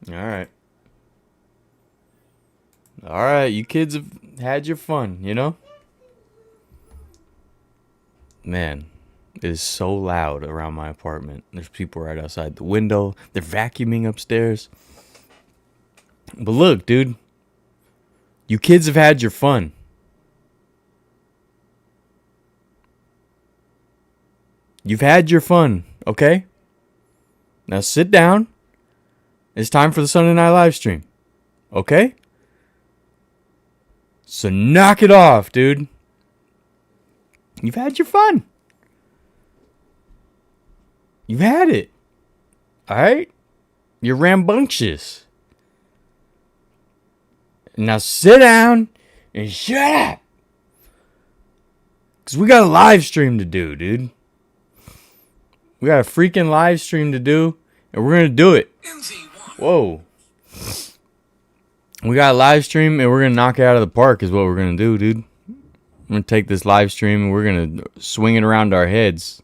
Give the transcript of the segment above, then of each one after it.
All right. All right. You kids have had your fun, you know? Man, it is so loud around my apartment. There's people right outside the window. They're vacuuming upstairs. But look, dude. You kids have had your fun. You've had your fun, okay? Now sit down. It's time for the Sunday night live stream. Okay? So knock it off, dude. You've had your fun. You've had it. Alright? You're rambunctious. Now sit down and shut up. Because we got a live stream to do, dude. We got a freaking live stream to do. And we're going to do it. Whoa. We got a live stream and we're going to knock it out of the park is what we're going to do, dude. I'm going to take this live stream and we're going to swing it around our heads.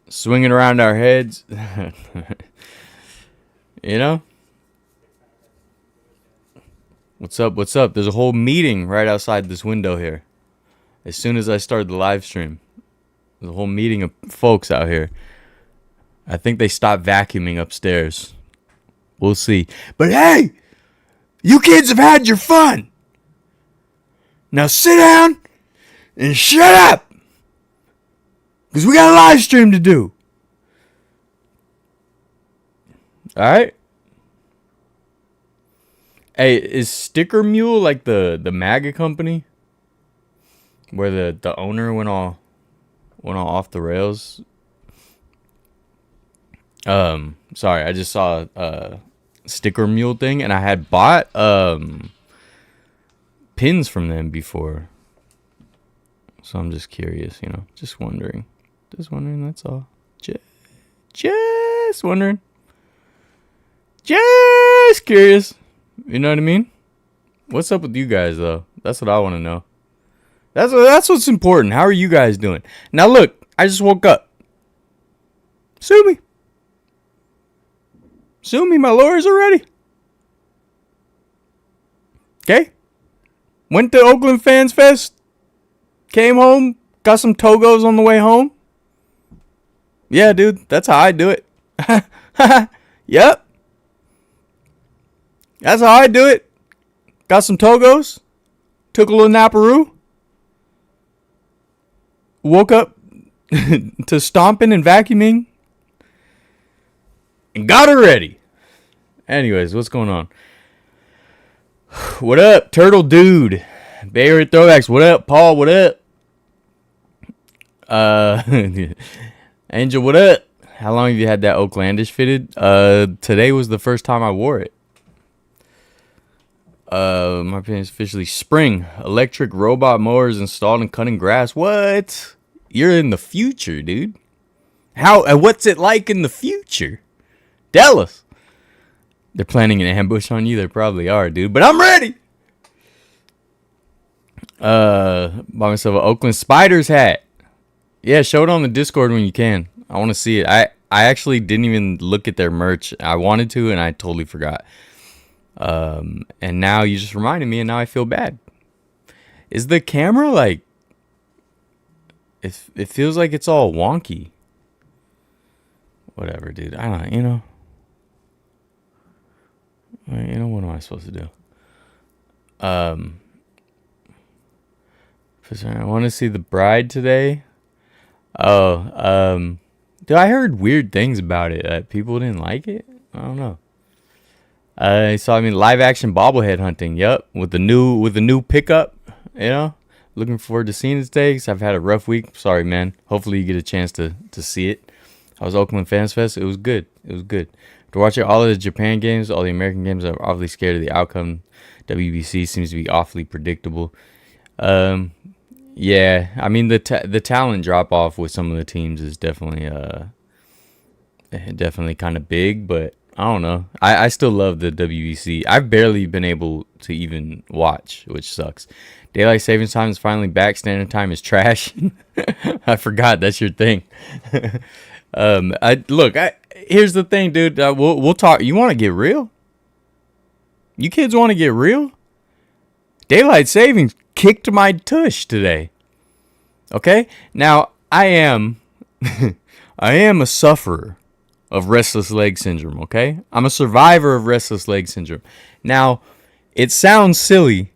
Swing it around our heads. You know? What's up? What's up? There's a whole meeting right outside this window here. As soon as I started the live stream. There's a whole meeting of folks out here. I think they stopped vacuuming upstairs. We'll see. But hey! You kids have had your fun! Now sit down and shut up! Because we got a live stream to do. Alright? Hey, is Sticker Mule like the MAGA company? Where the owner went all off the rails? Sorry, I just saw a Sticker Mule thing and I had bought pins from them before. So I'm just curious, you know, just wondering. Just wondering, that's all. Just wondering. Just curious. You know what I mean? What's up with you guys, though? That's what I want to know. That's what's important. How are you guys doing? Now, look, I just woke up. Sue me. Sue me, my lawyers are ready. Okay? Went to Oakland Fans Fest. Came home. Got some Togos on the way home. Yeah, dude. That's how I do it. Yep. That's how I do it. Got some Togos. Took a little naparoo. Woke up to stomping and vacuuming. And got her ready. Anyways, what's going on? What up, Turtle Dude? Bay Area Throwbacks. What up, Paul? What up? Angel, what up? How long have you had that Oaklandish fitted? Today was the first time I wore it. My opinion is officially spring. Electric robot mowers installed and cutting grass. What? You're in the future, dude. What's it like in the future? Tell us. They're planning an ambush on you. They probably are, dude. But I'm ready. Bought myself an Oakland Spiders hat. Yeah, show it on the Discord when you can. I want to see it. I actually didn't even look at their merch. I wanted to, and I totally forgot. And now you just reminded me, and now I feel bad. Is the camera like... It feels like it's all wonky. Whatever, dude. I don't know, you know. What am I supposed to do? I want to see the bride today. Oh, dude, I heard weird things about it. People didn't like it. I don't know. Live action bobblehead hunting. Yep, with the new pickup. You know, looking forward to seeing it today. 'Cause I've had a rough week. Sorry, man. Hopefully you get a chance to see it. I was Oakland Fans Fest. It was good. It was good. After watching all of the Japan games, all the American games, I'm awfully scared of the outcome. WBC seems to be awfully predictable. Yeah, I mean the talent drop off with some of the teams is definitely kind of big, but I don't know. I still love the WBC. I've barely been able to even watch, which sucks. Daylight savings time is finally back. Standard time is trash. I forgot that's your thing. Here's the thing, dude. We'll talk. You want to get real? You kids want to get real? Daylight savings kicked my tush today. Okay? Now, I am I am a sufferer of restless leg syndrome, okay? I'm a survivor of restless leg syndrome. Now, it sounds silly,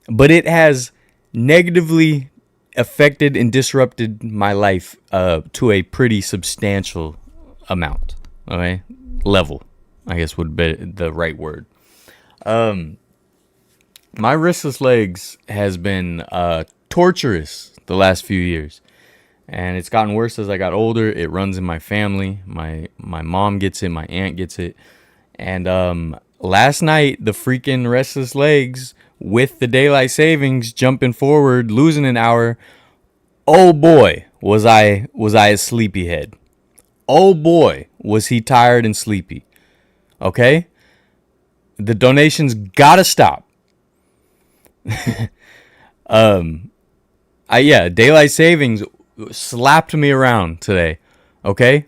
but it has negatively affected and disrupted my life to a pretty substantial amount, okay? Level, I guess would be the right word. My restless legs has been torturous the last few years. And it's gotten worse as I got older. It runs in my family. My mom gets it. My aunt gets it. And last night, the freaking restless legs with the daylight savings jumping forward, losing an hour. Oh boy, was I a sleepyhead. Oh boy, was he tired and sleepy. Okay? The donations gotta stop. Daylight savings slapped me around today, okay?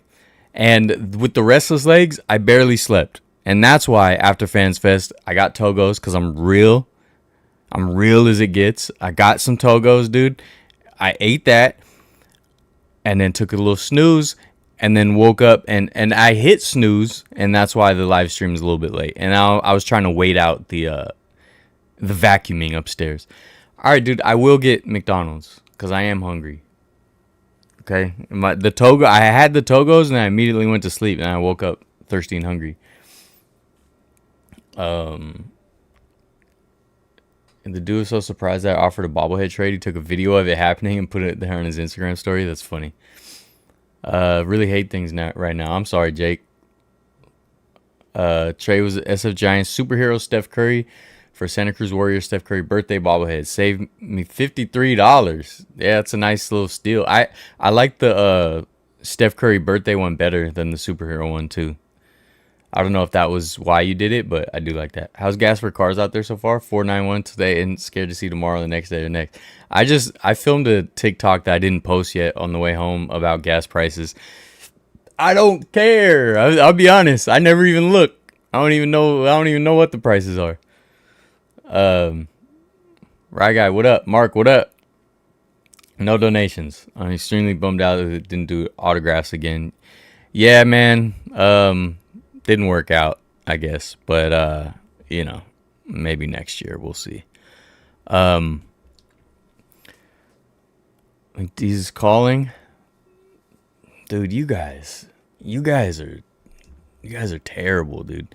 And with the restless legs, I barely slept. And that's why after Fans Fest, I got Togos because I'm real. I'm real as it gets. I got some Togos, dude. I ate that and then took a little snooze and then woke up and I hit snooze, and that's why the live stream is a little bit late. And I was trying to wait out the vacuuming upstairs. All right, dude, I will get McDonald's because I am hungry. Okay, I had the Togos and I immediately went to sleep and I woke up thirsty and hungry. And the dude was so surprised that I offered a bobblehead trade. He took a video of it happening and put it there on his Instagram story. That's funny. Really hate things right now. I'm sorry, Jake. Trey was SF Giants superhero Steph Curry for Santa Cruz Warriors Steph Curry birthday bobblehead. Saved me $53. Yeah, it's a nice little steal. I like the Steph Curry birthday one better than the superhero one too. I don't know if that was why you did it, but I do like that. How's gas for cars out there so far? 491 today and scared to see tomorrow, the next day, or next. I filmed a TikTok that I didn't post yet on the way home about gas prices. I don't care. I'll be honest. I never even look. I don't even know what the prices are. Right guy, what up? Mark, what up? No donations. I'm extremely bummed out that it didn't do autographs again. Yeah, man. Didn't work out, I guess. But maybe next year we'll see. He's calling. Dude, you guys are terrible, dude.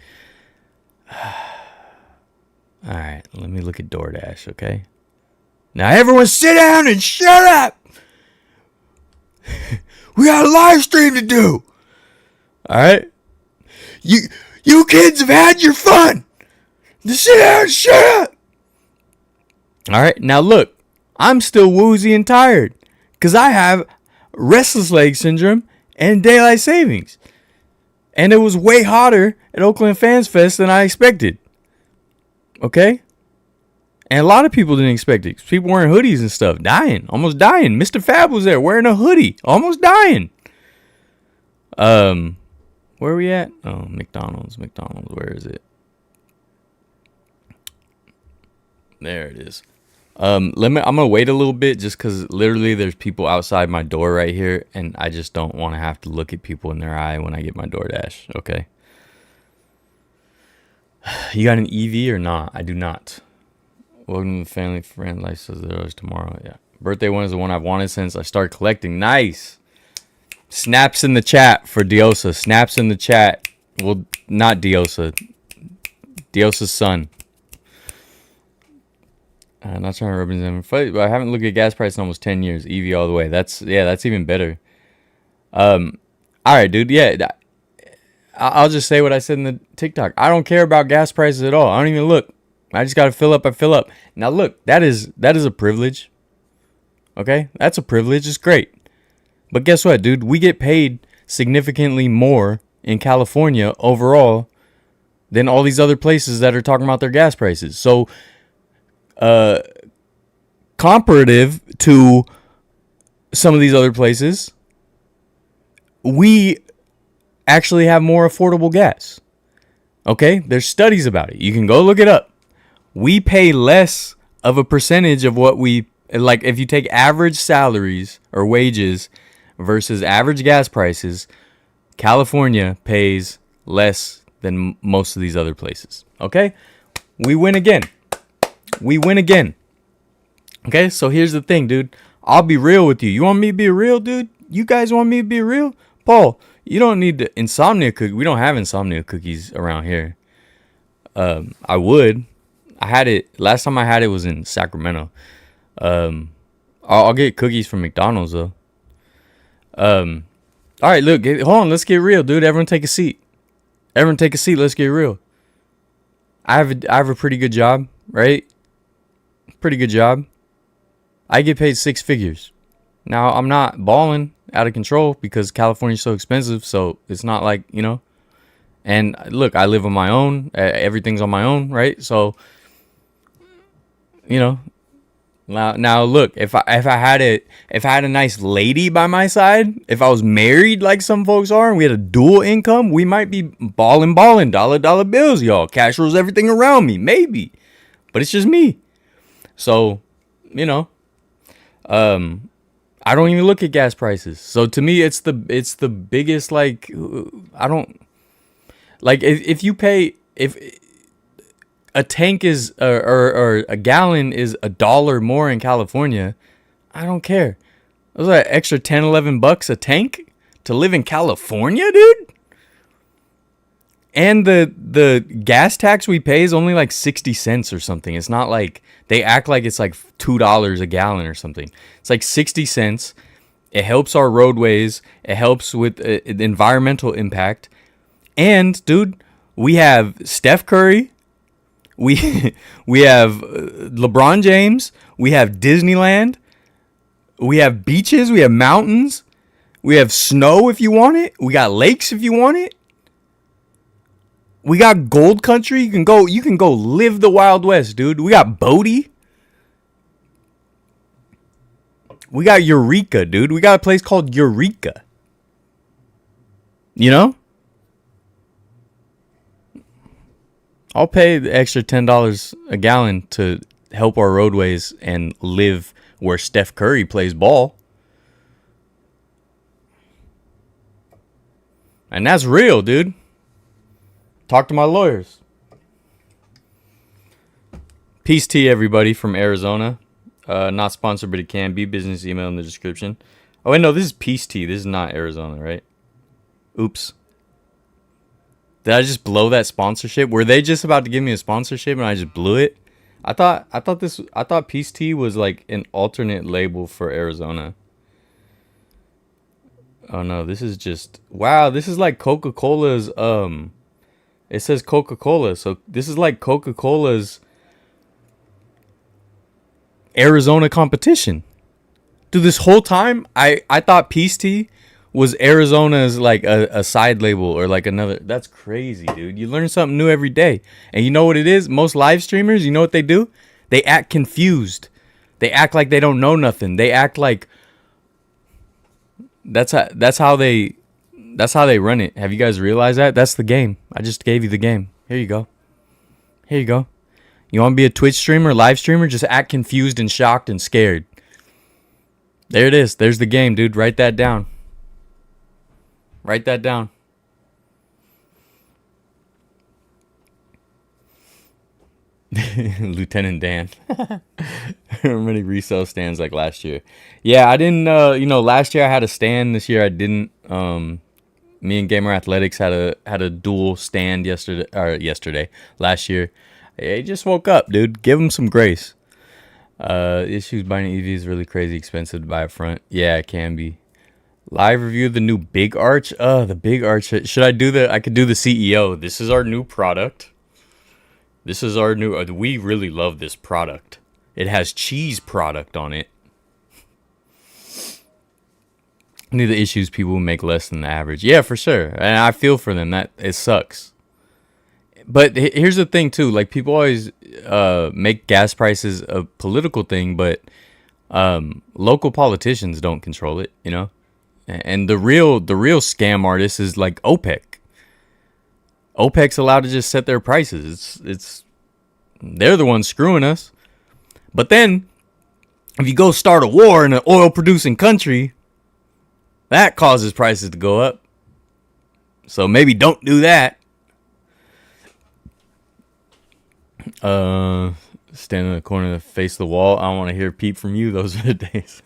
All right, let me look at DoorDash, okay? Now everyone sit down and shut up. We got a live stream to do. All right? You kids have had your fun. Just sit down and shut up. All right, now look, I'm still woozy and tired because I have restless leg syndrome and daylight savings. And it was way hotter at Oakland Fans Fest than I expected. Okay? And a lot of people didn't expect it. People wearing hoodies and stuff. Almost dying. Mr. Fab was there wearing a hoodie. Almost dying. Where are we at? Oh, McDonald's. Where is it? There it is. I'm gonna wait a little bit just because literally there's people outside my door right here, and I just don't want to have to look at people in their eye when I get my DoorDash. Okay. You got an EV or not? I do not. Welcome to the family friend life says there's tomorrow. Yeah. Birthday one is the one I've wanted since I started collecting. Nice. Snaps in the chat for Diosa. Snaps in the chat. Well, not Diosa. Diosa's son. I'm not trying to represent him, but I haven't looked at gas price in almost 10 years. EV all the way. That's even better. All right, dude. Yeah. I'll just say what I said in the TikTok. I don't care about gas prices at all. I don't even look. I just got to fill up. I fill up. Now, look, that is a privilege. Okay? That's a privilege. It's great. But guess what, dude? We get paid significantly more in California overall than all these other places that are talking about their gas prices. So, comparative to some of these other places, we actually have more affordable gas. Okay? There's studies about it. You can go look it up. We pay less of a percentage of what we, like, if you take average salaries or wages versus average gas prices, California pays less than most of these other places. Okay? We win again. We win again. Okay? So here's the thing, dude. I'll be real with you. You want me to be real, dude? You guys want me to be real? Paul, you don't need the insomnia cookie. We don't have insomnia cookies around here. I would. I had it. Last time I had it was in Sacramento. I'll get cookies from McDonald's, though. All right, look. Hold on. Let's get real, dude. Everyone take a seat. Everyone take a seat. Let's get real. I have a pretty good job, right? Pretty good job. I get paid 6 figures. Now, I'm not balling out of control because California's so expensive. So it's not like, you know. And look, I live on my own. Everything's on my own, right? So, you know. Now look, if I had a nice lady by my side, if I was married like some folks are, and we had a dual income, we might be balling, dollar bills, y'all. Cash rules everything around me, maybe. But it's just me. So, you know. I don't even look at gas prices. So to me, it's the biggest, like, I don't like if you pay, if a tank is or a gallon is $1 more in California, I don't care. Those are extra 10, 11 bucks a tank to live in California, dude. And the gas tax we pay is only like 60 cents or something. It's not like they act like it's like $2 a gallon or something. It's like 60 cents. It helps our roadways. It helps with the environmental impact. And dude, we have Steph Curry. We have LeBron James. We have Disneyland. We have beaches. We have mountains. We have snow if you want it. We got lakes if you want it. We got gold country. You can go live the Wild West, dude. We got Bodie. We got Eureka, dude. We got a place called Eureka. You know? I'll pay the extra $10 a gallon to help our roadways and live where Steph Curry plays ball. And that's real, dude. Talk to my lawyers. Peace tea, everybody from Arizona. Not sponsored, but it can be. Business email in the description. Oh, wait, no, this is Peace tea. This is not Arizona, right? Oops. Did I just blow that sponsorship? Were they just about to give me a sponsorship and I just blew it? I thought Peace tea was like an alternate label for Arizona. Oh no, this is just, wow, this is like Coca-Cola's it says Coca-Cola. So this is like Coca-Cola's Arizona competition. Dude, this whole time, I thought Peace Tea was Arizona's like a side label or like another. That's crazy, dude. You learn something new every day. And you know what it is? Most live streamers, you know what they do? They act confused. They act like they don't know nothing. They act like that's how they run it. Have you guys realized that? That's the game. I just gave you the game. Here you go. Here you go. You want to be a Twitch streamer, live streamer? Just act confused and shocked and scared. There it is. There's the game, dude. Write that down. Write that down. Lieutenant Dan. How many resale stands like last year? Yeah, I didn't, last year I had a stand. This year I didn't. Me and Gamer Athletics had a dual stand last year. He just woke up, dude. Give him some grace. Issues buying an EV is really crazy expensive to buy up front. Yeah, it can be. Live review of the new Big Arch. The Big Arch. Should I do I could do the CEO. This is our new product. This is our new. We really love this product. It has cheese product on it. Any of the issues, people make less than the average. Yeah, for sure. And I feel for them. That it sucks. But here's the thing too. Like, people always make gas prices a political thing, but local politicians don't control it, you know. And the real scam artist is like OPEC. OPEC's allowed to just set their prices. It's they're the ones screwing us. But then if you go start a war in an oil producing country, that causes prices to go up. So maybe don't do that. Stand in the corner to face the wall. I don't want to hear peep from you. Those are the days.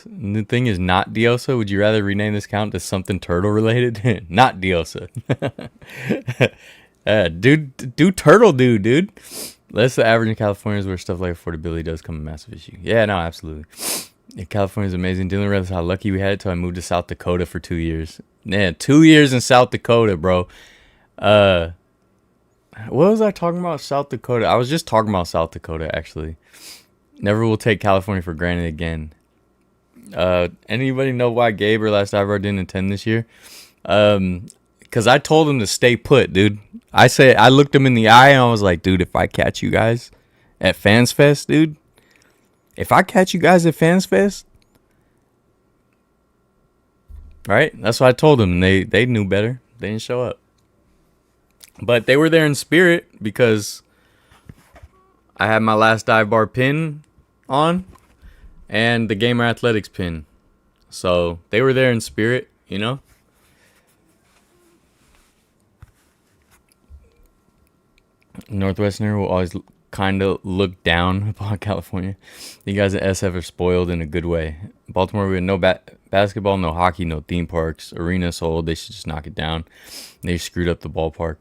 The thing is not Diosa. Would you rather rename this account to something turtle related? Not Diosa. Do turtle dude. Less the average in California is where stuff like affordability does come a massive issue. Yeah, no, absolutely. Yeah, California is amazing. Didn't realize how lucky we had it till I moved to South Dakota for 2 years. Man, 2 years in South Dakota, bro. What was I talking about? South Dakota. I was just talking about South Dakota, actually. Never will take California for granted again. Anybody know why Gabe or Last Diver didn't attend this year? Because I told him to stay put, dude. I looked him in the eye and I was like, dude, if I catch you guys at Fans Fest, dude. If I catch you guys at Fans Fest. Right? That's what I told them. They knew better. They didn't show up. But they were there in spirit because I had my Last Dive Bar pin on and the Gamer Athletics pin. So they were there in spirit, you know? Northwesterner will always kind of look down upon California. You guys at SF are spoiled in a good way. Baltimore, we had no basketball, no hockey, no theme parks. Arena sold. They should just knock it down. They screwed up the ballpark.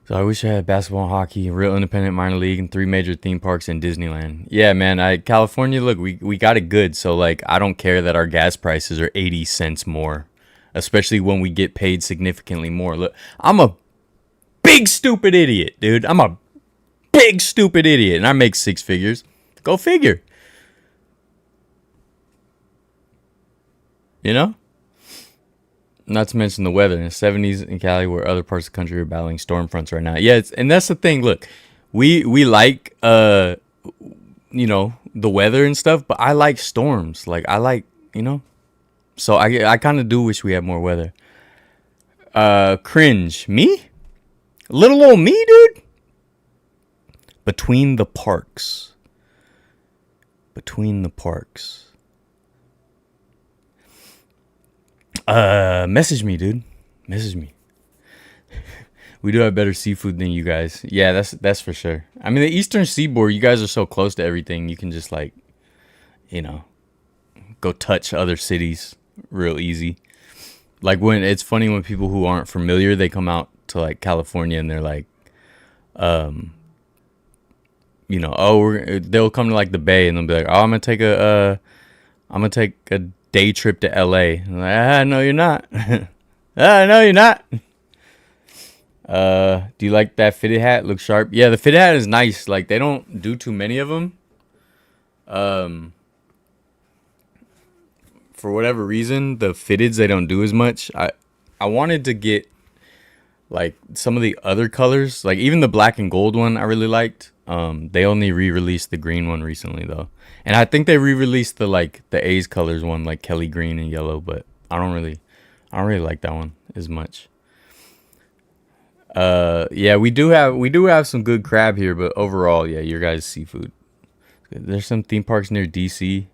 So I wish I had basketball and hockey, a real independent minor league, and 3 major theme parks in Disneyland. Yeah, man, California, look, we got it good. So, like, I don't care that our gas prices are 80 cents more, especially when we get paid significantly more. Look, I'm a big stupid idiot, dude. I'm a big stupid idiot, and I make 6 figures. Go figure. You know? Not to mention the weather in the 70s in Cali, where other parts of the country are battling storm fronts right now. Yeah, and that's the thing. Look, we like the weather and stuff, but I like storms. Like I like, So I kind of do wish we had more weather. Cringe. Me? Little old me, dude? Between the parks. Message me, dude. Message me. We do have better seafood than you guys. Yeah, that's for sure. I mean, the Eastern Seaboard, you guys are so close to everything. You can just go touch other cities real easy. Like it's funny when people who aren't familiar, they come out to like California and they're like, they'll come to like the Bay and they'll be like, oh, I'm gonna take a day trip to LA. I'm like, no, you're not. No, you're not. Do you like that fitted hat? Looks sharp. Yeah, the fitted hat is nice. Like they don't do too many of them. For whatever reason, the fitteds they don't do as much. I wanted to get like some of the other colors, like even the black and gold one I really liked. They only re-released the green one recently though. And I think they re-released the A's colors one, like Kelly green and yellow, but I don't really like that one as much. Yeah, we do have some good crab here, but overall, yeah, your guys' seafood. There's some theme parks near DC,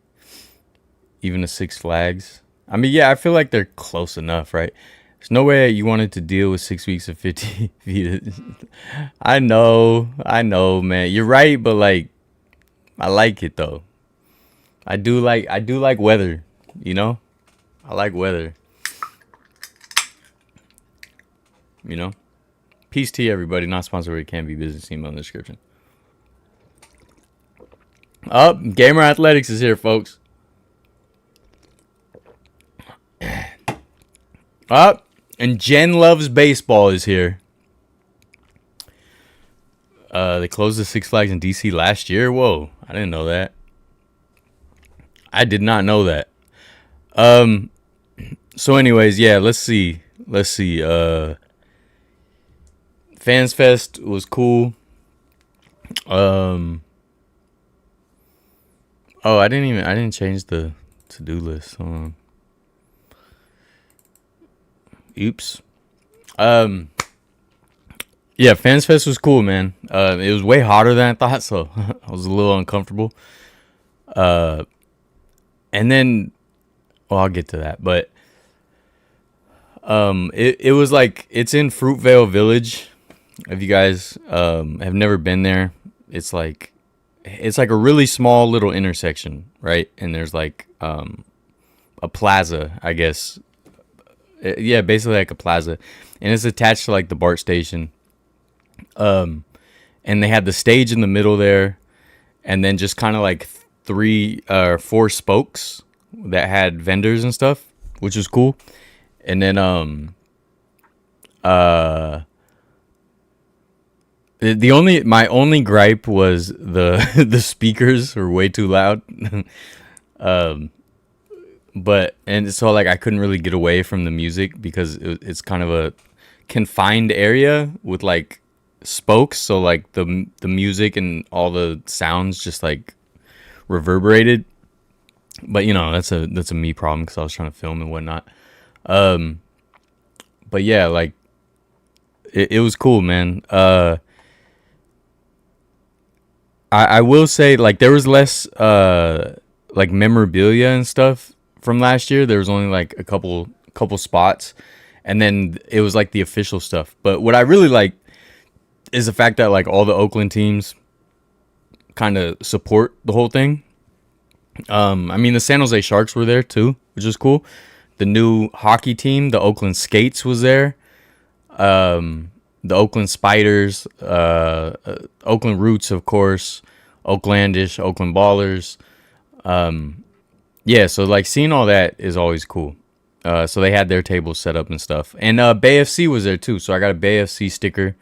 even a Six Flags. I mean, yeah, I feel like they're close enough, right? There's no way you wanted to deal with 6 weeks of 50 feet. I know, man. You're right, but like, I like it though. I do like weather, I like weather. Peace to you, everybody. Not sponsored, but it can be. Business email in the description. Gamer Athletics is here, folks. And Jen Loves Baseball is here. They closed the Six Flags in DC last year. Whoa, I didn't know that. I did not know that. So anyways, yeah, let's see. Fans Fest was cool. I didn't change the to-do list. Hold on. Oops. Um, yeah, Fans Fest was cool, man. It was way hotter than I thought, so I was a little uncomfortable. Uh, and then, well, I'll get to that, but it was like it's in Fruitvale Village. If you guys have never been there, it's like a really small little intersection, right? And there's like a plaza, I guess. Yeah, basically like a plaza, and it's attached to like the BART station. Um, and they had the stage in the middle there, and then just kind of like three or four spokes that had vendors and stuff, which was cool. And then uh the only my only gripe was the the speakers were way too loud. um but and so like I couldn't really get away from the music because it's kind of a confined area with like spokes, so like the music and all the sounds just like reverberated. But that's a me problem because I was trying to film and whatnot. um but yeah, like it was cool, man. I will say like there was less like memorabilia and stuff from last year. There was only like a couple spots, and then it was like the official stuff. But what I really like is the fact that like all the Oakland teams kind of support the whole thing. I mean, the San Jose Sharks were there too, which is cool. The new hockey team, the Oakland Skates, was there. The Oakland Spiders, Oakland Roots, of course, Oaklandish, Oakland Ballers. Yeah, so like seeing all that is always cool. So they had their tables set up and stuff, and Bay FC was there too. So I got a Bay FC sticker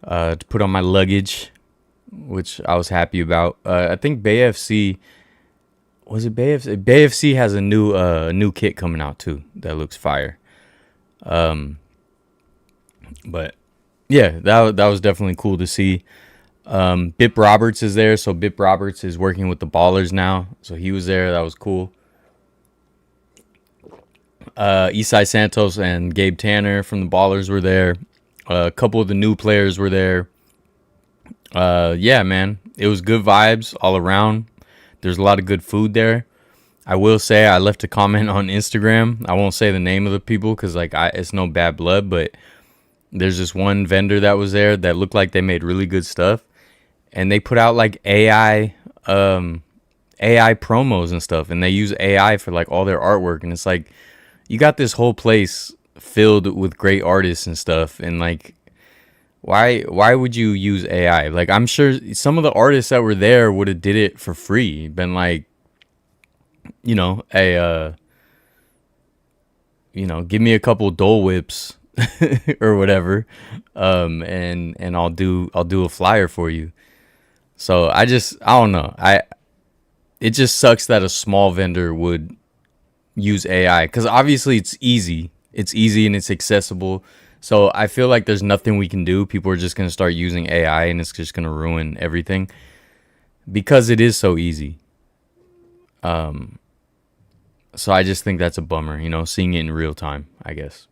to put on my luggage, which I was happy about. I think Bay FC was it Bay FC? Bay FC has a new kit coming out too that looks fire. But yeah, that was definitely cool to see. Bip Roberts is there, so Bip Roberts is working with the Ballers now, so he was there. That was cool. Isai Santos and Gabe Tanner from the Ballers were there. A couple of the new players were there. Yeah, man, it was good vibes all around. There's a lot of good food there. I will say I left a comment on Instagram. I won't say the name of the people because like it's no bad blood, but there's this one vendor that was there that looked like they made really good stuff, and they put out like AI promos and stuff, and they use AI for like all their artwork, and it's like you got this whole place filled with great artists and stuff, and like why would you use AI? Like I'm sure some of the artists that were there would have did it for free, been like, give me a couple Dole Whips or whatever, and I'll do a flyer for you. So I don't know. It just sucks that a small vendor would use AI because obviously it's easy. It's easy and it's accessible. So I feel like there's nothing we can do. People are just gonna start using AI and it's just gonna ruin everything because it is so easy. So I just think that's a bummer, seeing it in real time, I guess.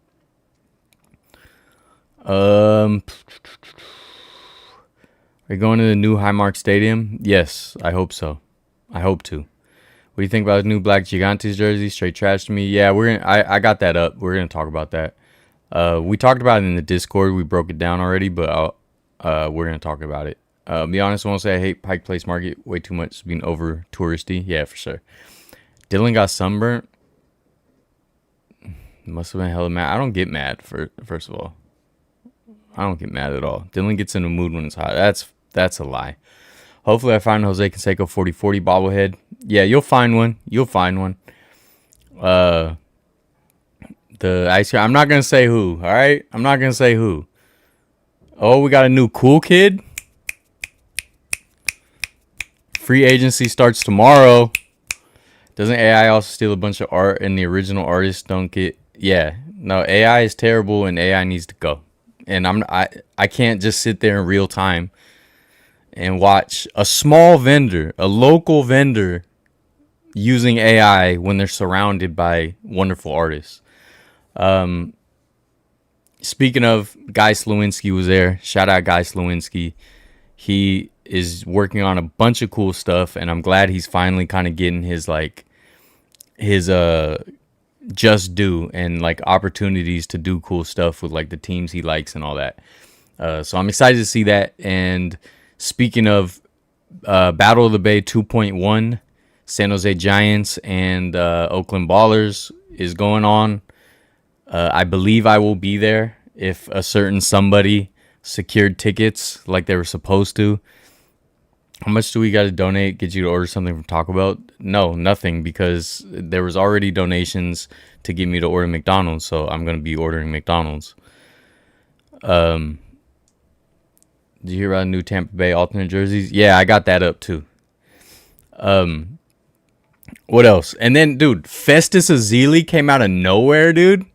Are we going to the new Highmark Stadium? Yes, I hope so. I hope to. What do you think about the new Black Gigantes jersey? Straight trash to me. Yeah, I got that up. We're gonna talk about that. We talked about it in the Discord. We broke it down already, but we're gonna talk about it. Be honest, I won't say I hate Pike Place Market way too much. It's being over touristy. Yeah, for sure. Dylan got sunburnt. Must have been hella mad. I don't get mad. First of all, I don't get mad at all. Dylan gets in a mood when it's hot. That's a lie. Hopefully, I find Jose Canseco 40/40 bobblehead. Yeah, you'll find one. You'll find one. The ice cream. I'm not gonna say who. All right, I'm not gonna say who. Oh, we got a new cool kid. Free agency starts tomorrow. Doesn't AI also steal a bunch of art and the original artists don't get? Yeah, no, AI is terrible and AI needs to go. And I can't just sit there in real time and watch a small vendor, a local vendor, using AI when they're surrounded by wonderful artists. Speaking of, Guy Slowinski was there. Shout out Guy Slowinski. He is working on a bunch of cool stuff, and I'm glad he's finally kind of getting his just due and like opportunities to do cool stuff with like the teams he likes and all that. So I'm excited to see that. And speaking of Battle of the Bay 2.1, San Jose Giants and Oakland Ballers is going on. I believe I will be there if a certain somebody secured tickets like they were supposed to. How much do we got to donate? Get you to order something from Taco Bell? No, nothing, because there was already donations to get me to order McDonald's, so I'm gonna be ordering McDonald's. Did you hear about new Tampa Bay alternate jerseys? Yeah, I got that up too. What else? And then, dude, Festus Ezeli came out of nowhere, dude.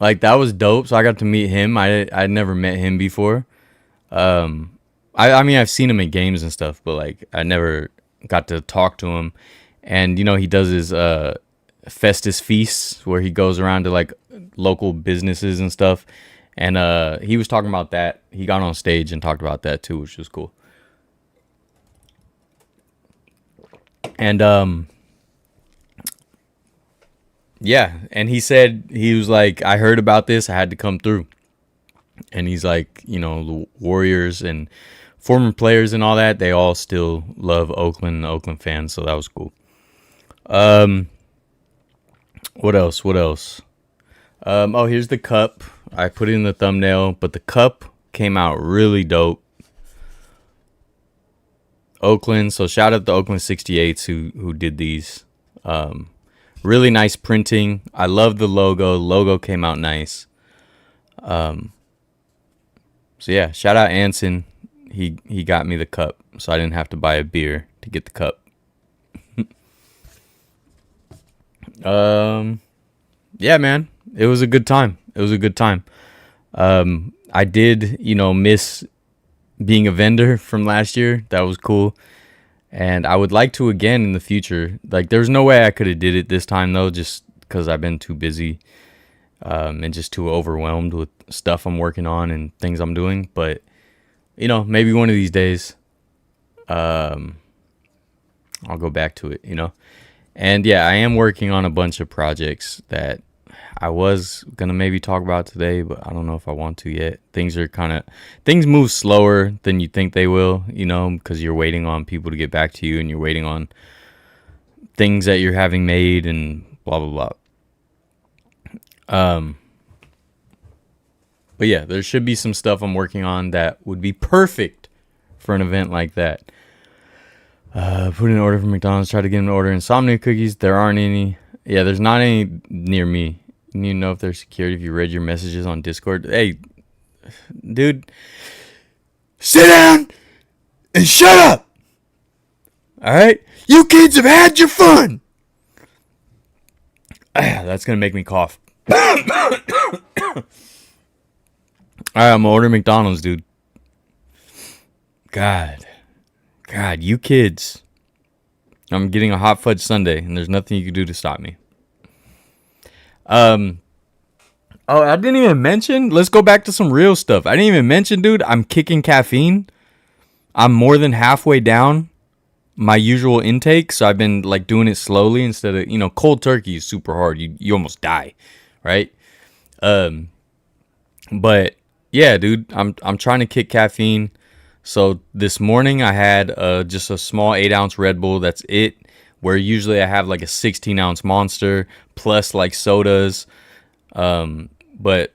Like, that was dope. So I got to meet him. I'd never met him before. I mean, I've seen him in games and stuff, but like I never got to talk to him. And you know, he does his Festus feasts where he goes around to like local businesses and stuff. And he was talking about that. He got on stage and talked about that too, which was cool. And yeah, and he said, he was like, I heard about this, I had to come through. And he's like, you know, the Warriors and former players and all that, they all still love Oakland and Oakland fans, so that was cool. What else? Oh, here's the cup. I put it in the thumbnail, but the cup came out really dope. Oakland, so shout out to Oakland 68s who did these. Really nice printing. I love the logo. The logo came out nice. So yeah, shout out Anson. He got me the cup, so I didn't have to buy a beer to get the cup. Yeah, man, it was a good time. I did, you know, miss being a vendor from last year. That was cool. And I would like to again in the future. Like, there's no way I could have did it this time, though, just because I've been too busy and just too overwhelmed with stuff I'm working on and things I'm doing. But, you know, maybe one of these days I'll go back to it, you know. And, yeah, I am working on a bunch of projects that I was going to maybe talk about today, but I don't know if I want to yet. Things move slower than you think they will, you know, because you're waiting on people to get back to you and you're waiting on things that you're having made and blah, blah, blah. But yeah, there should be some stuff I'm working on that would be perfect for an event like that. Put in an order for McDonald's, try to get an order insomnia cookies. There aren't any. Yeah, there's not any near me. You need to know if they're secured if you read your messages on Discord. Hey, dude, sit down and shut up. All right? You kids have had your fun. That's going to make me cough. All right, I'm going to order McDonald's, dude. God, you kids. I'm getting a hot fudge sundae, and there's nothing you can do to stop me. Oh, I didn't even mention. Let's go back to some real stuff. I didn't even mention, dude. I'm kicking caffeine. I'm more than halfway down my usual intake, so I've been like doing it slowly instead of, you know, cold turkey is super hard. You almost die, right? But yeah, dude, I'm trying to kick caffeine. So this morning I had just a small 8-ounce Red Bull. That's it. Where usually I have like a 16-ounce Monster plus like sodas. But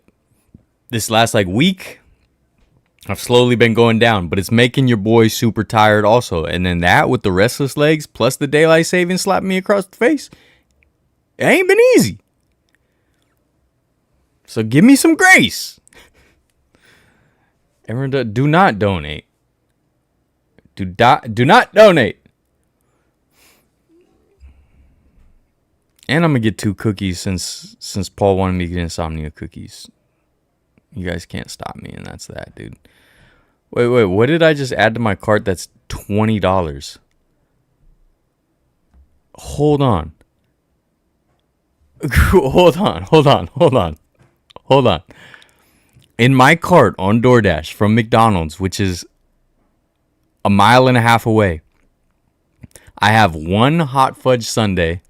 this last like week, I've slowly been going down. But it's making your boy super tired also. And then that with the restless legs plus the daylight saving slapping me across the face, it ain't been easy. So give me some grace. Everyone, do not donate. Do not donate. And I'm gonna get 2 cookies since Paul wanted me to get insomnia cookies. You guys can't stop me, and that's that, dude. Wait, what did I just add to my cart? That's $20. Hold on. Hold on. Hold on. In my cart on DoorDash from McDonald's, which is a mile and a half away, I have one hot fudge sundae.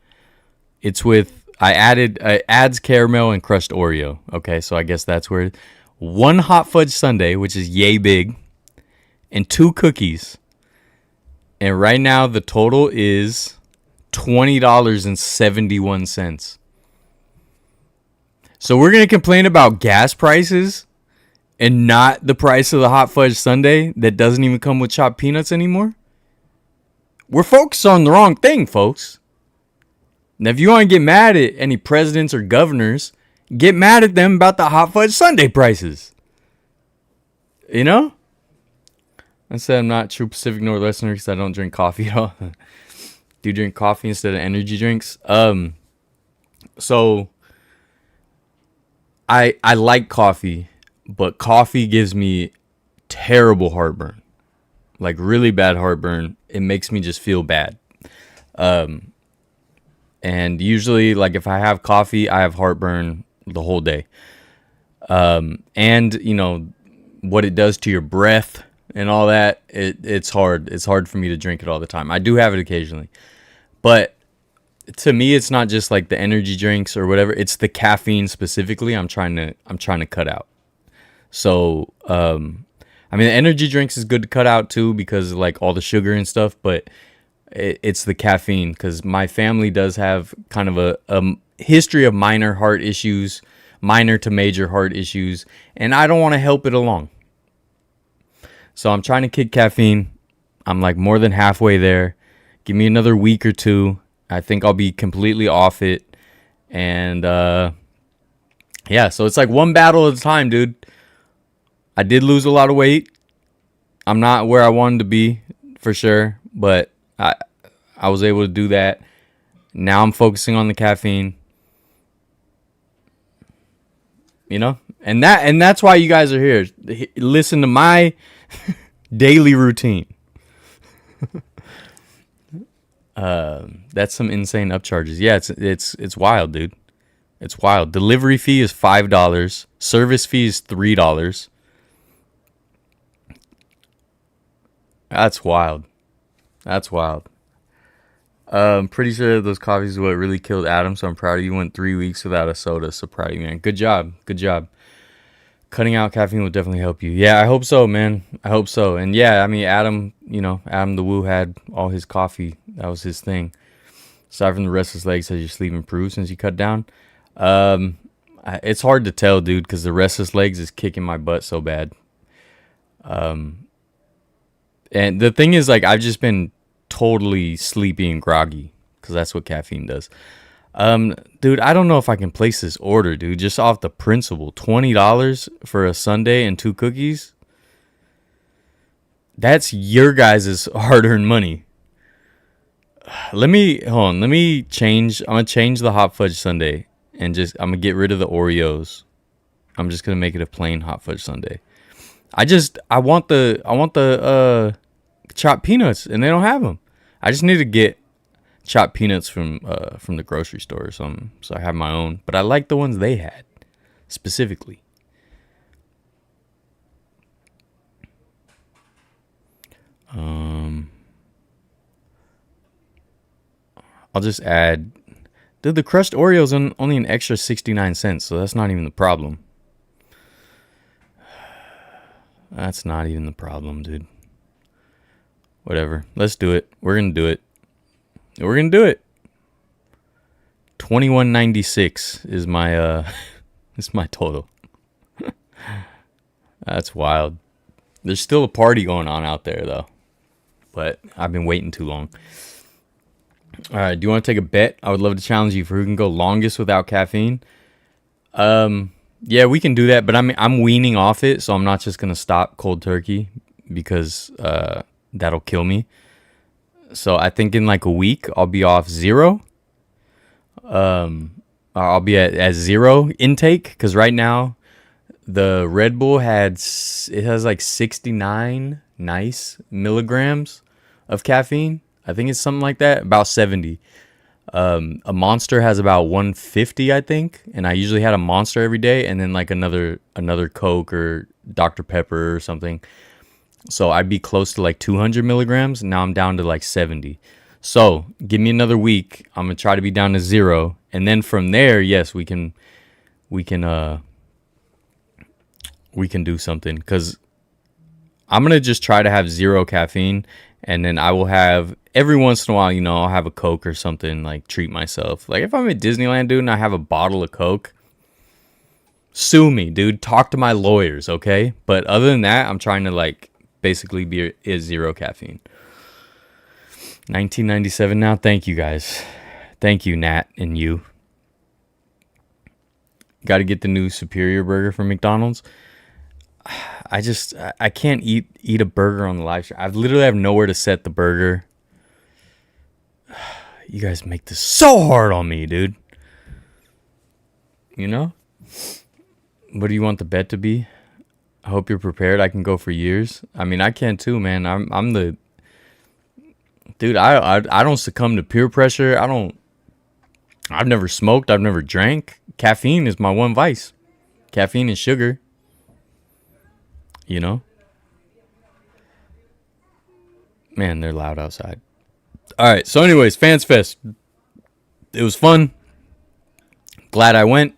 It's with adds caramel and crushed Oreo. Okay, so I guess that's where one hot fudge sundae, which is yay big, and two cookies. And right now the total is $20.71. So we're gonna complain about gas prices and not the price of the hot fudge sundae that doesn't even come with chopped peanuts anymore? We're focused on the wrong thing, folks. Now, if you want to get mad at any presidents or governors, get mad at them about the hot fudge sundae prices. You know? I said I'm not true Pacific Northwesterner because I don't drink coffee at all. Do drink coffee instead of energy drinks. So I like coffee, but coffee gives me terrible heartburn. Like really bad heartburn. It makes me just feel bad. And usually, like, if I have coffee, I have heartburn the whole day. And, you know, what it does to your breath and all that, it's hard. It's hard for me to drink it all the time. I do have it occasionally. But to me, it's not just like the energy drinks or whatever. It's the caffeine specifically I'm trying to cut out. So, I mean, the energy drinks is good to cut out too because of, like, all the sugar and stuff, but it's the caffeine because my family does have kind of a history of minor heart issues, minor to major heart issues, and I don't want to help it along. So I'm trying to kick caffeine. I'm like more than halfway there. Give me another week or two. I think I'll be completely off it. And yeah, so it's like one battle at a time, dude. I did lose a lot of weight. I'm not where I wanted to be for sure, but I was able to do that. Now I'm focusing on the caffeine. You know? And that's why you guys are here. Listen to my daily routine. That's some insane upcharges. Yeah, it's wild, dude. It's wild. Delivery fee is $5. Service fee is $3. That's wild. That's wild. I'm pretty sure those coffees is what really killed Adam, so I'm proud of you. Went 3 weeks without a soda, so proud of you, man. Good job. Good job. Cutting out caffeine will definitely help you. Yeah, I hope so, man. I hope so. And yeah, I mean, Adam, you know, Adam the Woo had all his coffee. That was his thing. Aside from the restless legs, has your sleep improved since you cut down? It's hard to tell, dude, because the restless legs is kicking my butt so bad. And the thing is, like, I've just been totally sleepy and groggy because that's what caffeine does. Dude, I don't know if I can place this order, dude, just off the principle. $20 for a sundae and two cookies. That's your guys' hard-earned money. Let me change. I'm gonna change the hot fudge sundae and I'm gonna get rid of the Oreos. I'm just gonna make it a plain hot fudge sundae. I want the chopped peanuts, and they don't have them. I just need to get chopped peanuts from the grocery store or something, so I have my own. But I like the ones they had specifically. I'll just add. Dude, the crushed Oreos only an extra 69 cents, so that's not even the problem. That's not even the problem, dude. Whatever. Let's do it. We're gonna do it. We're gonna do it. $21.96 is my is my total. That's wild. There's still a party going on out there though, but I've been waiting too long. All right, do you want to take a bet? I would love to challenge you for who can go longest without caffeine. Yeah, we can do that, but I'm weaning off it, so I'm not just gonna stop cold turkey because that'll kill me. So I think in like a week I'll be off 0. I'll be at 0 intake because right now the Red Bull has like 69 nice milligrams of caffeine. I think it's something like that, about 70. A Monster has about 150, I think, and I usually had a Monster every day, and then like another Coke or Dr. Pepper or something. So I'd be close to like 200 milligrams. Now I'm down to like 70. So give me another week. I'm gonna try to be down to 0, and then from there, yes, we can do something, because I'm gonna just try to have 0 caffeine, and then I will have every once in a while, I'll have a Coke or something, like treat myself. Like if I'm at Disneyland, dude, and I have a bottle of Coke, sue me, dude. Talk to my lawyers, okay? But other than that, I'm trying to like basically be 0 caffeine. 1997 now. Thank you guys. Thank you, Nat, and you. Got to get the new Superior Burger from McDonald's. I can't eat a burger on the live stream. I literally have nowhere to set the burger. You guys make this so hard on me, dude. What do you want the bet to be? I hope you're prepared. I can go for years. I mean, I can too, man. I'm the dude. I don't succumb to peer pressure. I've never smoked. I've never drank. Caffeine is my one vice. Caffeine and sugar. Man, they're loud outside. All right. So anyways, Fans Fest. It was fun. Glad I went.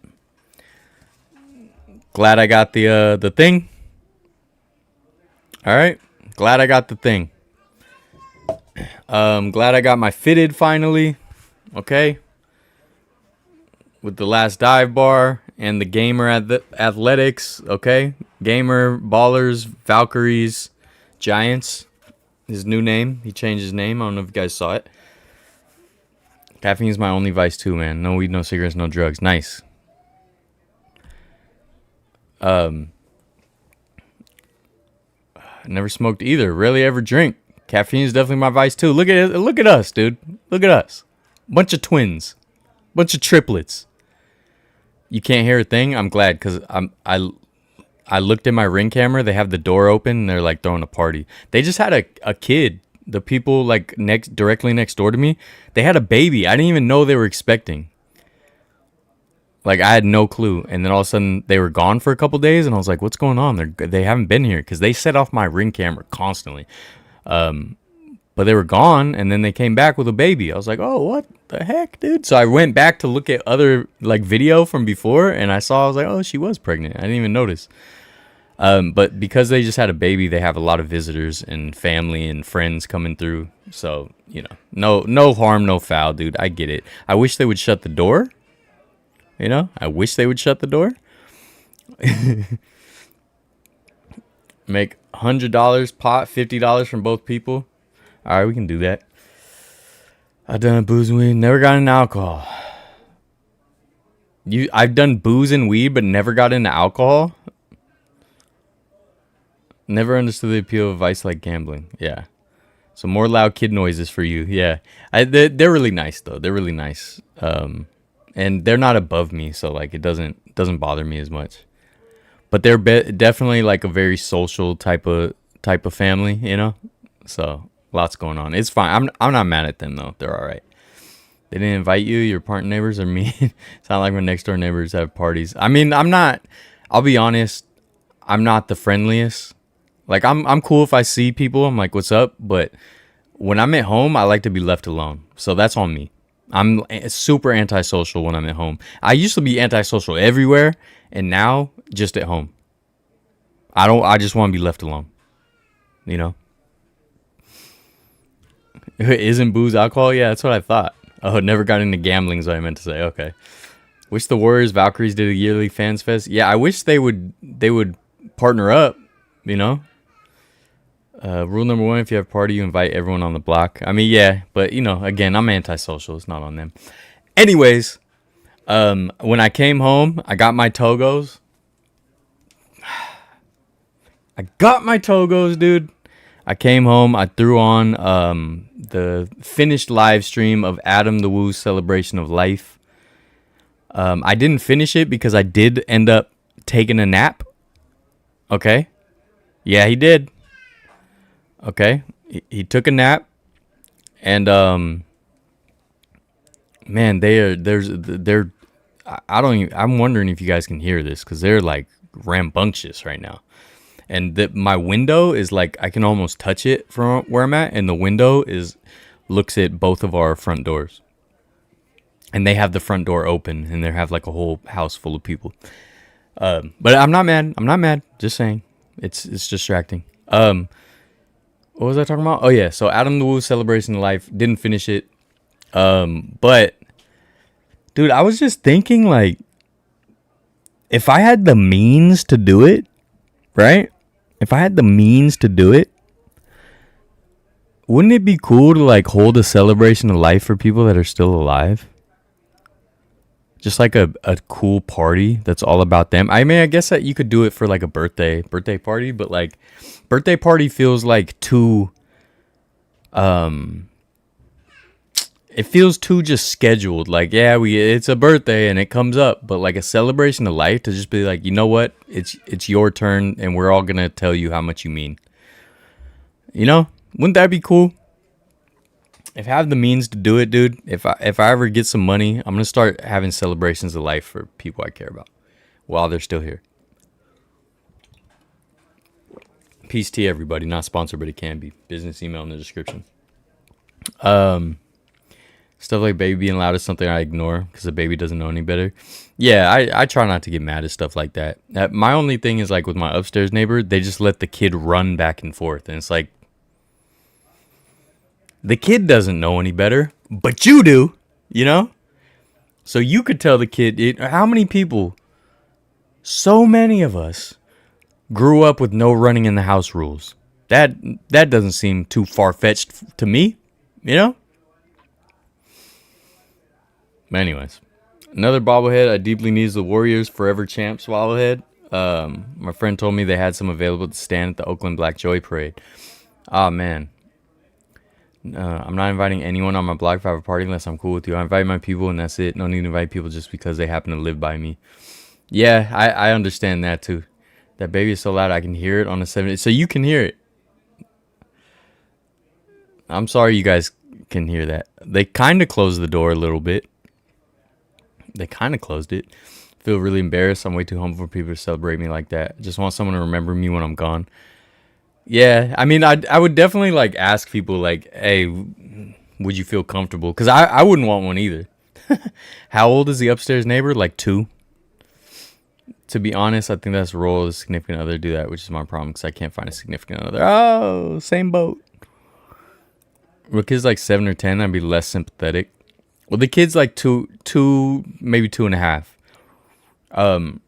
Glad I got the thing. All right. Glad I got the thing. Glad I got my fitted finally. Okay. With the last dive bar and the gamer at the athletics. Okay. Gamer, Ballers, Valkyries, Giants. His new name. He changed his name. I don't know if you guys saw it. Caffeine's my only vice too, man. No weed, no cigarettes, no drugs. Nice. Never smoked either. Rarely ever drink. Caffeine is definitely my vice too. Look at us, dude. Look at us. Bunch of twins. Bunch of triplets. You can't hear a thing? I'm glad, because I looked at my Ring camera. They have the door open and they're like throwing a party. They just had a kid. The people like directly next door to me, they had a baby. I didn't even know they were expecting. Like I had no clue. And then all of a sudden they were gone for a couple days, and I was like, what's going on? They haven't been here, because they set off my Ring camera constantly. But they were gone, and then they came back with a baby. I was like, oh, what the heck, dude? So I went back to look at other like video from before, and I was like, oh, she was pregnant. I didn't even notice. But because they just had a baby, they have a lot of visitors and family and friends coming through. So, no harm, no foul, dude. I get it. I wish they would shut the door. I wish they would shut the door. Make $100 pot, $50 from both people. All right, we can do that. I've done booze and weed, never got into alcohol. I've done booze and weed, but never got into alcohol. Never understood the appeal of a vice like gambling. Yeah. So more loud kid noises for you. Yeah. They're really nice though. They're really nice. And they're not above me, so like it doesn't bother me as much. But they're definitely like a very social type of family, So lots going on. It's fine. I'm not mad at them though. They're all right. They didn't invite you. Your apartment neighbors are mean. Sound like my next door neighbors have parties. I mean, I'll be honest. I'm not the friendliest. Like I'm cool if I see people. I'm like, what's up? But when I'm at home, I like to be left alone. So that's on me. I'm super antisocial when I'm at home. I used to be antisocial everywhere, and now just at home. I just want to be left alone. Isn't booze alcohol? Yeah, that's what I thought. Oh, never got into gambling is what I meant to say. Okay. Wish the Warriors Valkyries did a yearly Fans Fest. Yeah, I wish they would partner up, Rule number 1, if you have a party, you invite everyone on the block. I mean, yeah, but, again, I'm antisocial. It's not on them. Anyways, when I came home, I got my Togos. Dude. I came home. I threw on the finished live stream of Adam the Woo's Celebration of Life. I didn't finish it because I did end up taking a nap. Okay. Yeah, he did. Okay. He took a nap. And man, they're I don't even, I'm wondering if you guys can hear this because they're like rambunctious right now. And my window is like, I can almost touch it from where I'm at, and the window looks at both of our front doors. And they have the front door open, and they have like a whole house full of people. But I'm not mad. I'm not mad. Just saying, it's distracting. What was I talking about? Oh yeah, so Adam the Woo Celebration of Life, didn't finish it. But dude, I was just thinking, like, if I had the means to do it, right? If I had the means to do it, wouldn't it be cool to like hold a celebration of life for people that are still alive? Just like a cool party that's all about them. I mean, I guess that you could do it for like a birthday party, but like birthday party feels like too it feels too just scheduled. Like, yeah, it's a birthday and it comes up, but like a celebration of life, to just be like, you know what? It's your turn and we're all going to tell you how much you mean. You know? Wouldn't that be cool? If I have the means to do it, dude, if I ever get some money, I'm going to start having celebrations of life for people I care about while they're still here. Peace tea, everybody. Not sponsored, but it can be. Business email in the description. Stuff like baby being loud is something I ignore because the baby doesn't know any better. Yeah, I try not to get mad at stuff like that. My only thing is like with my upstairs neighbor, they just let the kid run back and forth. And it's like, the kid doesn't know any better, but you do, you know? So you could tell the kid, how many people, so many of us, grew up with no running in the house rules. That doesn't seem too far-fetched to me, you know? But anyways, another bobblehead I deeply need is the Warriors Forever Champs bobblehead. My friend told me they had some available to stand at the Oakland Black Joy Parade. Oh, man. I'm not inviting anyone on my block if I have a party unless I'm cool with you. I invite my people and that's it. No need to invite people just because they happen to live by me. Yeah, I understand that too. That baby is so loud I can hear it on the 7. So you can hear it. I'm sorry you guys can hear that. They kind of closed the door a little bit. They kind of closed it. Feel really embarrassed. I'm way too humble for people to celebrate me like that. Just want someone to remember me when I'm gone. Yeah, I mean, I would definitely like ask people like, hey, would you feel comfortable? Because I wouldn't want one either. How old is the upstairs neighbor? Like 2. To be honest, I think that's the role of the significant other. Do that, which is my problem because I can't find a significant other. Oh, same boat. Well, kids like 7 or 10, I'd be less sympathetic. Well, the kid's like two, maybe 2.5.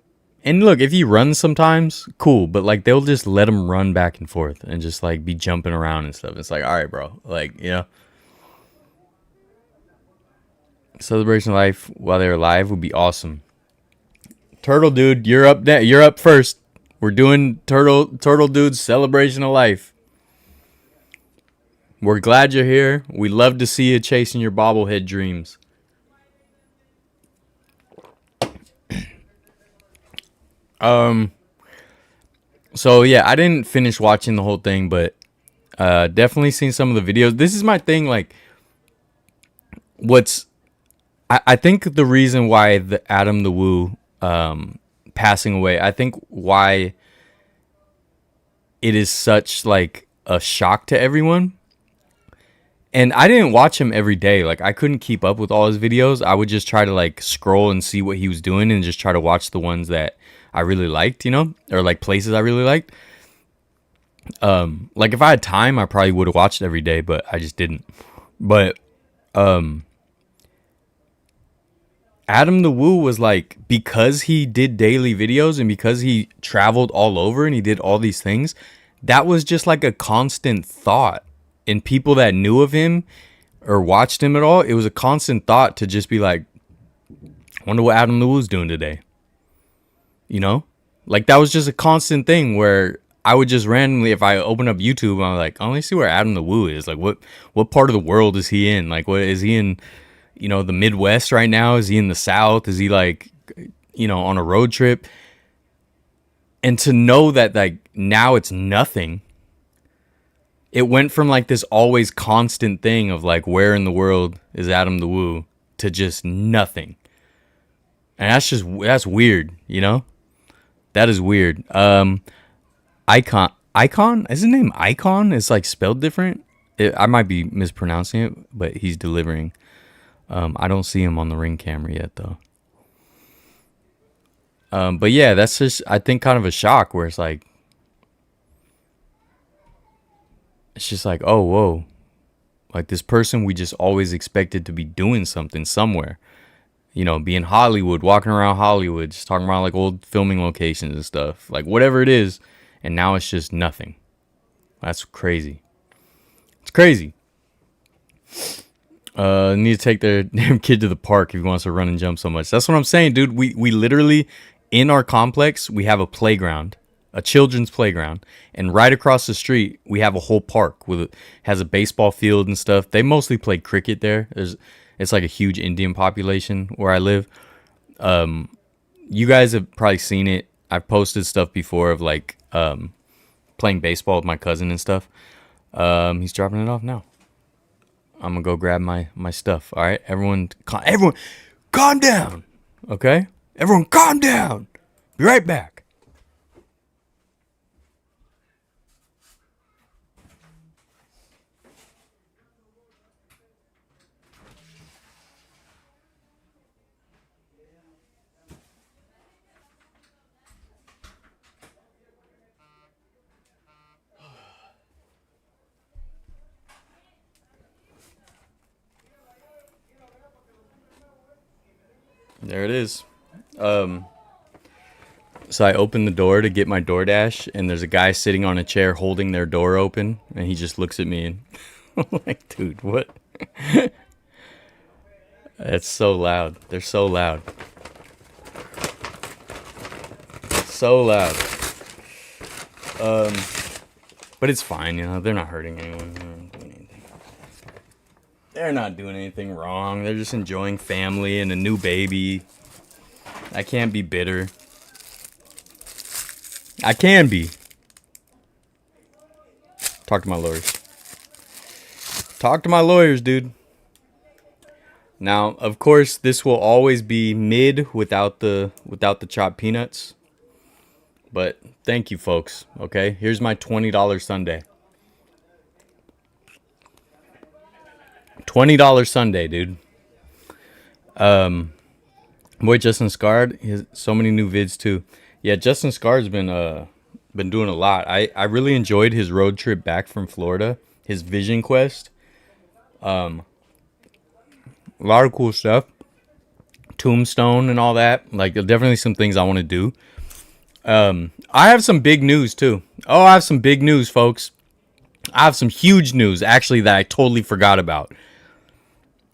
And look, if he runs sometimes, cool. But like they'll just let him run back and forth and just like be jumping around and stuff. It's like, all right, bro. Like, you know. Celebration of life while they're alive would be awesome. Turtle dude, you're up next. You're up first. We're doing Turtle Dude's celebration of life. We're glad you're here. We love to see you chasing your bobblehead dreams. So yeah, I didn't finish watching the whole thing, but definitely seen some of the videos. This is my thing, like I think the reason why the Adam the Woo passing away, I think why it is such like a shock to everyone. And I didn't watch him every day. Like I couldn't keep up with all his videos. I would just try to like scroll and see what he was doing and just try to watch the ones that I really liked, you know, or like places I really liked. Like if I had time, I probably would have watched every day, but I just didn't. But Adam the Woo was like, because he did daily videos and because he traveled all over and he did all these things, that was just like a constant thought. And people that knew of him or watched him at all, it was a constant thought to just be like, I wonder what Adam the Woo's doing today. You know? Like that was just a constant thing where I would just randomly, if I open up YouTube, I'm like, oh, let me see where Adam the Woo is. Like what part of the world is he in? Like what is he in, you know, the Midwest right now? Is he in the South? Is he like, you know, on a road trip? And to know that like now it's nothing. It went from like this always constant thing of like, where in the world is Adam the Woo? to just nothing. And that's weird, you know? That is weird. Icon? Is his name Icon? It's like spelled different. I might be mispronouncing it, but he's delivering. I don't see him on the ring camera yet, though. But yeah, that's just, I think, kind of a shock where it's just like, oh, whoa. Like, this person we just always expected to be doing something somewhere. You know, be in Hollywood, walking around Hollywood, just talking about like old filming locations and stuff. Like, whatever it is. And now it's just nothing. That's crazy. It's crazy. Need to take their damn kid to the park if he wants to run and jump so much. That's what I'm saying, dude. We literally, in our complex, we have a playground, a children's playground, and right across the street we have a whole park has a baseball field and stuff. They mostly play cricket there. It's like a huge Indian population where I live. You guys have probably seen it. I've posted stuff before of like playing baseball with my cousin and stuff. He's dropping it off now. I'm gonna go grab my stuff. All right, everyone, calm down. Okay, everyone, calm down. Be right back. There it is. So I opened the door to get my DoorDash, and there's a guy sitting on a chair holding their door open, and he just looks at me and I'm like, dude, what? It's so loud. They're so loud. So loud. But it's fine, you know, they're not hurting anyone. They're not doing anything wrong. They're just enjoying family and a new baby. I can't be bitter. I can be. Talk to my lawyers. Talk to my lawyers, dude. Now, of course, this will always be mid without the chopped peanuts. But thank you, folks. Okay, here's my $20 sundae. $20 sundae, dude. Boy, Justin Scarred, he has so many new vids too. Yeah, Justin Scarred's been doing a lot. I really enjoyed his road trip back from Florida, his Vision Quest. A lot of cool stuff. Tombstone and all that. Like, definitely some things I want to do. I have some big news too. Oh, I have some big news, folks. I have some huge news, actually, that I totally forgot about.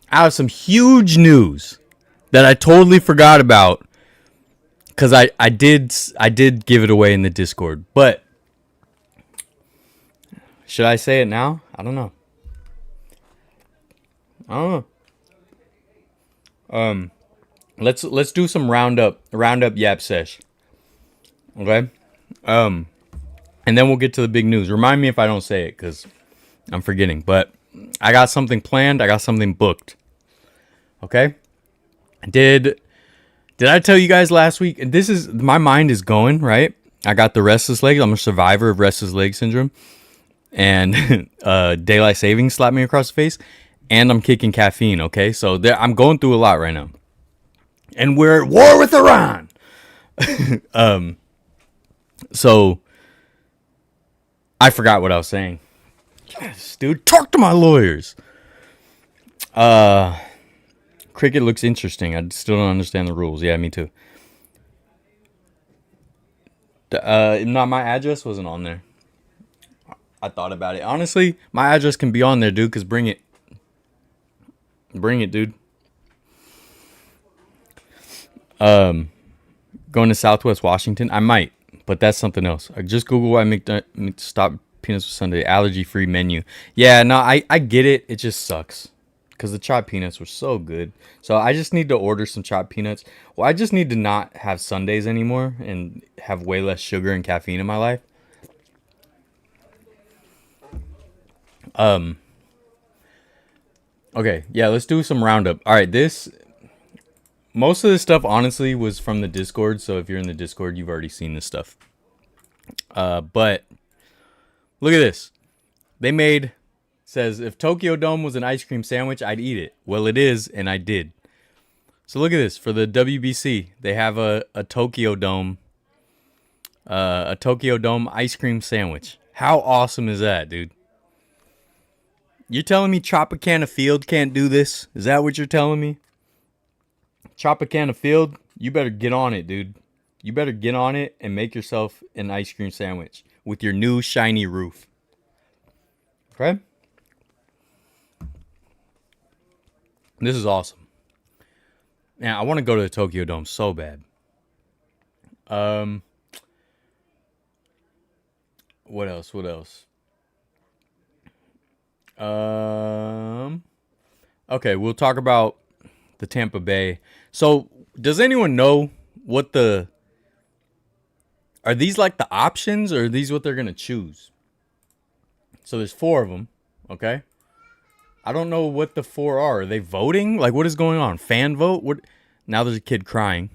I have some huge news that I totally forgot about because I did give it away in the Discord. But should I say it now? I don't know. Let's do some roundup yap sesh. Okay? And then we'll get to the big news. Remind me if I don't say it because I'm forgetting. But I got something planned. I got something booked. Okay? Did I tell you guys last week? This is, my mind is going, right? I got the restless legs. I'm a survivor of restless leg syndrome. And daylight savings slapped me across the face. And I'm kicking caffeine, okay? So I'm going through a lot right now. And we're at war with Iran. So I forgot what I was saying. Yes, dude, talk to my lawyers. Cricket looks interesting. I still don't understand the rules. Yeah, me too. No, my address wasn't on there. I thought about it. Honestly, my address can be on there, dude, because bring it. Bring it, dude. Going to Southwest Washington? I might, but that's something else. I just Google why stop peanuts for Sunday. Allergy-free menu. Yeah, no, I get it. It just sucks. Because the chopped peanuts were so good. So I just need to order some chopped peanuts. Well, I just need to not have Sundays anymore and have way less sugar and caffeine in my life. Okay, yeah, let's do some roundup. All right, most of this stuff honestly was from the Discord, so if you're in the Discord, you've already seen this stuff. But look at this. They made says if Tokyo Dome was an ice cream sandwich, I'd eat it. Well, it is, and I did. So look at this for the WBC. They have a Tokyo Dome, ice cream sandwich. How awesome is that, dude? You're telling me Tropicana Field can't do this? Is that what you're telling me? Tropicana Field, you better get on it, dude. You better get on it and make yourself an ice cream sandwich with your new shiny roof. Okay? This is awesome. Now, I want to go to the Tokyo Dome so bad. What else? Okay, we'll talk about the Tampa Bay. So, does anyone know what are these like the options, or are these what they're going to choose? So there's 4 of them, okay? I don't know what the 4 are. Are they voting? Like, what is going on? Fan vote? What? Now there's a kid crying.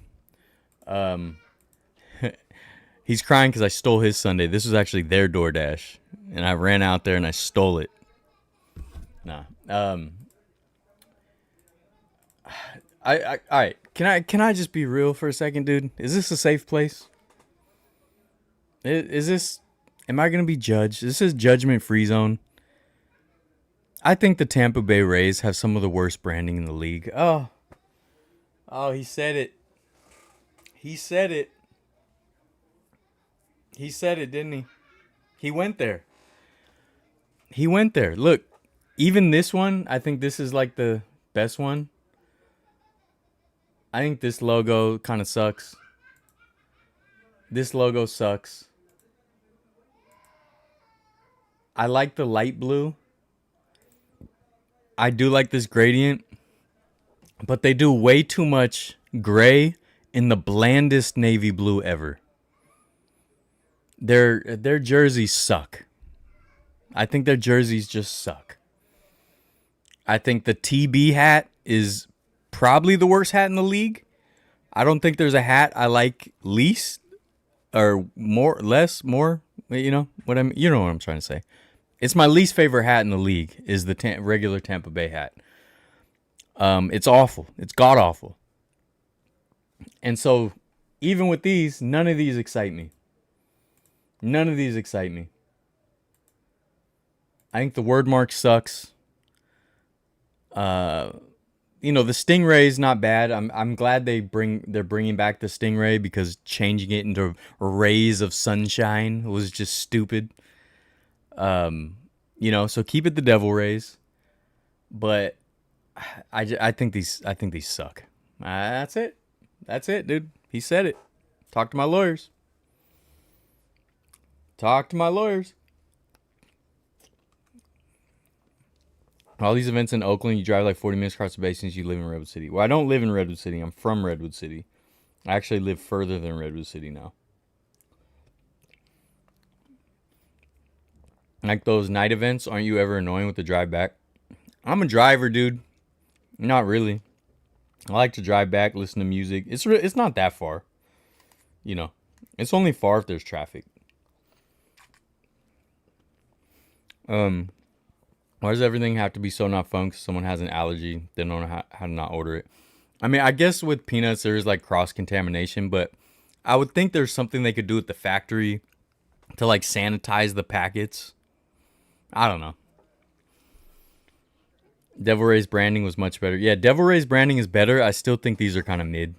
He's crying because I stole his sundae. This was actually their DoorDash, and I ran out there and I stole it. Nah. All right. Can I just be real for a second, dude? Is this a safe place? Is this? Am I gonna be judged? This is judgment-free zone. I think the Tampa Bay Rays have some of the worst branding in the league. Oh, he said it. He said it. He said it, didn't he? He went there. Look, even this one, I think this is like the best one. I think this logo kind of sucks. This logo sucks. I like the light blue. I do like this gradient. But they do way too much gray in the blandest navy blue ever. Their jerseys suck. I think their jerseys just suck. I think the TB hat is probably the worst hat in the league. I don't think there's a hat I like least or more, less, more. You know what You know what I'm trying to say. It's my least favorite hat in the league is the regular Tampa Bay hat. It's awful. It's god awful. And so, even with these, none of these excite me. I think the word mark sucks. The Stingray is not bad. I'm glad they're bringing back the Stingray, because changing it into rays of sunshine was just stupid. So keep it the Devil Rays, but I think these suck. That's it, dude. He said it. Talk to my lawyers. All these events in Oakland, you drive like 40 minutes across the bay since you live in Redwood City. Well, I don't live in Redwood City. I'm from Redwood City. I actually live further than Redwood City now. Like those night events, aren't you ever annoying with the drive back? I'm a driver, dude. Not really. I like to drive back, listen to music. It's not that far. It's only far if there's traffic. Why does everything have to be so not fun because someone has an allergy? They don't know how to not order it. I mean, I guess with peanuts there is like cross-contamination, but I would think there's something they could do at the factory to like sanitize the packets. I don't know. Devil Ray's branding was much better. Yeah, Devil Ray's branding is better. I still think these are kind of mid.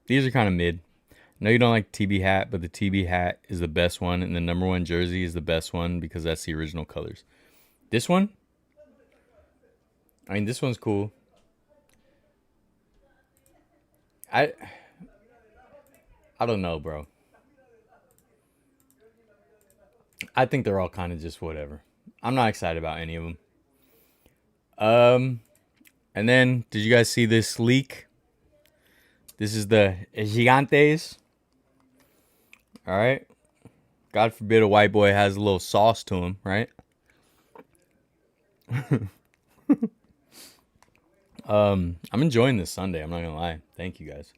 These are kind of mid. No, you don't like TB hat, but the TB hat is the best one, and the number 1 jersey is the best one because that's the original colors. This one? I mean, this one's cool. I don't know, bro. I think they're all kind of just whatever. I'm not excited about any of them. And then, did you guys see this leak? This is the Gigantes. All right. God forbid a white boy has a little sauce to him, right? I'm enjoying this Sunday. I'm not gonna lie. Thank you guys.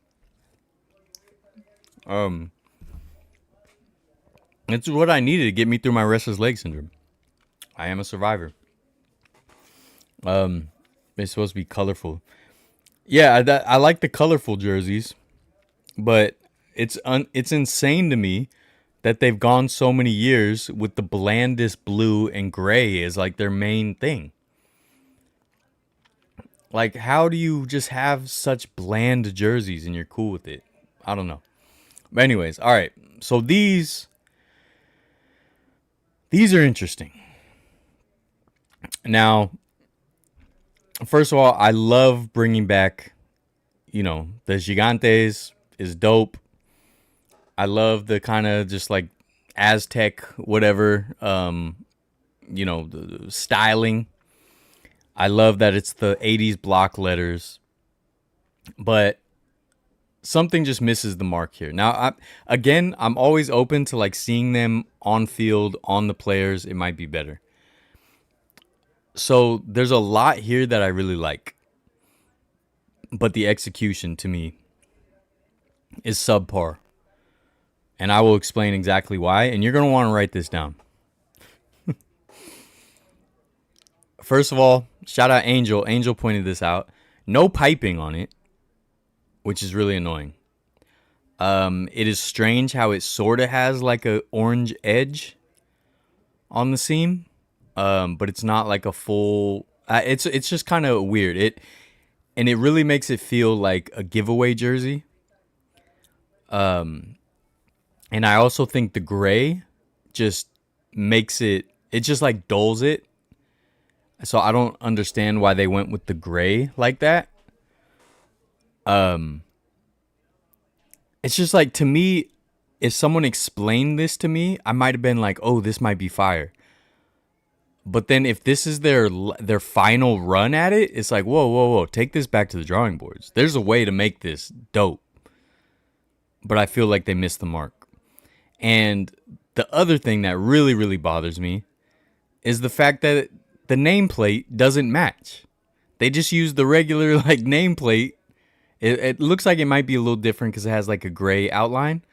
Um, it's what I needed to get me through my restless leg syndrome. I am a survivor. It's supposed to be colorful. Yeah, I like the colorful jerseys, but it's insane to me that they've gone so many years with the blandest blue and gray as like their main thing. Like, how do you just have such bland jerseys and you're cool with it? I don't know. But anyways, all right. So these are interesting. Now, first of all, I love bringing back, the Gigantes is dope. I love the kind of just like Aztec, whatever, the styling. I love that it's the 80s block letters. But something just misses the mark here. Now, I'm always open to like seeing them on field, on the players. It might be better. So there's a lot here that I really like. But the execution to me is subpar. And I will explain exactly why. And you're going to want to write this down. First of all, shout out Angel. Angel pointed this out. No piping on it, which is really annoying. It is strange how it sort of has like a orange edge on the seam, but it's not like a full. It's just kind of weird. It really makes it feel like a giveaway jersey. And I also think the gray just makes it just like dulls it. So I don't understand why they went with the gray like that. It's just like, to me, if someone explained this to me, I might have been like, oh, this might be fire. But then if this is their final run at it, it's like, whoa, take this back to the drawing boards. There's a way to make this dope. But I feel like they missed the mark. And the other thing that really, really bothers me is the fact that the nameplate doesn't match. They just use the regular like nameplate. It looks like it might be a little different because it has like a gray outline.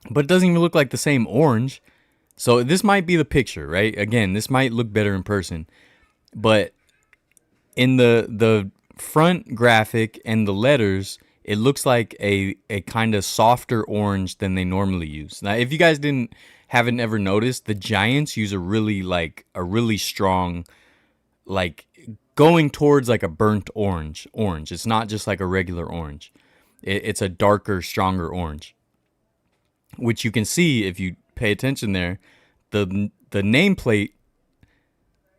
But it doesn't even look like the same orange. So this might be the picture, right? Again, this might look better in person. But in the front graphic and the letters, it looks like a kind of softer orange than they normally use. Now, if you guys haven't ever noticed, the Giants use a really strong, like going towards like a burnt orange. It's not just like a regular orange. It's a darker, stronger orange, which you can see if you pay attention there. The nameplate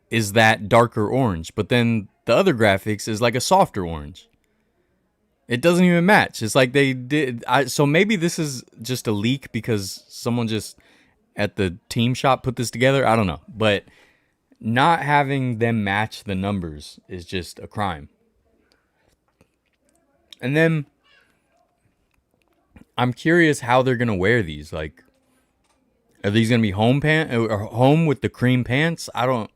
is that darker orange, but then the other graphics is like a softer orange. It doesn't even match. It's like they did. So maybe this is just a leak because someone just at the team shop put this together. I don't know. But not having them match the numbers is just a crime. And then I'm curious how they're going to wear these. Like, are these going to be home with the cream pants? I don't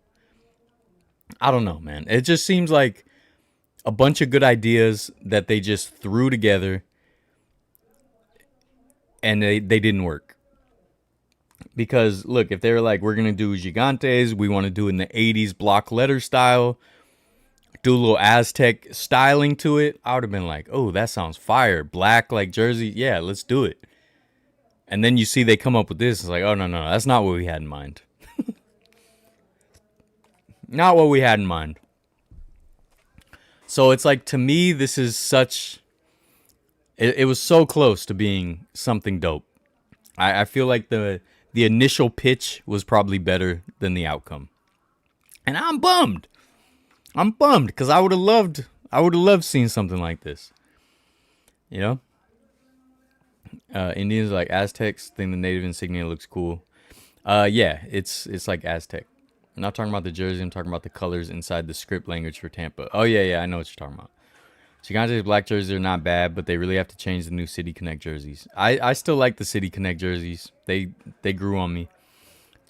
know, man. It just seems like a bunch of good ideas that they just threw together and they didn't work. Because look, if they were like, we're going to do Gigantes, we want to do it in the 80s block letter style, do a little Aztec styling to it, I would have been like, oh, that sounds fire. Black like jersey. Yeah, let's do it. And then you see they come up with this. It's like, oh, no, that's not what we had in mind. Not what we had in mind. So it's like, to me, this is such... It was so close to being something dope. I feel like the initial pitch was probably better than the outcome. And I'm bummed. I'm bummed because I would have loved seeing something like this. You know? Indians like Aztecs think the native insignia looks cool. Yeah, it's like Aztec. I'm not talking about the jersey. I'm talking about the colors inside the script language for Tampa. Oh, yeah, I know what you're talking about. Gigante's black jerseys are not bad, but they really have to change the new City Connect jerseys. I still like the City Connect jerseys. They grew on me.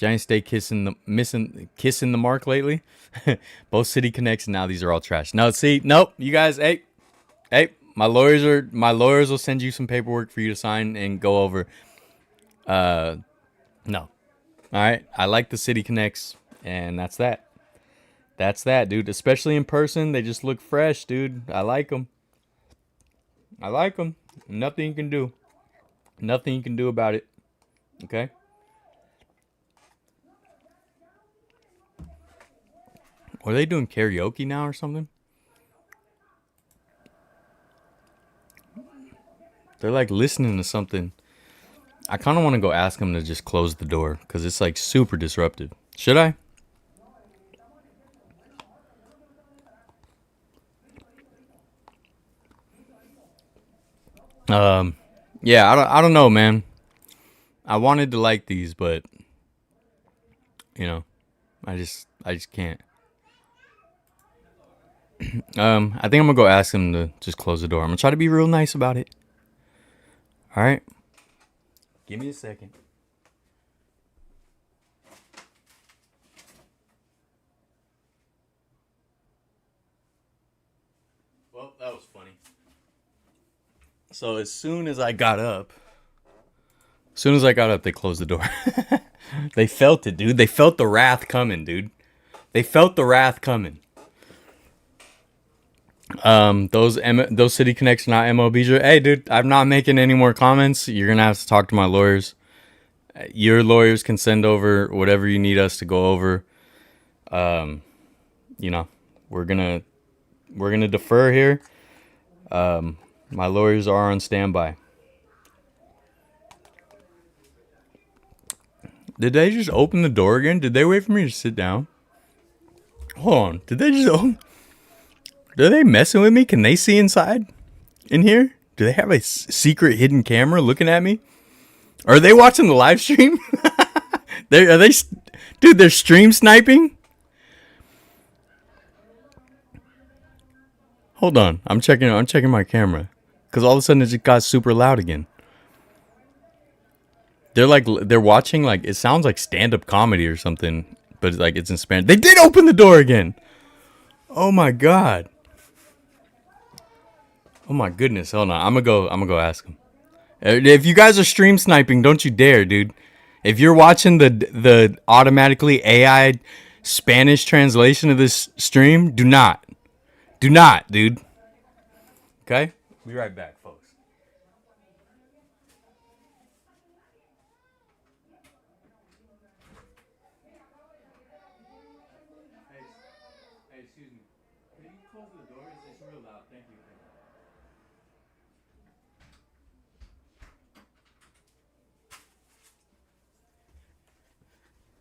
Giants stay kissing the mark lately. Both City Connects and now these are all trash. No, see, nope. You guys, hey, my lawyers will send you some paperwork for you to sign and go over. No. All right. I like the City Connects, and that's that. That's that, dude. Especially in person, they just look fresh, dude. I like them. I like them. Nothing you can do. Nothing you can do about it. Okay? Are they doing karaoke now or something? They're like listening to something. I kind of want to go ask them to just close the door because it's like super disruptive. Should I? Yeah, I don't know, man. I wanted to like these, but you know, I just can't. I think I'm gonna go ask him to just close the door. I'm gonna try to be real nice about it. All right. Give me a second. Well, that was funny. So as soon as I got up, they closed the door. They felt it, dude. They felt the wrath coming, dude. They felt the wrath coming. Those City Connects not MLBs. Hey, dude, I'm not making any more comments. You're gonna have to talk to my lawyers. Your lawyers can send over whatever you need us to go over. You know, we're gonna defer here. My lawyers are on standby. Did they just open the door again? Did they wait for me to sit down? Hold on. Did they just open? Are they messing with me? Can they see inside in here? Do they have a secret hidden camera looking at me? Are they watching the live stream? Dude, they're stream sniping? Hold on. I'm checking my camera. Cause all of a sudden it just got super loud again. They're watching like it sounds like stand-up comedy or something, but like it's in Spanish. They did open the door again. Oh my god. Oh my goodness. Hold on. I'm gonna go ask them. If you guys are stream sniping, don't you dare, dude. If you're watching the automatically AI Spanish translation of this stream, do not, dude. Okay? Be right back, folks. Hey, excuse me. Can you close the door? It's real loud. Thank you.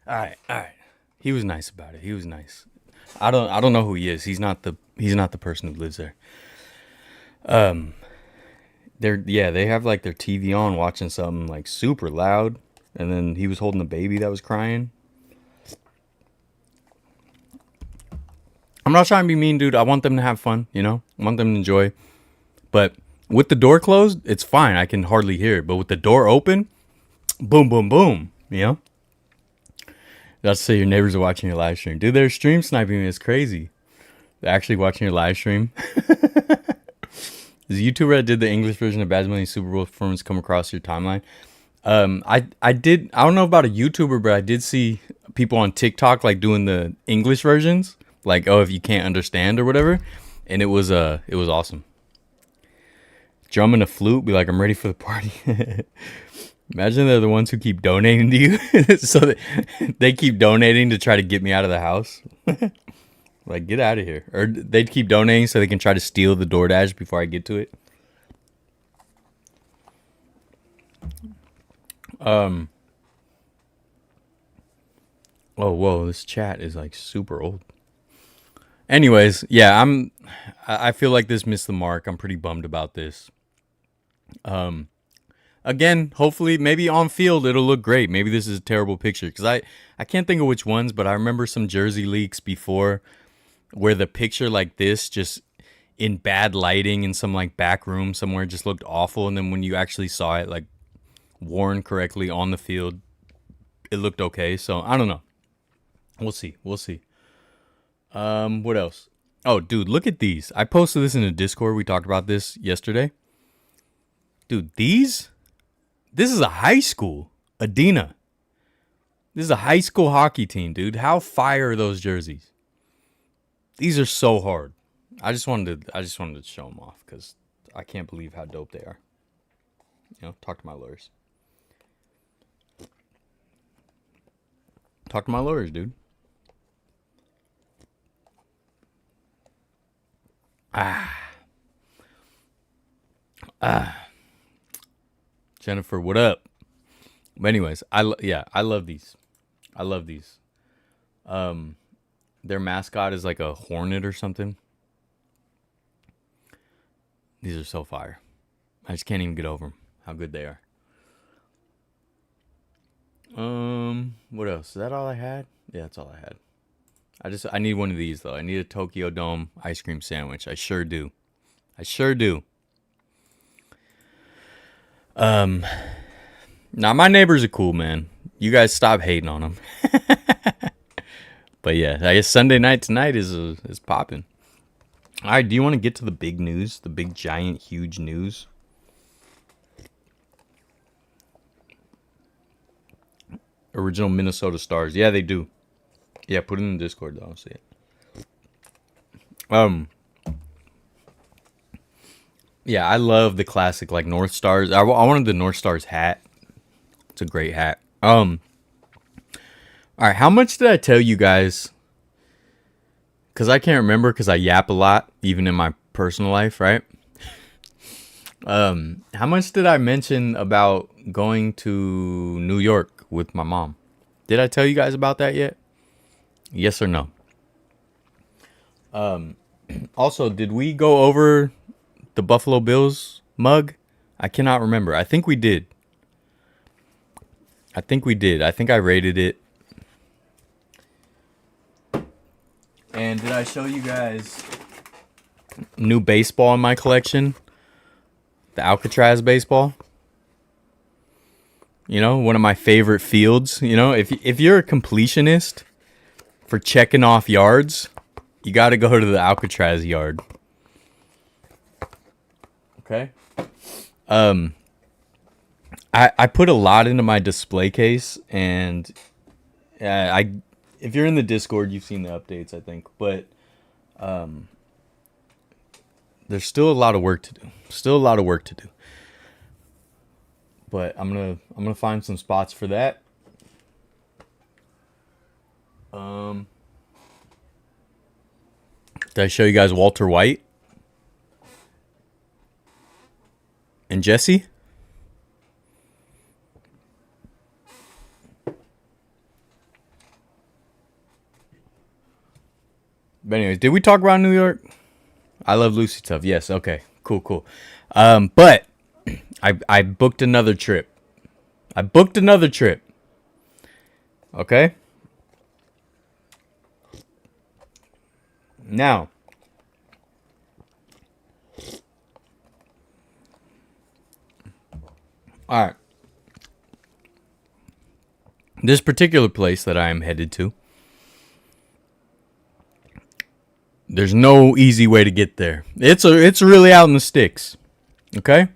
All right. He was nice about it. He was nice. I don't know who he is. He's not the person who lives there. They have like their TV on watching something like super loud, and then he was holding a baby that was crying. I'm not trying to be mean, dude. I want them to have fun, you know? I want them to enjoy. But with the door closed, it's fine. I can hardly hear it. But with the door open, boom, boom, boom, you know? That's to say your neighbors are watching your live stream. Dude, they're stream sniping me. It's crazy. They're actually watching your live stream. Does the YouTuber that did the English version of Bad Bunny Super Bowl performance come across your timeline? I don't know about a YouTuber, but I did see people on TikTok like doing the English versions. Like, oh, if you can't understand or whatever. And it was awesome. Drum and a flute, be like, I'm ready for the party. Imagine they're the ones who keep donating to you. So they keep donating to try to get me out of the house. Like, get out of here. Or they'd keep donating so they can try to steal the DoorDash before I get to it. Oh, whoa, this chat is like super old. Anyways, yeah, I feel like this missed the mark. I'm pretty bummed about this. Again, hopefully, maybe on field it'll look great. Maybe this is a terrible picture because I can't think of which ones, but I remember some jersey leaks before where the picture like this just in bad lighting in some like back room somewhere just looked awful, and then when you actually saw it like worn correctly on the field, looked okay. So I don't know. We'll see. We'll see. What else? Oh, dude, look at these. I posted this in the Discord. We talked about this yesterday. Dude, this is a high school. Adina. This is a high school hockey team, dude. How fire are those jerseys? These are so hard. I just wanted to show them off because I can't believe how dope they are. You know, talk to my lawyers. Talk to my lawyers, dude. Jennifer, what up? But anyways, I love these. I love these. Their mascot is like a hornet or something. These are so fire. I just can't even get over them. How good they are. What else? Is that all I had? Yeah, that's all I had. I need one of these though. I need a Tokyo Dome ice cream sandwich. I sure do. Now my neighbors are cool, man. You guys stop hating on them. But yeah, I guess Sunday night tonight is popping. All right, do you want to get to the big news? The big, giant, huge news? Original Minnesota Stars. Yeah, they do. Yeah, put it in the Discord, though. I'll see it. Yeah, I love the classic, like, North Stars. I wanted the North Stars hat. It's a great hat. All right, how much did I tell you guys? Because I can't remember because I yap a lot, even in my personal life, right? How much did I mention about going to New York with my mom? Did I tell you guys about that yet? Yes or no? Also, did we go over the Buffalo Bills mug? I cannot remember. I think we did. I think I rated it. And did I show you guys new baseball in my collection? The Alcatraz baseball. You know, one of my favorite fields. You know, if you're a completionist for checking off yards, you got to go to the Alcatraz yard. Okay. I put a lot into my display case, and if you're in the Discord, you've seen the updates, I think. But there's still a lot of work to do. But I'm gonna find some spots for that. Did I show you guys Walter White and Jesse? But anyways, did we talk about New York? I love Lucy Tuff. Yes. Okay. Cool. But I booked another trip. Okay. Now, all right. This particular place that I am headed to, there's no easy way to get there. It's really out in the sticks. Okay?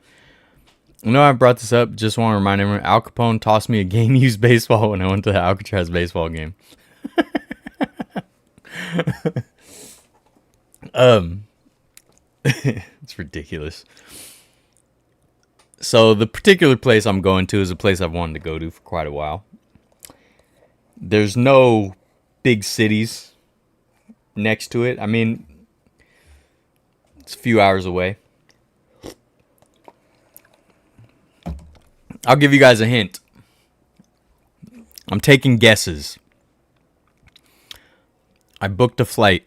I know I brought this up. Just want to remind everyone, Al Capone tossed me a game-used baseball when I went to the Alcatraz baseball game. It's ridiculous. So the particular place I'm going to is a place I've wanted to go to for quite a while. There's no big cities next to it. I mean, it's a few hours away. I'll give you guys a hint. I'm taking guesses. I booked a flight.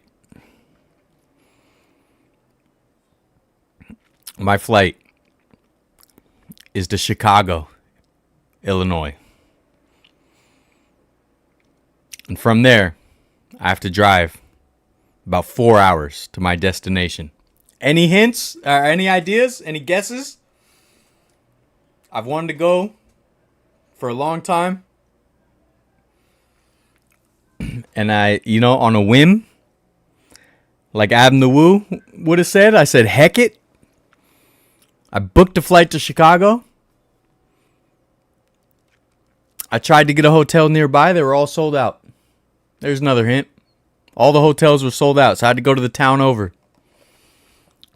My flight is to Chicago, Illinois. And from there, I have to drive about 4 hours to my destination. Any hints? Any ideas? Any guesses? I've wanted to go for a long time. And I, on a whim, like Adam the Woo would have said, I said, heck it. I booked a flight to Chicago. I tried to get a hotel nearby. They were all sold out. There's another hint. All the hotels were sold out, so I had to go to the town over.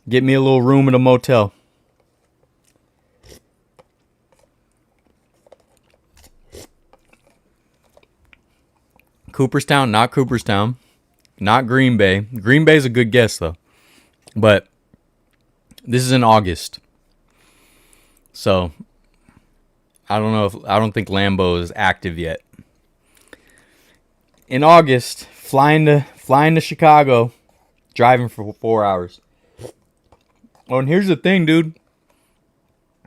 Get me a little room at a motel. Cooperstown, not Cooperstown. Not Green Bay. Green Bay's a good guess, though. But this is in August. So, I don't think Lambeau is active yet. In August, flying to Chicago, driving for 4 hours. Oh, and here's the thing, dude.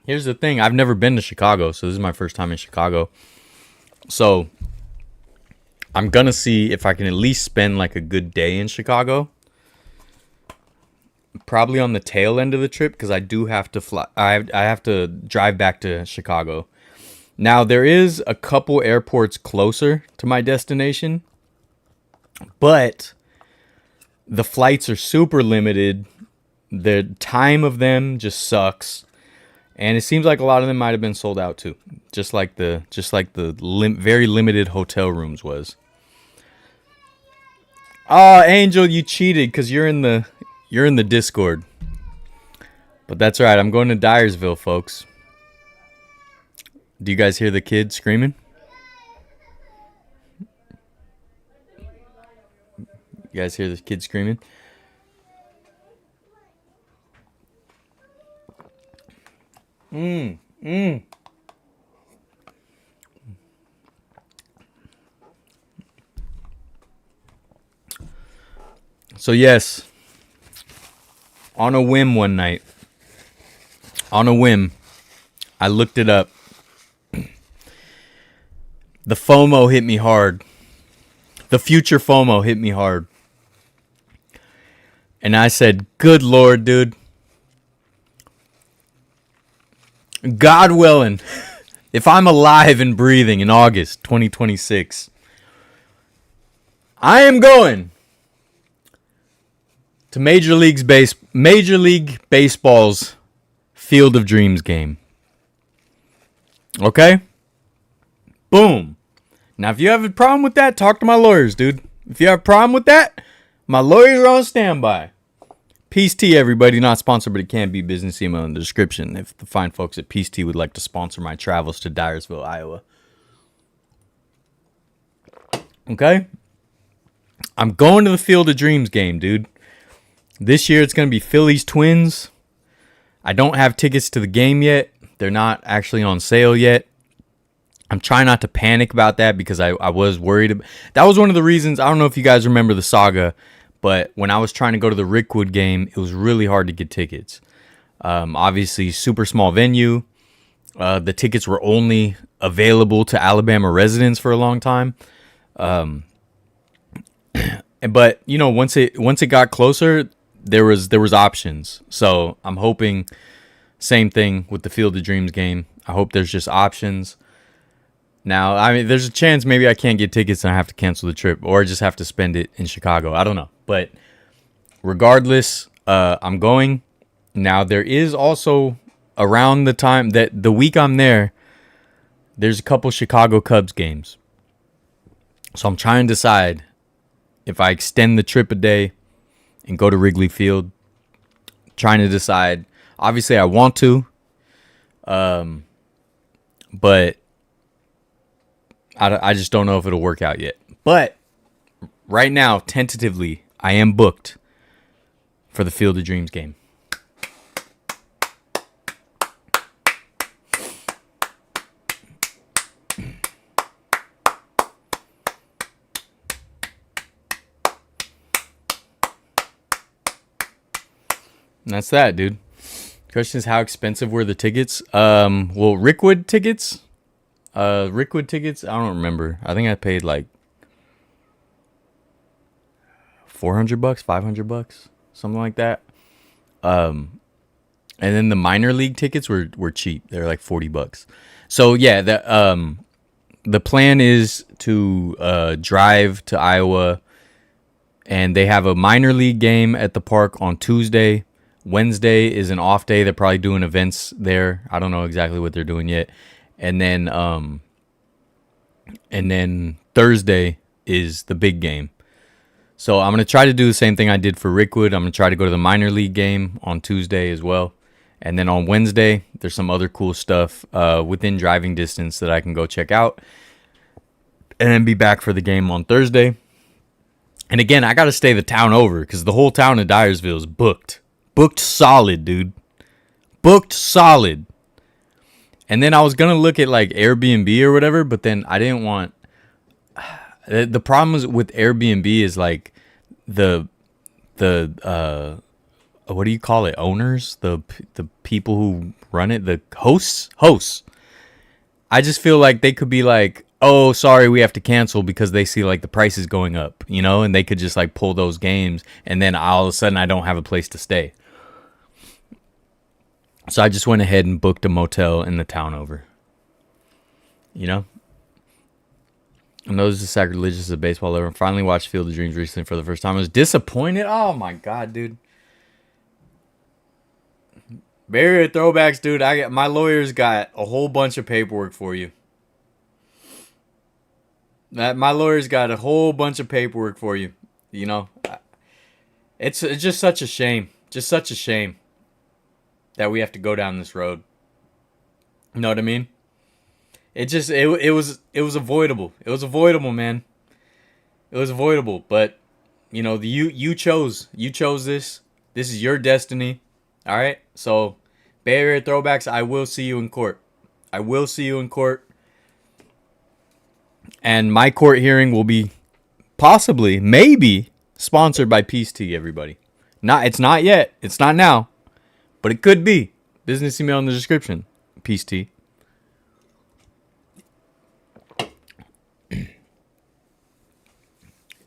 Here's the thing. I've never been to Chicago, so this is my first time in Chicago. So, I'm going to see if I can at least spend like a good day in Chicago. Probably on the tail end of the trip because I do have to fly. I have to drive back to Chicago. Now, there is a couple airports closer to my destination, but the flights are super limited. The time of them just sucks. And it seems like a lot of them might have been sold out too. Just like the very limited hotel rooms was. Oh, Angel, you cheated because you're in the Discord. But that's right. I'm going to Dyersville, folks. Do you guys hear the kids screaming? You guys hear the kids screaming? So yes, on a whim one night, I looked it up. The FOMO hit me hard. The future FOMO hit me hard. And I said, good Lord, dude. God willing, if I'm alive and breathing in August 2026, I am going to Major League Baseball's Field of Dreams game. Okay? Boom. Now, if you have a problem with that, talk to my lawyers, dude. If you have a problem with that, my lawyers are on standby. Peace Tea, everybody. Not sponsored, but it can be. Business email in the description if the fine folks at Peace Tea would like to sponsor my travels to Dyersville, Iowa. Okay? I'm going to the Field of Dreams game, dude. This year, it's going to be Phillies Twins. I don't have tickets to the game yet. They're not actually on sale yet. I'm trying not to panic about that because I was worried. That was one of the reasons. I don't know if you guys remember the saga, but when I was trying to go to the Rickwood game, it was really hard to get tickets. Obviously, super small venue. The tickets were only available to Alabama residents for a long time. But once it got closer, there was options. So I'm hoping same thing with the Field of Dreams game. I hope there's just options. Now, I mean, there's a chance maybe I can't get tickets and I have to cancel the trip or just have to spend it in Chicago. I don't know. But regardless, I'm going. Now, there is also around the time that the week I'm there, there's a couple Chicago Cubs games. So I'm trying to decide if I extend the trip a day and go to Wrigley Field. Trying to decide. Obviously, I want to. But I just don't know if it'll work out yet. But right now, tentatively, I am booked for the Field of Dreams game. And that's that, dude. Question is, how expensive were the tickets? Well, Rickwood tickets, I don't remember. I think I paid like $400, $500, something like that. And then the minor league tickets were cheap. They were like $40. So yeah, the plan is to drive to Iowa, and they have a minor league game at the park on Tuesday. Wednesday is an off day. They're probably doing events there. I don't know exactly what they're doing yet. And then Thursday is the big game. So I'm going to try to do the same thing I did for Rickwood. I'm going to try to go to the minor league game on Tuesday as well. And then on Wednesday, there's some other cool stuff within driving distance that I can go check out. And then be back for the game on Thursday. And again, I got to stay the town over because the whole town of Dyersville is booked. Booked solid, dude. Booked solid. And then I was going to look at like Airbnb or whatever, but then I didn't want... The problem is with Airbnb is like the what do you call it? Owners? The people who run it? The hosts. I just feel like they could be like, oh, sorry, we have to cancel because they see like the prices going up, you know, and they could just like pull those games, and then all of a sudden I don't have a place to stay. So I just went ahead and booked a motel in the town over. You know? I know this is sacrilegious as a baseball lover. Finally watched Field of Dreams recently for the first time. I was disappointed. Oh my god, dude. Barrier throwbacks, dude. My lawyer's got a whole bunch of paperwork for you. My lawyer's got a whole bunch of paperwork for you. You know, it's just such a shame. Just such a shame that we have to go down this road. You know what I mean? It was avoidable. It was avoidable, man. It was avoidable, but you know, you chose this. This is your destiny. All right? So, Bay Area Throwbacks, I will see you in court. I will see you in court. And my court hearing will be possibly, maybe sponsored by Peace Tea, everybody. It's not yet. It's not now. But it could be. Business email in the description. Peace Tea.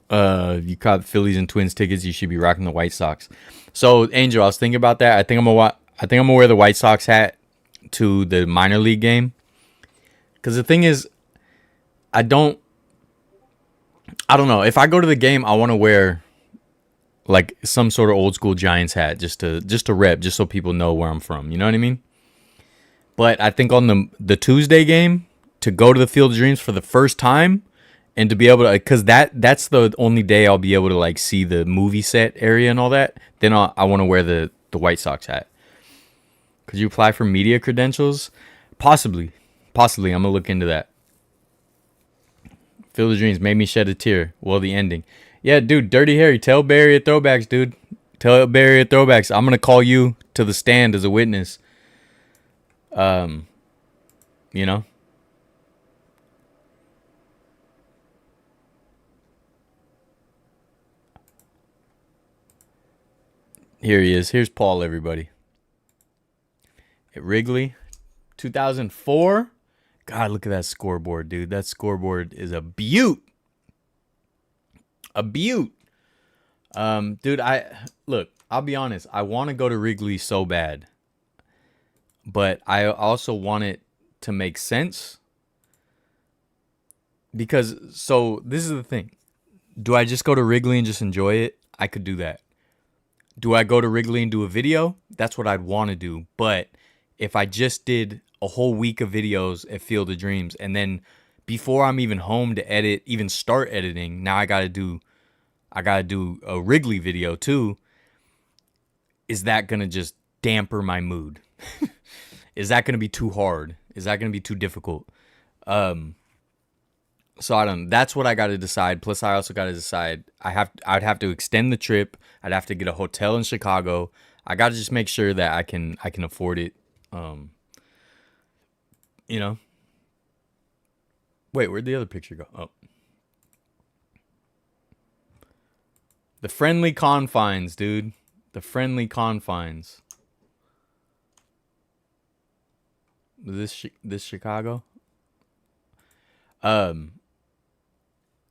You caught Phillies and Twins tickets. You should be rocking the White Sox. So, Angel, I was thinking about that. I think I'm gonna wear the White Sox hat to the minor league game. Because the thing is, I don't know. If I go to the game, I want to wear like some sort of old school Giants hat just to rep, just so people know where I'm from. You know what I mean? But I think on the Tuesday game, to go to the Field of Dreams for the first time and to be able to, because that's the only day I'll be able to like see the movie set area and all that. Then I want to wear the White Sox hat. Could you apply for media credentials? Possibly. I'm gonna look into that. Field of Dreams made me shed a tear. Well, the ending. Yeah, dude, Dirty Harry, tell Barry at Throwbacks, dude. Tell Barry at Throwbacks. I'm going to call you to the stand as a witness. You know? Here he is. Here's Paul, everybody. At Wrigley, 2004. God, look at that scoreboard, dude. That scoreboard is a beaut. A beaut. Dude, I'll be honest. I want to go to Wrigley so bad. But I also want it to make sense. Because, so, this is the thing. Do I just go to Wrigley and just enjoy it? I could do that. Do I go to Wrigley and do a video? That's what I'd want to do. But if I just did a whole week of videos at Field of Dreams, and then before I'm even home to edit, even start editing, now I gotta do a Wrigley video too. Is that gonna just damper my mood? Is that gonna be too hard? Is that gonna be too difficult? So I don't. That's what I gotta decide. Plus, I also gotta decide. I'd have to extend the trip. I'd have to get a hotel in Chicago. I gotta just make sure that I can afford it. You know. Wait, where'd the other picture go? Oh. The friendly confines, dude. The friendly confines. This Chicago?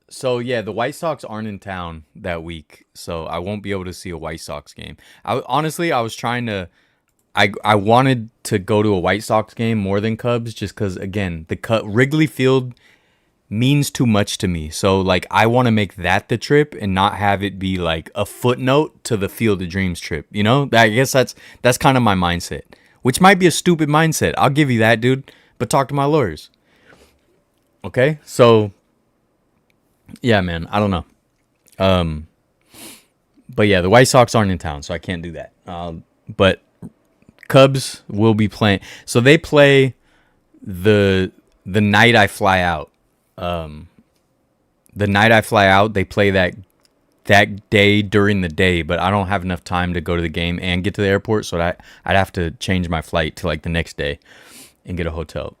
So yeah, the White Sox aren't in town that week, so I won't be able to see a White Sox game. I was trying to. I wanted to go to a White Sox game more than Cubs, just because again Wrigley Field means too much to me. So like I want to make that the trip and not have it be like a footnote to the Field of Dreams trip. You know, I guess that's kind of my mindset, which might be a stupid mindset. I'll give you that, dude. But talk to my lawyers. Okay, so yeah, man, I don't know. But yeah, the White Sox aren't in town, so I can't do that. But Cubs will be playing. So they play the night I fly out. The night I fly out, they play that day during the day, but I don't have enough time to go to the game and get to the airport, so I'd have to change my flight to like the next day and get a hotel.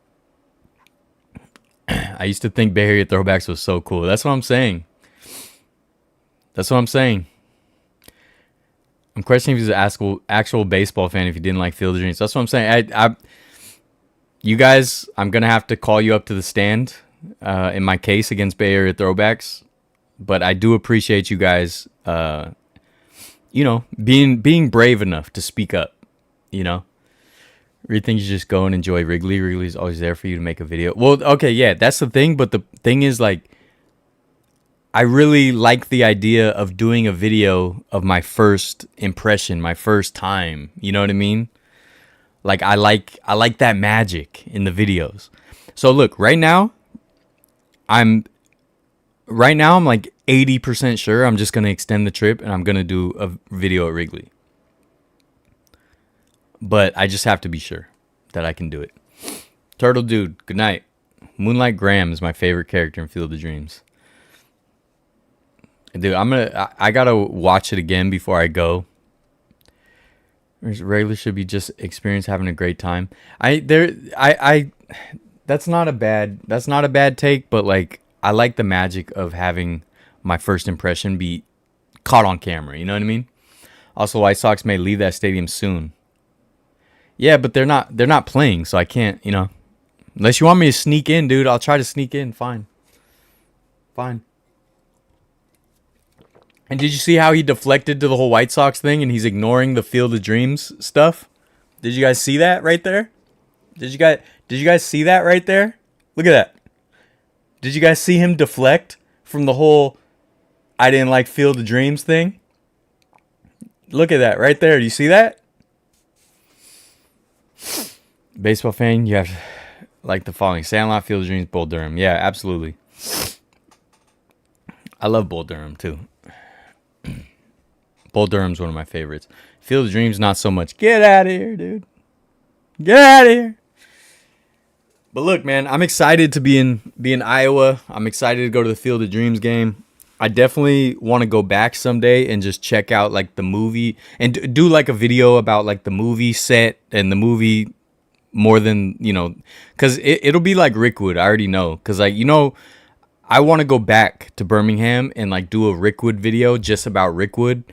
I used to think Bay Area Throwbacks was so cool. That's what I'm saying. I'm questioning if he's an actual baseball fan if he didn't like Field of Dreams. That's what I'm saying. You guys, I'm going to have to call you up to the stand in my case against Bay Area Throwbacks. But I do appreciate you guys, being brave enough to speak up, you know. Really think you just go and enjoy Wrigley. Wrigley's always there for you to make a video. Well, okay, yeah, that's the thing. But the thing is, like, I really like the idea of doing a video of my first impression, my first time. You know what I mean? Like, I like that magic in the videos. So look, right now I'm like 80% sure I'm just gonna extend the trip and I'm gonna do a video at Wrigley. But I just have to be sure that I can do it. Turtle Dude, good night. Moonlight Graham is my favorite character in Field of Dreams. Dude, I gotta watch it again before I go. Regular should be just experience having a great time. That's not a bad take, but like I like the magic of having my first impression be caught on camera. You know what I mean? Also, White Sox may leave that stadium soon. Yeah, but they're not playing, so I can't, you know. Unless you want me to sneak in, dude, I'll try to sneak in. Fine. And did you see how he deflected to the whole White Sox thing and he's ignoring the Field of Dreams stuff? Did you guys see that right there? Did you guys see that right there? Look at that. Did you guys see him deflect from the whole I didn't like Field of Dreams thing? Look at that right there. Do you see that? Baseball fan, you have like the following: Sandlot, Field of Dreams, Bull Durham. Yeah, absolutely. I love Bull Durham too. Bull Durham's one of my favorites. Field of Dreams, not so much. Get out of here, dude. Get out of here. But look, man, I'm excited to be in Iowa. I'm excited to go to the Field of Dreams game. I definitely want to go back someday and just check out like the movie and do like a video about like the movie set and the movie more than, you know, because it'll be like Rickwood. I already know. Because like, you know, I want to go back to Birmingham and like do a Rickwood video just about Rickwood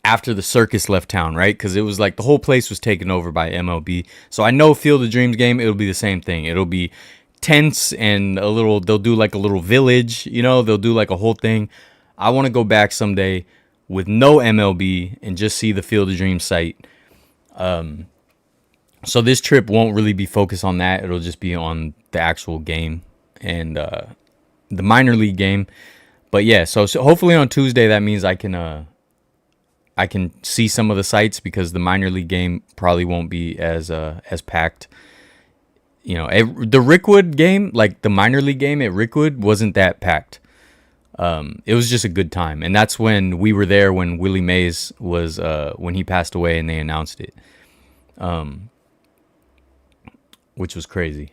after the circus left town, right? Because it was like the whole place was taken over by MLB. So I know Field of Dreams game, it'll be the same thing. It'll be tents and they'll do like a little village, you know, they'll do like a whole thing. I want to go back someday with no MLB and just see the Field of Dreams site. So this trip won't really be focused on that. It'll just be on the actual game and the minor league game. But yeah, so hopefully on Tuesday that means I can see some of the sites because the minor league game probably won't be as packed. You know, the Rickwood game, like the minor league game at Rickwood, wasn't that packed. It was just a good time, and that's when we were there when Willie Mays was when he passed away and they announced it, which was crazy.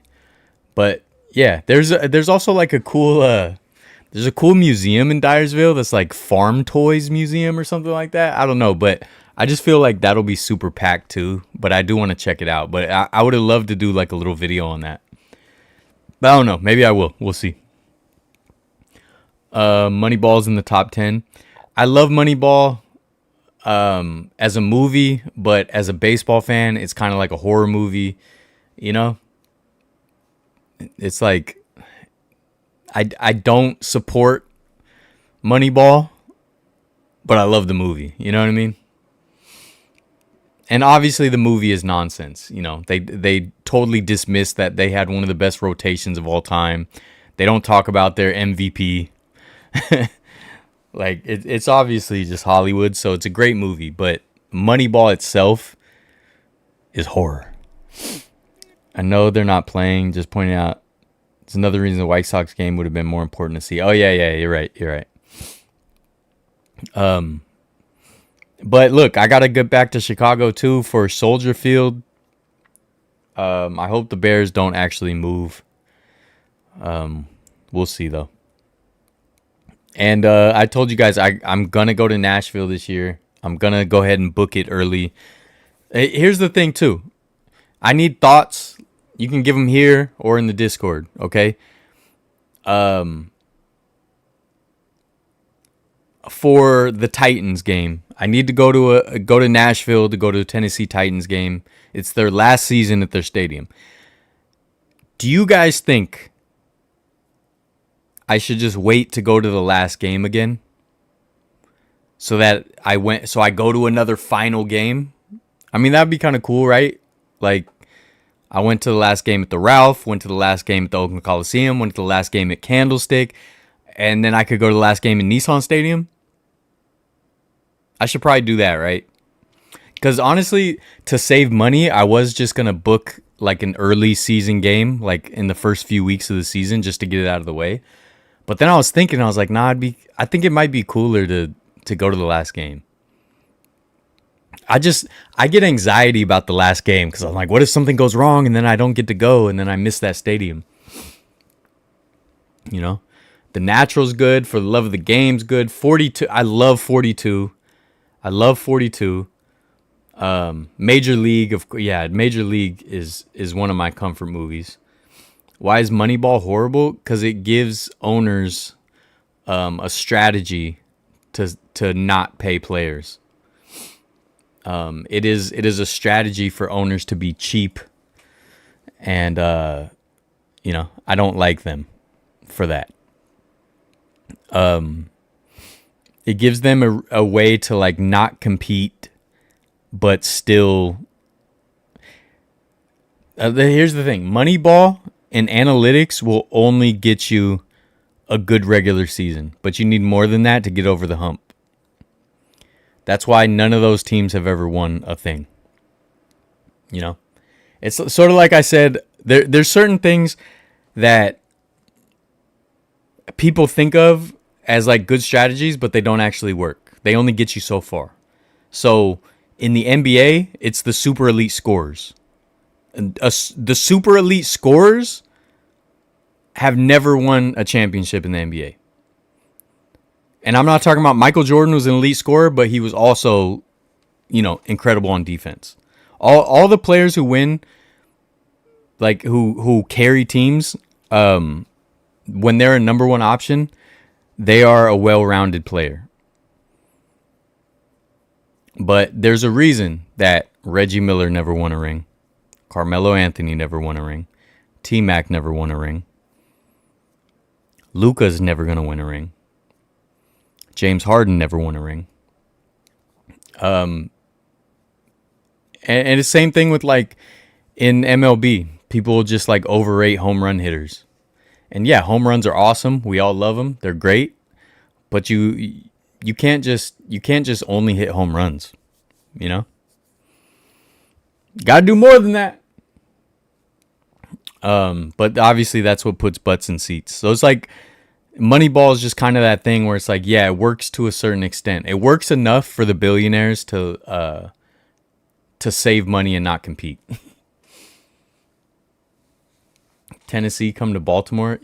But yeah, there's also like a cool there's a cool museum in Dyersville that's like Farm Toys Museum or something like that. I don't know, but I just feel like that'll be super packed too. But I do want to check it out. But I would have loved to do like a little video on that. But I don't know. Maybe I will. We'll see. Moneyball's in the top 10. I love Moneyball as a movie, but as a baseball fan, it's kind of like a horror movie. You know? It's like I don't support Moneyball, but I love the movie. You know what I mean? And obviously the movie is nonsense. You know, they totally dismissed that they had one of the best rotations of all time. They don't talk about their MVP. Like it's obviously just Hollywood, so it's a great movie, but Moneyball itself is horror. I know they're not playing, just pointing out it's another reason the White Sox game would have been more important to see. Oh yeah, you're right. But look, I gotta get back to Chicago too for Soldier Field. I hope the Bears don't actually move. We'll see though. And I told you guys I'm gonna go to Nashville this year. I'm gonna go ahead and book it early. Here's the thing too. I need thoughts. You can give them here or in the Discord, okay? For the Titans game, I need to go to Nashville to go to a Tennessee Titans game. It's their last season at their stadium. Do you guys think I should just wait to go to the last game again? So that I go to another final game? I mean, that'd be kind of cool, right? Like, I went to the last game at the Ralph, went to the last game at the Oakland Coliseum, went to the last game at Candlestick, and then I could go to the last game in Nissan Stadium. I should probably do that, right? Because honestly, to save money, I was just going to book like an early season game, like in the first few weeks of the season, just to get it out of the way. But then I was thinking, I was like, nah, I think it might be cooler to go to the last game. I get anxiety about the last game because I'm like, what if something goes wrong and then I don't get to go and then I miss that stadium? You know, the Natural's good. For the Love of the Game's good. 42. I love 42. Major League Major League is one of my comfort movies. Why is Moneyball horrible? Because it gives owners a strategy to not pay players. It is a strategy for owners to be cheap, and I don't like them for that. It gives them a way to like not compete, but still. Here's the thing: Moneyball and analytics will only get you a good regular season, but you need more than that to get over the hump. That's why none of those teams have ever won a thing. You know, it's sort of like I said. There's certain things that people think of as like good strategies, but they don't actually work. They only get you so far. So in the NBA, it's the super elite scorers. And the super elite scorers have never won a championship in the NBA. And I'm not talking about Michael Jordan was an elite scorer, but he was also, incredible on defense. All the players who win, like who carry teams, when they're a number one option, they are a well-rounded player. But there's a reason that Reggie Miller never won a ring. Carmelo Anthony never won a ring. T-Mac never won a ring. Luka's never going to win a ring. James Harden never won a ring. And the same thing with like in MLB. People just like overrate home run hitters. And yeah, home runs are awesome. We all love them. They're great. But you can't just only hit home runs, Got to do more than that. But obviously that's what puts butts in seats. So it's like Moneyball is just kind of that thing where it's like, yeah, it works to a certain extent. It works enough for the billionaires to save money and not compete. Tennessee come to Baltimore.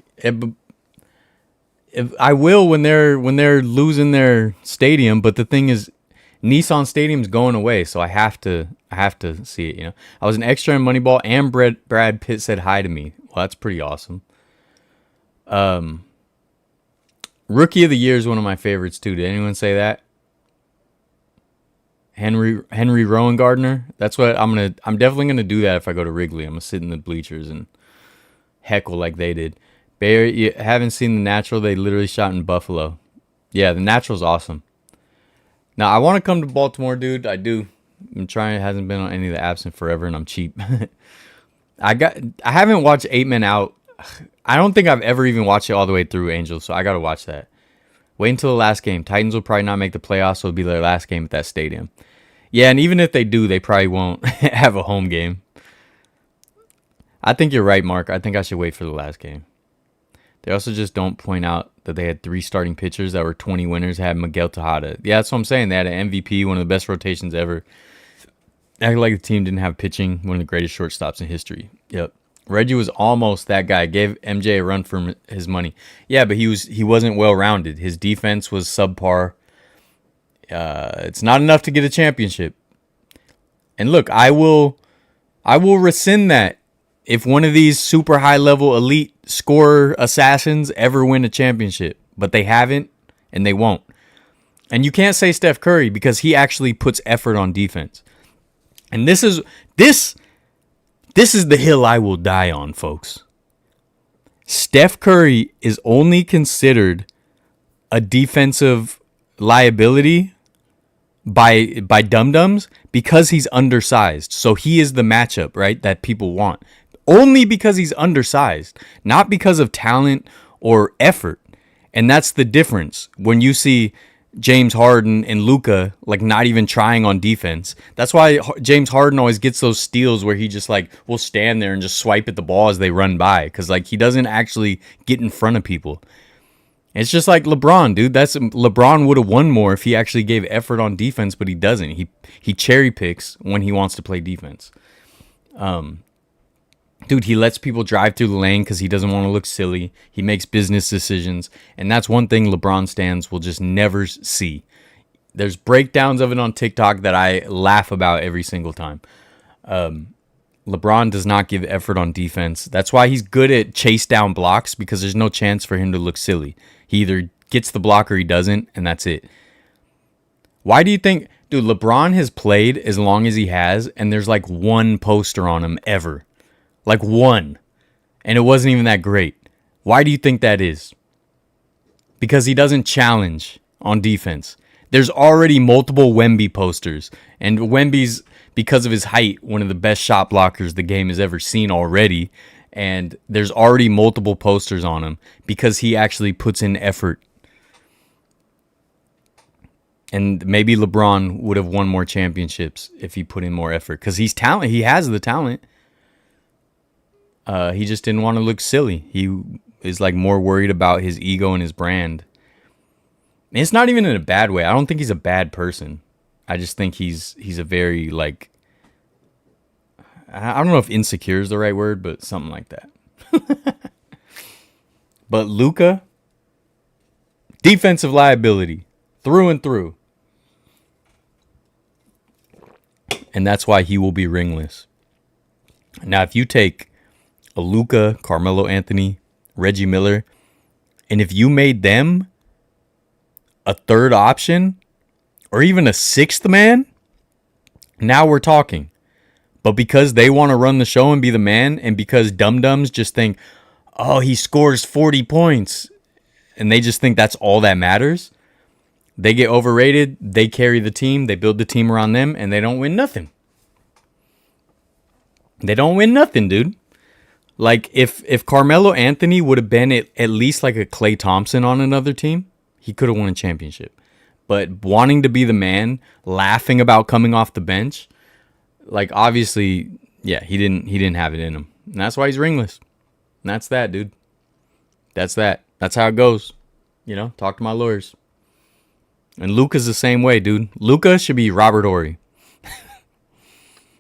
I will when they're losing their stadium, but the thing is, Nissan Stadium's going away, so I have to see it. I was an extra in Moneyball, and Brad Pitt said hi to me. Well, that's pretty awesome. Rookie of the Year is one of my favorites too. Did anyone say that? Henry Rowan Gardner. That's what I'm definitely gonna do that if I go to Wrigley. I'm gonna sit in the bleachers and heckle like they did. Barry, you haven't seen The Natural? They literally shot in Buffalo. Yeah, The Natural's awesome. Now I want to come to Baltimore, dude. I do. I'm trying. It hasn't been on any of the apps in forever, and I'm cheap. I haven't watched 8 Men Out. I don't think I've ever even watched it all the way through, Angels, so I got to watch that. Wait until the last game. Titans will probably not make the playoffs, so it'll be their last game at that stadium. Yeah, and even if they do, they probably won't have a home game. I think you're right, Mark. I think I should wait for the last game. They also just don't point out that they had 3 starting pitchers that were 20 winners, had Miguel Tejada. Yeah, that's what I'm saying. They had an MVP, one of the best rotations ever. Acted like the team didn't have pitching, one of the greatest shortstops in history. Yep. Reggie was almost that guy. Gave MJ a run for his money. Yeah, but he wasn't well-rounded. His defense was subpar. It's not enough to get a championship. And look, I will rescind that if one of these super high-level elite scorer assassins ever win a championship. But they haven't, and they won't. And you can't say Steph Curry because he actually puts effort on defense. And this is the hill I will die on, folks. Steph Curry is only considered a defensive liability by dum-dums because he's undersized. So he is the matchup, right, that people want. Only because he's undersized, not because of talent or effort. And that's the difference when you see James Harden and Luka like not even trying on defense. That's why James Harden always gets those steals where he just like will stand there and just swipe at the ball as they run by, because like he doesn't actually get in front of people. It's just like LeBron, dude. LeBron would have won more if he actually gave effort on defense, but he doesn't. He cherry picks when he wants to play defense. Dude, he lets people drive through the lane because he doesn't want to look silly. He makes business decisions. And that's one thing LeBron stands will just never see. There's breakdowns of it on TikTok that I laugh about every single time. LeBron does not give effort on defense. That's why he's good at chase down blocks, because there's no chance for him to look silly. He either gets the block or he doesn't, and that's it. Why do you think... Dude, LeBron has played as long as he has, and there's like one poster on him ever. Like one. And it wasn't even that great. Why do you think that is? Because he doesn't challenge on defense. There's already multiple Wemby posters. And Wemby's, because of his height, one of the best shot blockers the game has ever seen already. And there's already multiple posters on him because he actually puts in effort. And maybe LeBron would have won more championships if he put in more effort. Because he's talent. He has the talent. He just didn't want to look silly. He is like more worried about his ego and his brand. And it's not even in a bad way. I don't think he's a bad person. I just think he's a very like, I don't know if insecure is the right word, but something like that. But Luka, defensive liability through and through. And that's why he will be ringless. Now, if you take a Luka, Carmelo Anthony, Reggie Miller, and if you made them a third option or even a sixth man, now we're talking. But because they want to run the show and be the man, and because dum-dums just think, oh, he scores 40 points, and they just think that's all that matters, they get overrated, they carry the team, they build the team around them, and they don't win nothing. They don't win nothing, dude. Like, if Carmelo Anthony would have been at least like a Klay Thompson on another team, he could have won a championship. But wanting to be the man, laughing about coming off the bench, like, obviously, yeah, he didn't have it in him. And that's why he's ringless. And that's that, dude. That's that. That's how it goes. You know, talk to my lawyers. And Luka's the same way, dude. Luka should be Robert Horry.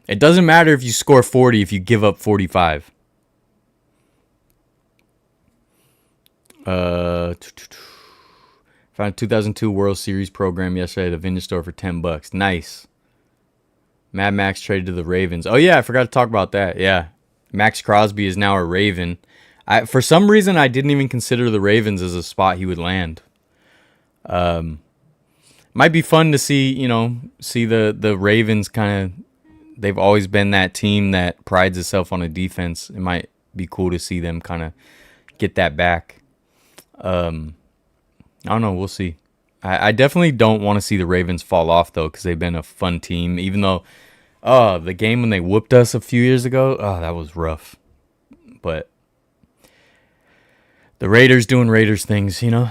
It doesn't matter if you score 40 if you give up 45. Found a 2002 World Series program yesterday at a vending store for $10. Nice. Mad Max traded to the Ravens. Oh yeah, I forgot to talk about that. Yeah, Max Crosby is now a Raven. For some reason, I didn't even consider the Ravens as a spot he would land. Might be fun to see, see the Ravens kind of. They've always been that team that prides itself on a defense. It might be cool to see them kind of get that back. I don't know. We'll see. I definitely don't want to see the Ravens fall off, though, because they've been a fun team. Even though, the game when they whooped us a few years ago, that was rough. But The Raiders doing Raiders things, you know.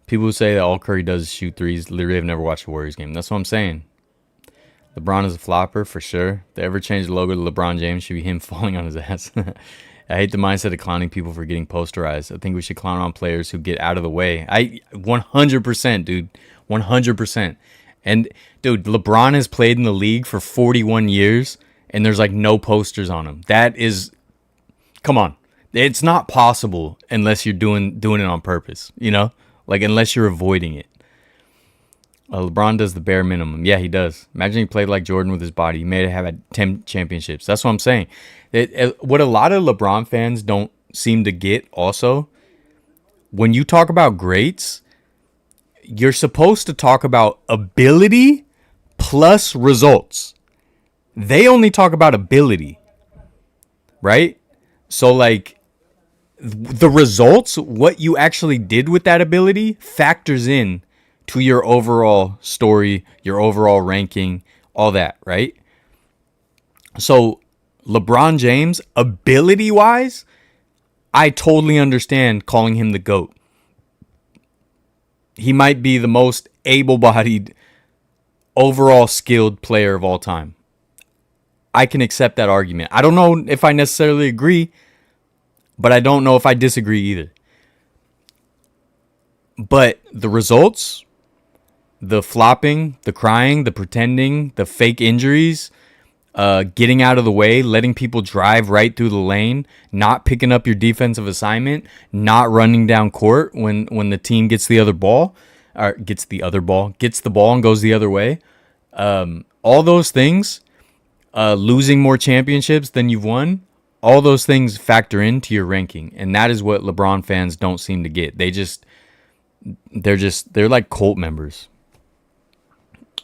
People who say that all Curry does is shoot threes literally have never watched a Warriors game. That's what I'm saying. LeBron is a flopper for sure. If they ever change the logo to LeBron James, should be him falling on his ass. I hate the mindset of clowning people for getting posterized. I think we should clown on players who get out of the way. 100%, dude. 100%. And, dude, LeBron has played in the league for 41 years, and there's, like, no posters on him. That is... Come on. It's not possible unless you're doing it on purpose, you know? Like, unless you're avoiding it. LeBron does the bare minimum. Yeah, he does. Imagine he played like Jordan with his body. He may have had 10 championships. That's what I'm saying. What a lot of LeBron fans don't seem to get also, when you talk about greats, you're supposed to talk about ability plus results. They only talk about ability, right? So, like, the results, what you actually did with that ability, factors in to your overall story, your overall ranking, all that, right? So, LeBron James, ability-wise, I totally understand calling him the GOAT. He might be the most able-bodied, overall skilled player of all time. I can accept that argument. I don't know if I necessarily agree, but I don't know if I disagree either. But the results, the flopping, the crying, the pretending, the fake injuries, getting out of the way, letting people drive right through the lane, not picking up your defensive assignment, not running down court when the team gets the ball and goes the other way. All those things, losing more championships than you've won, all those things factor into your ranking. And that is what LeBron fans don't seem to get. They're like cult members.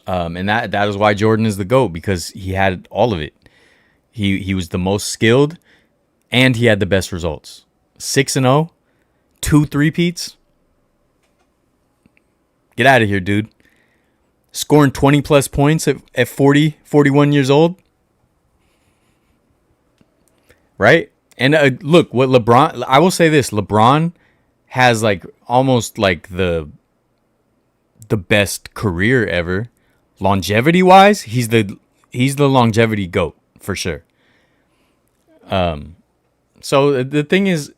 And that is why Jordan is the GOAT, because he had all of it. He was the most skilled, and he had the best results. 6-0, 2 3-peats. Get out of here, dude. Scoring 20 plus points at 40, 41 years old. Right? And look, what LeBron, I will say this, LeBron has like almost like the best career ever. Longevity wise, he's the longevity GOAT for sure. So the thing is,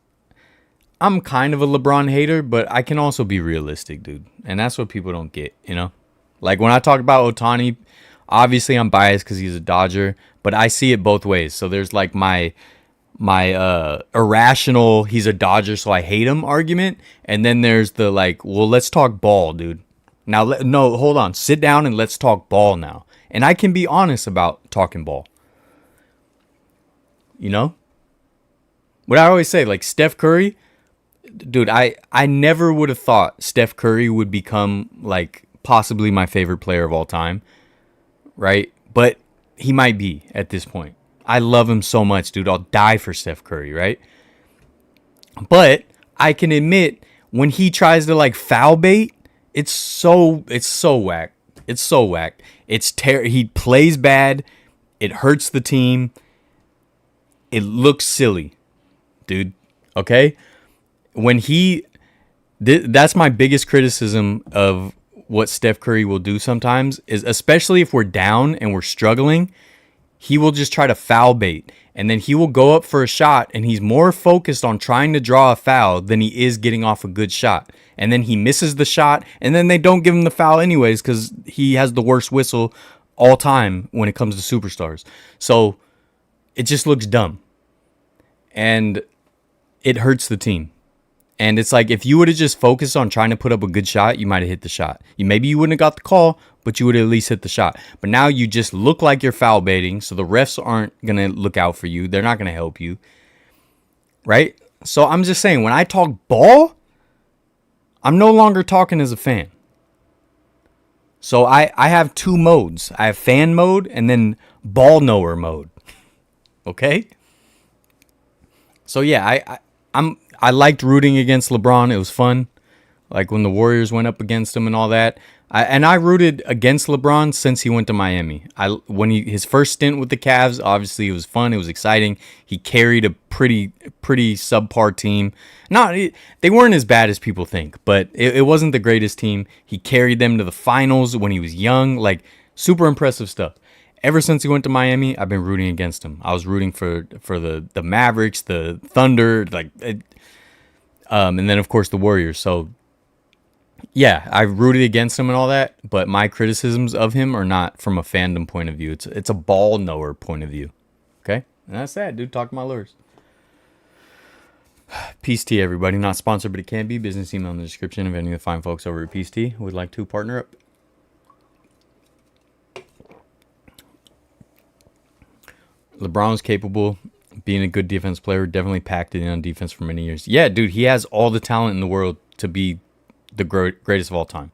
I'm kind of a LeBron hater, but I can also be realistic, dude. And that's what people don't get, you know? Like when I talk about Ohtani, obviously I'm biased because he's a Dodger, but I see it both ways. So there's like my irrational, he's a Dodger, so I hate him argument. And then there's the like, well, let's talk ball, dude. Now, no, hold on. Sit down and let's talk ball now. And I can be honest about talking ball. You know? What I always say, like Steph Curry, dude, I never would have thought Steph Curry would become like possibly my favorite player of all time. Right? But he might be at this point. I love him so much, dude. I'll die for Steph Curry, right? But I can admit when he tries to like foul bait, it's so whack. It's so whack. He plays bad. It hurts the team. It looks silly, dude. Okay? That's my biggest criticism of what Steph Curry will do sometimes, is especially if we're down and we're struggling, he will just try to foul bait. And then he will go up for a shot, and he's more focused on trying to draw a foul than he is getting off a good shot. And then he misses the shot, and then they don't give him the foul anyways because he has the worst whistle all time when it comes to superstars. So it just looks dumb. And it hurts the team. And it's like, if you would have just focused on trying to put up a good shot, you might have hit the shot. Maybe you wouldn't have got the call, but you would have at least hit the shot. But now you just look like you're foul baiting, so the refs aren't going to look out for you. They're not going to help you. Right? So I'm just saying, when I talk ball, I'm no longer talking as a fan. So I have two modes. I have fan mode and then ball knower mode. Okay? So yeah, I liked rooting against LeBron. It was fun. Like when the Warriors went up against him and all that. I rooted against LeBron since he went to Miami. His first stint with the Cavs, obviously it was fun, it was exciting. He carried a pretty subpar team. They weren't as bad as people think, but it wasn't the greatest team. He carried them to the finals when he was young, like super impressive stuff. Ever since he went to Miami, I've been rooting against him. I was rooting for the Mavericks, the Thunder, and then of course the Warriors. So yeah, I rooted against him and all that, but my criticisms of him are not from a fandom point of view. It's a ball knower point of view. Okay? And that's that, dude. Talk to my lures. Peace Tea, everybody. Not sponsored, but it can be. Business email in the description of any of the fine folks over at Peace Tea would like to partner up. LeBron's capable being a good defense player. Definitely packed it in on defense for many years. Yeah, dude, he has all the talent in the world to be the greatest of all time.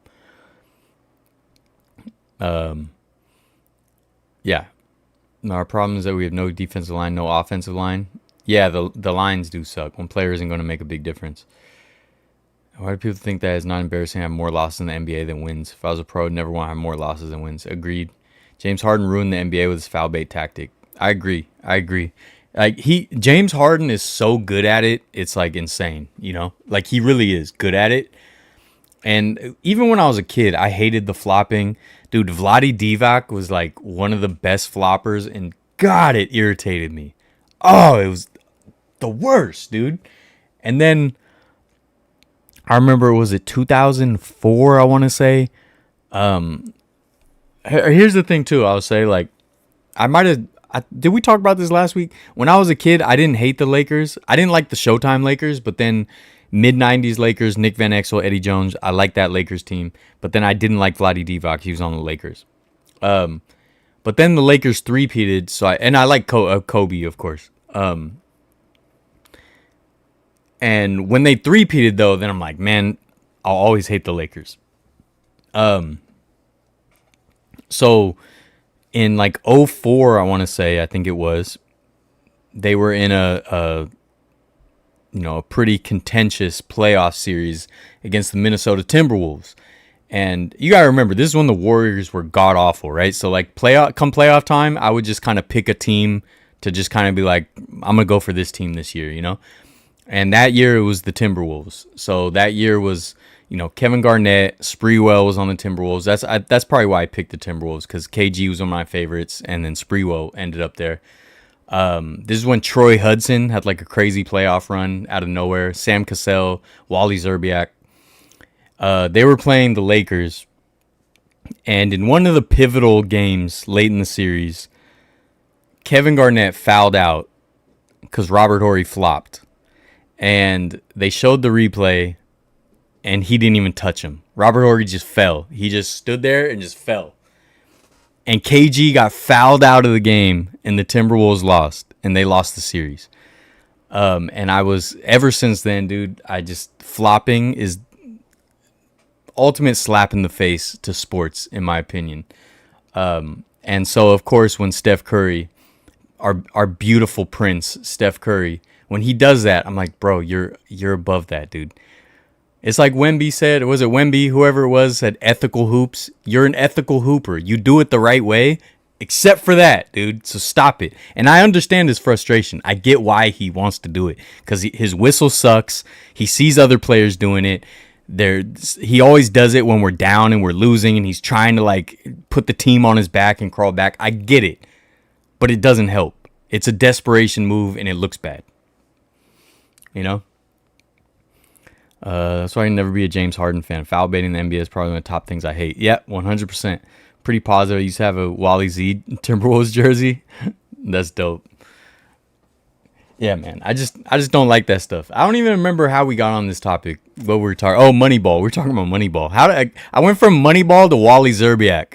Yeah. Our problem is that we have no defensive line, no offensive line. Yeah, the lines do suck. One player isn't going to make a big difference. Why do people think that it's not embarrassing to have more losses in the NBA than wins? If I was a pro, I'd never want to have more losses than wins. Agreed. James Harden ruined the NBA with his foul bait tactic. I agree. Like James Harden is so good at it, it's like insane, you know? Like he really is good at it. And even when I was a kid, I hated the flopping. Dude, Vlade Divac was like one of the best floppers, and God, it irritated me. Oh, it was the worst, dude. And then I remember, was it 2004, I want to say? Here's the thing, too. I'll say, like, did we talk about this last week? When I was a kid, I didn't hate the Lakers. I didn't like the Showtime Lakers, but then mid-90s Lakers, Nick Van Exel, Eddie Jones, I liked that Lakers team. But then I didn't like Vlade Divac. He was on the Lakers. But then the Lakers three-peated, and I like Kobe, of course. And when they three-peated, though, then I'm like, man, I'll always hate the Lakers. So in like 2004, I want to say, I think it was, they were in a pretty contentious playoff series against the Minnesota Timberwolves. And you got to remember, this is when the Warriors were god-awful, right? So, like, playoff time, I would just kind of pick a team to just kind of be like, I'm going to go for this team this year, you know? And that year, it was the Timberwolves. So, that year was, Kevin Garnett, Sprewell was on the Timberwolves. That's probably why I picked the Timberwolves, because KG was one of my favorites, and then Sprewell ended up there. This is when Troy Hudson had like a crazy playoff run out of nowhere. Sam Cassell, Wally Szczerbiak. They were playing the Lakers, and in one of the pivotal games late in the series, Kevin Garnett fouled out because Robert Horry flopped, and they showed the replay, and he didn't even touch him. Robert Horry just fell. He just stood there and just fell. And KG got fouled out of the game, and the Timberwolves lost, and they lost the series. And I was, ever since then, dude, flopping is ultimate slap in the face to sports, in my opinion. And so, of course, when Steph Curry, our beautiful prince, Steph Curry, when he does that, I'm like, bro, you're above that, dude. It's like Wemby said, was it Wemby, whoever it was, said ethical hoops. You're an ethical hooper. You do it the right way, except for that, dude. So stop it. And I understand his frustration. I get why he wants to do it, because his whistle sucks. He sees other players doing it. He always does it when we're down and we're losing, and he's trying to like put the team on his back and crawl back. I get it, but it doesn't help. It's a desperation move, and it looks bad. You know? That's why I can never be a James Harden fan. Foul baiting in the NBA is probably one of the top things I hate. Yeah, 100%. Pretty positive. I used to have a Wally Z Timberwolves jersey. That's dope. Yeah, man. I just don't like that stuff. I don't even remember how we got on this topic. What we were talking. Oh, Moneyball. We're talking about Moneyball. I went from Moneyball to Wally Szczerbiak.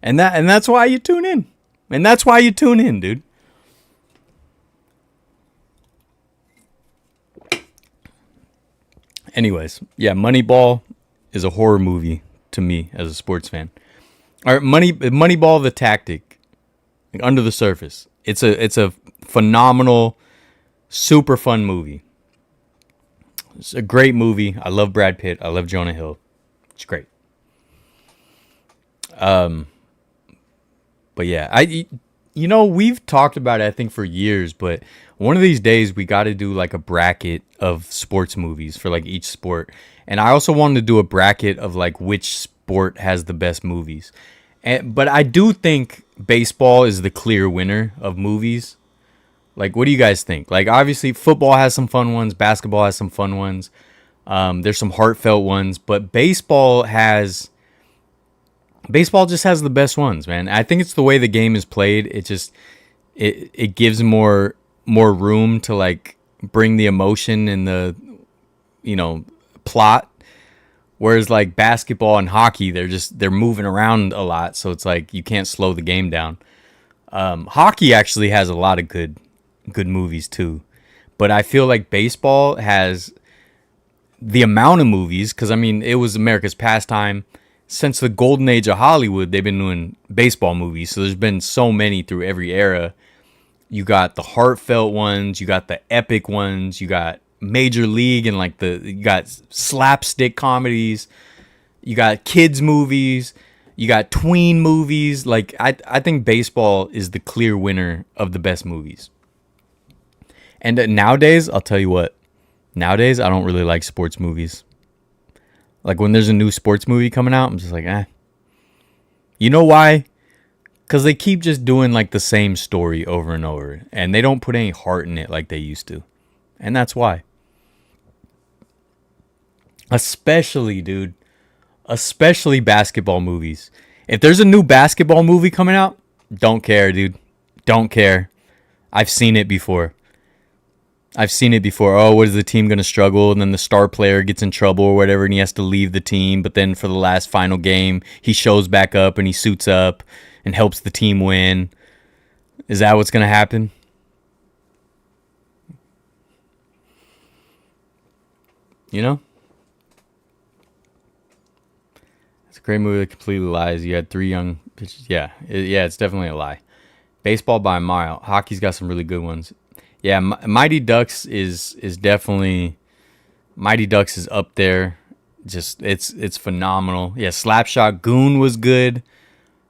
And that's why you tune in. And that's why you tune in, dude. Anyways, yeah, Moneyball is a horror movie to me as a sports fan. All right, Moneyball, the tactic, like under the surface. It's a phenomenal, super fun movie. It's a great movie. I love Brad Pitt. I love Jonah Hill. It's great. But yeah, we've talked about it, I think, for years, but one of these days we got to do like a bracket of sports movies for like each sport. And I also wanted to do a bracket of like which sport has the best movies. But I do think baseball is the clear winner of movies. Like, what do you guys think? Like, obviously, football has some fun ones. Basketball has some fun ones. There's some heartfelt ones. But baseball just has the best ones, man. I think it's the way the game is played. It gives more room to, like, bring the emotion and the, plot. Whereas, like, basketball and hockey, they're moving around a lot. So it's like you can't slow the game down. Hockey actually has a lot of good movies too, but I feel like baseball has the amount of movies, because I mean it was America's pastime since the golden age of Hollywood. They've been doing baseball movies, so there's been so many through every era. You got the heartfelt ones, you got the epic ones, you got Major League, and like you got slapstick comedies, you got kids movies, you got tween movies. Like I think baseball is the clear winner of the best movies. And nowadays, I'll tell you what. Nowadays, I don't really like sports movies. Like, when there's a new sports movie coming out, I'm just like, eh. You know why? Because they keep just doing, like, the same story over and over. And they don't put any heart in it like they used to. And that's why. Especially, dude. Especially basketball movies. If there's a new basketball movie coming out, don't care, dude. Don't care. I've seen it before. Oh, what is the team going to struggle? And then the star player gets in trouble or whatever, and he has to leave the team. But then for the last final game, he shows back up and he suits up and helps the team win. Is that what's going to happen? You know? It's a great movie that completely lies. You had 3 young pitchers. Yeah, it's definitely a lie. Baseball by a mile. Hockey's got some really good ones. Yeah, Mighty Ducks is definitely... Mighty Ducks is up there. Just, it's phenomenal. Yeah, Slapshot Goon was good.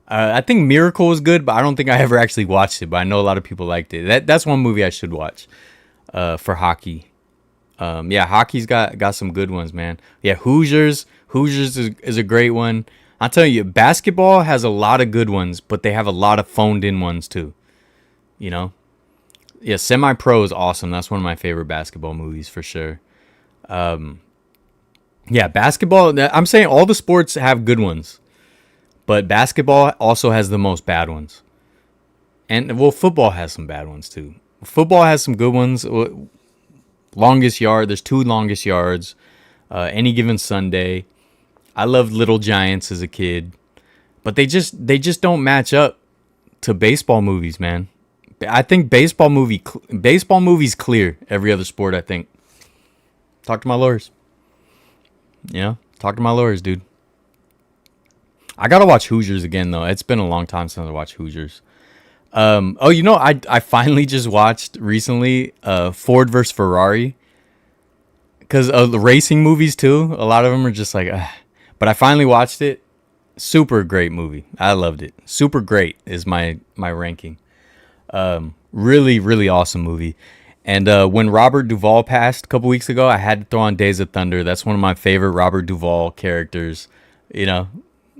I think Miracle was good, but I don't think I ever actually watched it. But I know a lot of people liked it. That's one movie I should watch for hockey. Yeah, hockey's got some good ones, man. Yeah, Hoosiers. Hoosiers is a great one. I'll tell you, basketball has a lot of good ones, but they have a lot of phoned-in ones too. You know? Yeah, Semi-Pro is awesome. That's one of my favorite basketball movies for sure. Yeah, basketball, I'm saying all the sports have good ones, but basketball also has the most bad ones. And, well, football has some bad ones too. Football has some good ones. Longest yard, there's 2 longest yards. Any Given Sunday. I loved Little Giants as a kid, but they just don't match up to baseball movies, man. I think baseball movies clear every other sport, I think. Talk to my lawyers. Yeah, talk to my lawyers, dude. I gotta watch Hoosiers again, though. It's been a long time since I watched Hoosiers. I finally just watched recently Ford vs. Ferrari. Because of the racing movies, too. A lot of them are just like... But I finally watched it. Super great movie. I loved it. Super great is my ranking. Really, really awesome movie. And when Robert Duvall passed a couple weeks ago, I had to throw on Days of Thunder. That's one of my favorite Robert Duvall characters. You know,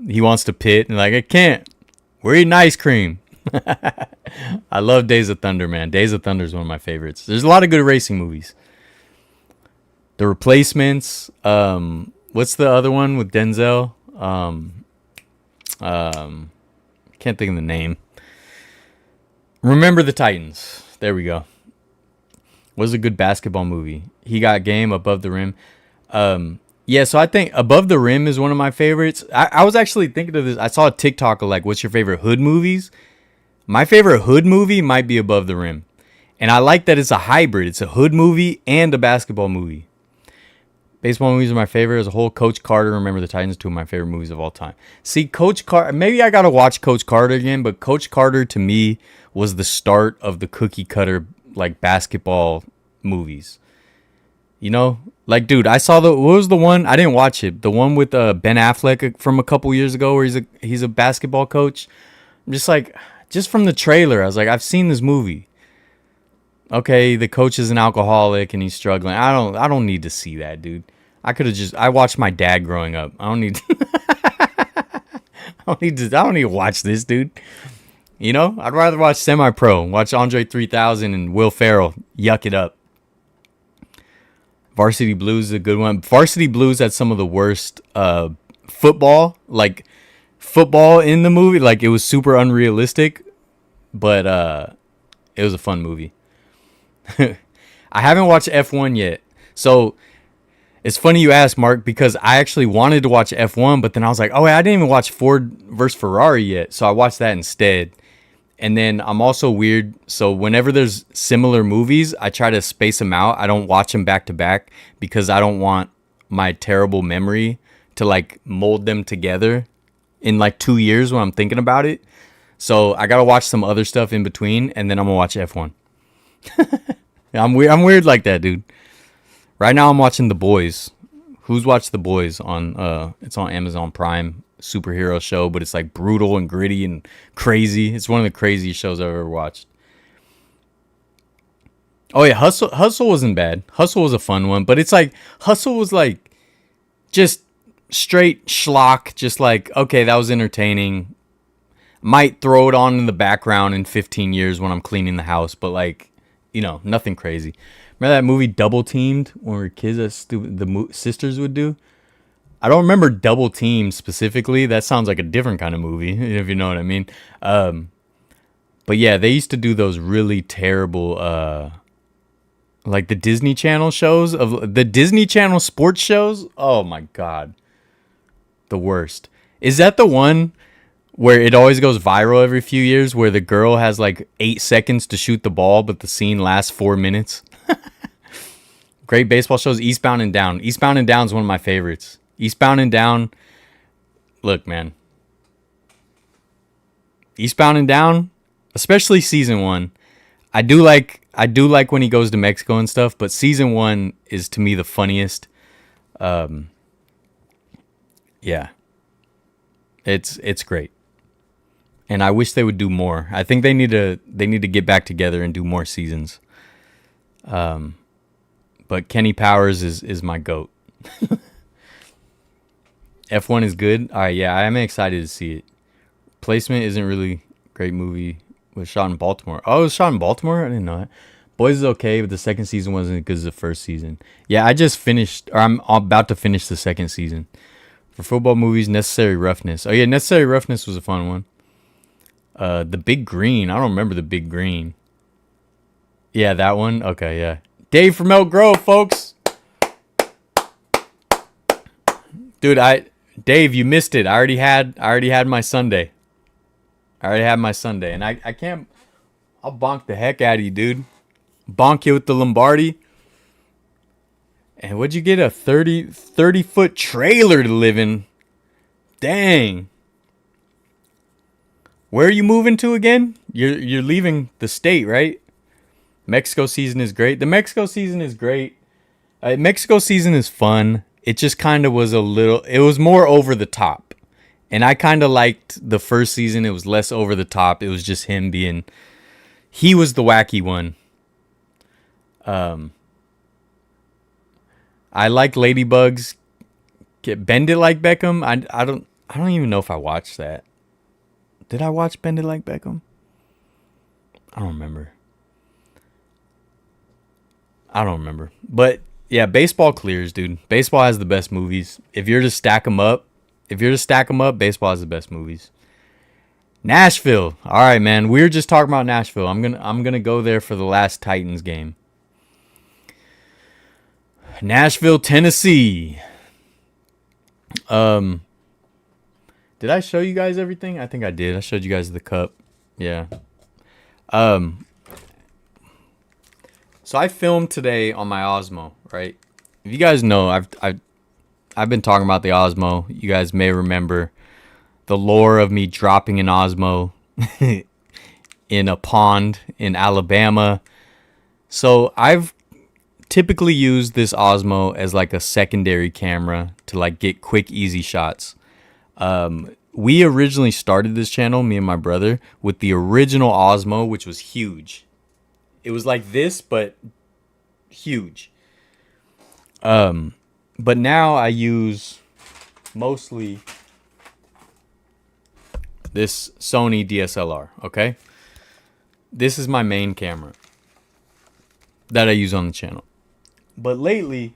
he wants to pit and like, I can't. We're eating ice cream. I love Days of Thunder, man. Days of Thunder is one of my favorites. There's a lot of good racing movies. The Replacements. What's the other one with Denzel? Can't think of the name. Remember the Titans. There we go. Was a good basketball movie. He Got Game, Above the Rim. Yeah, so I think Above the Rim is one of my favorites. I was actually thinking of this. I saw a TikTok of like, what's your favorite hood movies? My favorite hood movie might be Above the Rim. And I like that it's a hybrid. It's a hood movie and a basketball movie. Baseball movies are my favorite as a whole. Coach Carter, Remember the Titans, 2 of my favorite movies of all time. See, Coach Carter, maybe I got to watch Coach Carter again, but Coach Carter to me was the start of the cookie cutter like basketball movies. You know, like, dude, I saw what was the one? I didn't watch it. The one with Ben Affleck from a couple years ago, where he's a basketball coach. I'm just like, just from the trailer, I was like, I've seen this movie. Okay, the coach is an alcoholic and he's struggling. I don't need to see that, dude. I watched my dad growing up. I don't need I don't need to watch this, dude. You know, I'd rather watch Semi Pro, watch Andre 3000 and Will Ferrell yuck it up. Varsity Blues is a good one. Varsity Blues had some of the worst football, like football in the movie. Like, it was super unrealistic, but it was a fun movie. I haven't watched F1 yet. So it's funny you asked, Mark, because I actually wanted to watch F1, but then I was like, oh, I didn't even watch Ford versus Ferrari yet. So I watched that instead. And then I'm also weird. So whenever there's similar movies, I try to space them out. I don't watch them back to back because I don't want my terrible memory to like mold them together in like 2 years when I'm thinking about it. So I got to watch some other stuff in between, and then I'm going to watch F1. I'm weird like that, dude. Right now I'm watching The Boys. Who's watched The Boys on it's on Amazon Prime, superhero show, but it's like brutal and gritty and crazy. It's one of the craziest shows I've ever watched. Oh yeah, Hustle wasn't bad. Hustle was a fun one, but it's like Hustle was like just straight schlock, just like, okay, that was entertaining. Might throw it on in the background in 15 years when I'm cleaning the house, but like, you know, nothing crazy. Remember that movie Double Teamed when we were kids? That stupid the sisters would do. I don't remember Double Team specifically. That sounds like a different kind of movie, if you know what I mean. But yeah, they used to do those really terrible, like the Disney Channel shows of the Disney Channel sports shows. Oh my God, the worst. Is that the one where it always goes viral every few years, where the girl has like 8 seconds to shoot the ball, but the scene lasts 4 minutes? Great baseball shows. Eastbound and Down. Eastbound and Down is one of my favorites. Eastbound and Down. Look, man. Eastbound and Down, especially season 1. I do like when he goes to Mexico and stuff, but season 1 is to me the funniest. Yeah. It's great. And I wish they would do more. I think they need to get back together and do more seasons. But Kenny Powers is my GOAT. F1 is good. All right, yeah, I am excited to see it. Placement isn't really a great movie. It was shot in Baltimore. Oh, it was shot in Baltimore? I didn't know that. Boys is okay, but the second season wasn't as good as the first season. Yeah, I just finished, or I'm about to finish the second season. For football movies, Necessary Roughness. Oh yeah, Necessary Roughness was a fun one. The Big Green. I don't remember The Big Green. Yeah, that one. Okay, yeah. Dave from Elk Grove, folks. Dude, Dave, you missed it. I already had my Sunday. And I can't. I'll bonk the heck out of you, dude. Bonk you with the Lombardi. And what'd you get? A 30-foot trailer to live in. Dang. Where are you moving to again? You're leaving the state, right? Mexico season is great. The Mexico season is great. Mexico season is fun. It just kind of was it was more over the top. And I kind of liked the first season. It was less over the top. It was just him he was the wacky one. I like Ladybugs. Bend It Like Beckham. I don't even know if I watched that. Did I watch Bend It Like Beckham? I don't remember. But yeah, baseball clears, dude. Baseball has the best movies. If you're to stack them up, baseball has the best movies. Nashville. All right, man. We were just talking about Nashville. I'm gonna go there for the last Titans game. Nashville, Tennessee. Did I show you guys everything? I think I did. I showed you guys the cup. Yeah. So I filmed today on my Osmo, right? If you guys know, I've been talking about the Osmo. You guys may remember the lore of me dropping an Osmo in a pond in Alabama. So I've typically use this Osmo as like a secondary camera to like get quick, easy shots. We originally started this channel, me and my brother, with the original Osmo, which was huge. It was like this, but huge. But now I use mostly this Sony DSLR, okay? This is my main camera that I use on the channel. But lately,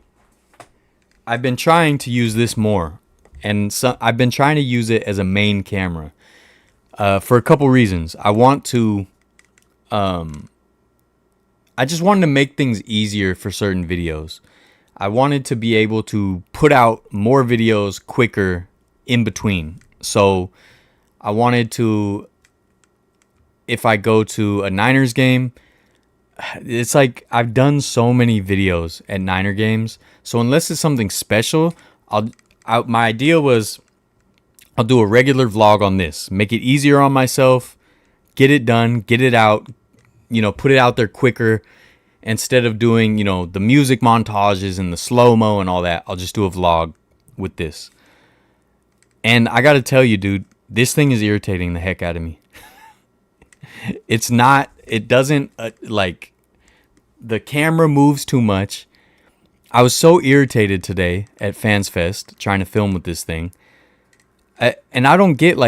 I've been trying to use this more. And so I've been trying to use it as a main camera for a couple reasons. I just wanted to make things easier for certain videos. I wanted to be able to put out more videos quicker in between. So I wanted to, if I go to a Niners game, it's like I've done so many videos at Niner games. So unless it's something special, my idea was I'll do a regular vlog on this. Make it easier on myself. Get it done. Get it out. Put it out there quicker. Instead of doing, the music montages and the slow-mo and all that, I'll just do a vlog with this. And I got to tell you, dude, this thing is irritating the heck out of me. It doesn't, the camera moves too much. I was so irritated today at Fans Fest trying to film with this thing. And I don't get,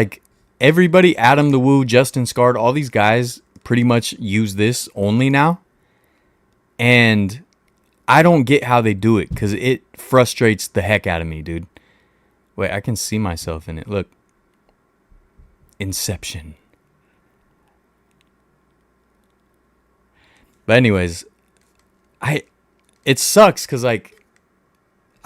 everybody, Adam the Woo, Justin Scard, all these guys pretty much use this only now. And I don't get how they do it because it frustrates the heck out of me, dude. Wait, I can see myself in it. Look. Inception. But anyways, it sucks because, I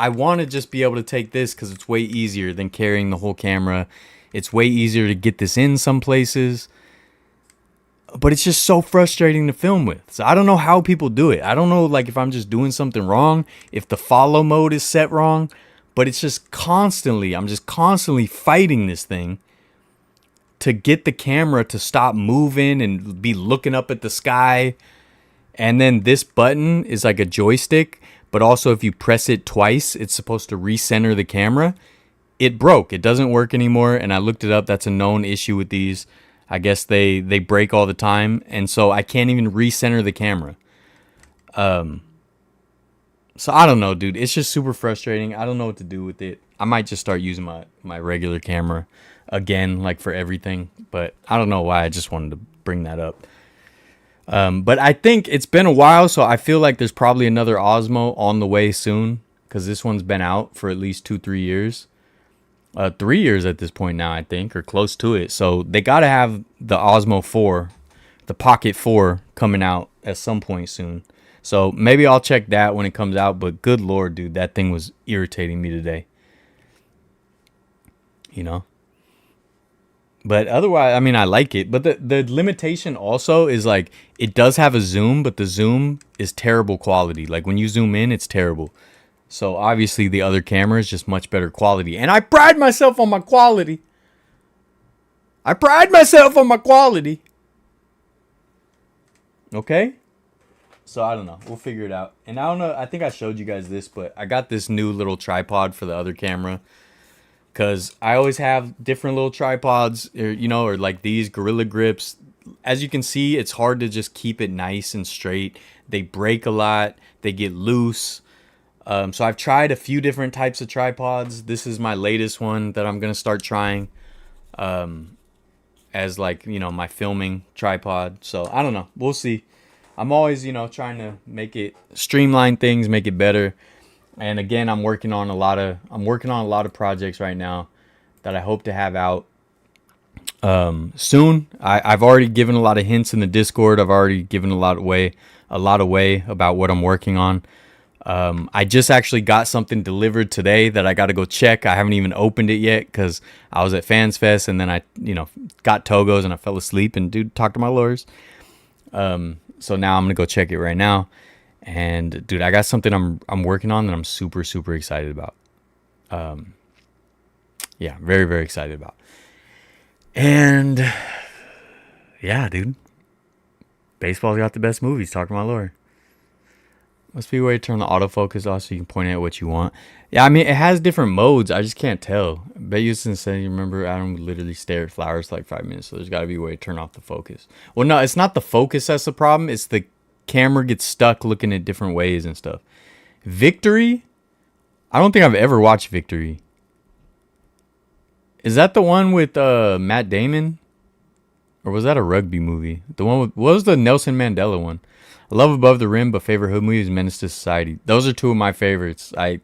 want to just be able to take this because it's way easier than carrying the whole camera. It's way easier to get this in some places. But it's just so frustrating to film with. So I don't know how people do it. I don't know if I'm just doing something wrong, if the follow mode is set wrong, but it's just I'm just constantly fighting this thing to get the camera to stop moving and be looking up at the sky. And then this button is like a joystick, but also if you press it twice, it's supposed to recenter the camera. It broke. It doesn't work anymore. And I looked it up. That's a known issue with these. I guess they break all the time, and so I can't even recenter the camera. So I don't know, dude. It's just super frustrating. I don't know what to do with it. I might just start using my regular camera again, for everything. But I don't know why. I just wanted to bring that up. But I think it's been a while, so I feel like there's probably another Osmo on the way soon, because this one's been out for at least 2-3 years. 3 years at this point now, I think, or close to it. So they got to have the Osmo 4, the Pocket 4, coming out at some point soon. So maybe I'll check that when it comes out. But good Lord, dude, that thing was irritating me today. But otherwise, I mean, I like it. But the limitation also is it does have a zoom, but the zoom is terrible quality. When you zoom in, it's terrible. So obviously the other camera is just much better quality. And I pride myself on my quality. Okay? So I don't know. We'll figure it out. And I don't know. I think I showed you guys this, but I got this new little tripod for the other camera. Because I always have different little tripods, or these Gorilla Grips. As you can see, it's hard to just keep it nice and straight. They break a lot. They get loose. So I've tried a few different types of tripods. This is my latest one that I'm going to start trying as my filming tripod. So I don't know. We'll see. I'm always, trying to make it streamline things, make it better. And again, I'm working on a lot of projects right now that I hope to have out soon. I've already given a lot of hints in the Discord. I've already given a lot away about what I'm working on. I just actually got something delivered today that I got to go check. I haven't even opened it yet because I was at Fans Fest, and then I, got Togos and I fell asleep and talked to my lawyers. So now I'm going to go check it right now. And dude, I got something I'm working on that I'm super, super excited about. Yeah, very, very excited about. And yeah, dude, baseball's got the best movies. Talk to my lawyer. Must be a way to turn the autofocus off so you can point at what you want. Yeah, I mean, it has different modes. I just can't tell. I bet you since then, you remember Adam would literally stare at flowers for like 5 minutes. So there's got to be a way to turn off the focus. Well, no, it's not the focus that's the problem. It's the camera gets stuck looking at different ways and stuff. Victory? I don't think I've ever watched Victory. Is that the one with Matt Damon? Or was that a rugby movie? The one with, what was the Nelson Mandela one? I love Above the Rim, but favorite hood movie is Menace to Society. Those are two of my favorites. I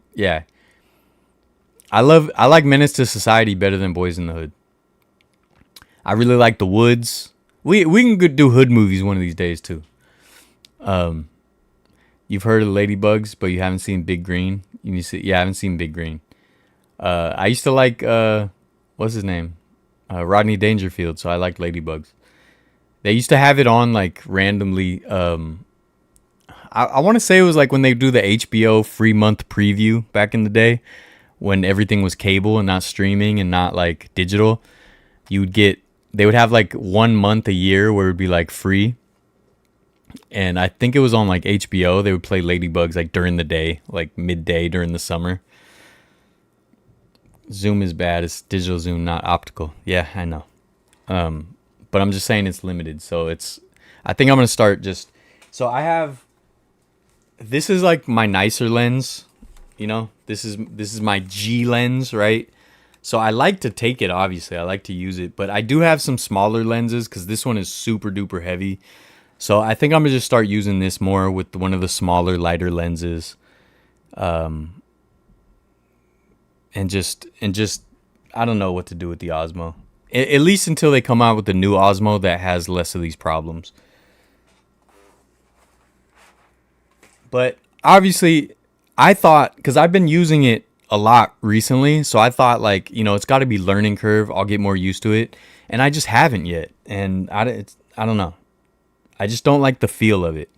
like Menace to Society better than Boys in the Hood. I really like The Woods. We can do hood movies one of these days too. You've heard of Ladybugs, but you haven't seen Big Green. You need to see, yeah, I haven't seen Big Green. I used to like what's his name? Rodney Dangerfield, so I liked Ladybugs. They used to have it on like randomly. I want to say it was like when they do the HBO free month preview back in the day, when everything was cable and not streaming and not like digital. They would have like 1 month a year where it would be like free. And I think it was on like HBO. They would play Ladybugs like during the day, like midday during the summer. Zoom is bad. It's digital zoom, not optical. Yeah, I know. But I'm just saying it's limited. So I think I'm going to start just, so I have, this is like my nicer lens, you know, this is my G lens, right? So I like to take it, obviously. I like to use it, but I do have some smaller lenses because this one is super duper heavy. So I think I'm going to just start using this more with one of the smaller, lighter lenses. And just I don't know what to do with the Osmo. At least until they come out with the new Osmo that has less of these problems. But obviously, I thought, because I've been using it a lot recently, so I thought like, you know, it's got to be learning curve. I'll get more used to it. And I just haven't yet. And I don't know. I just don't like the feel of it.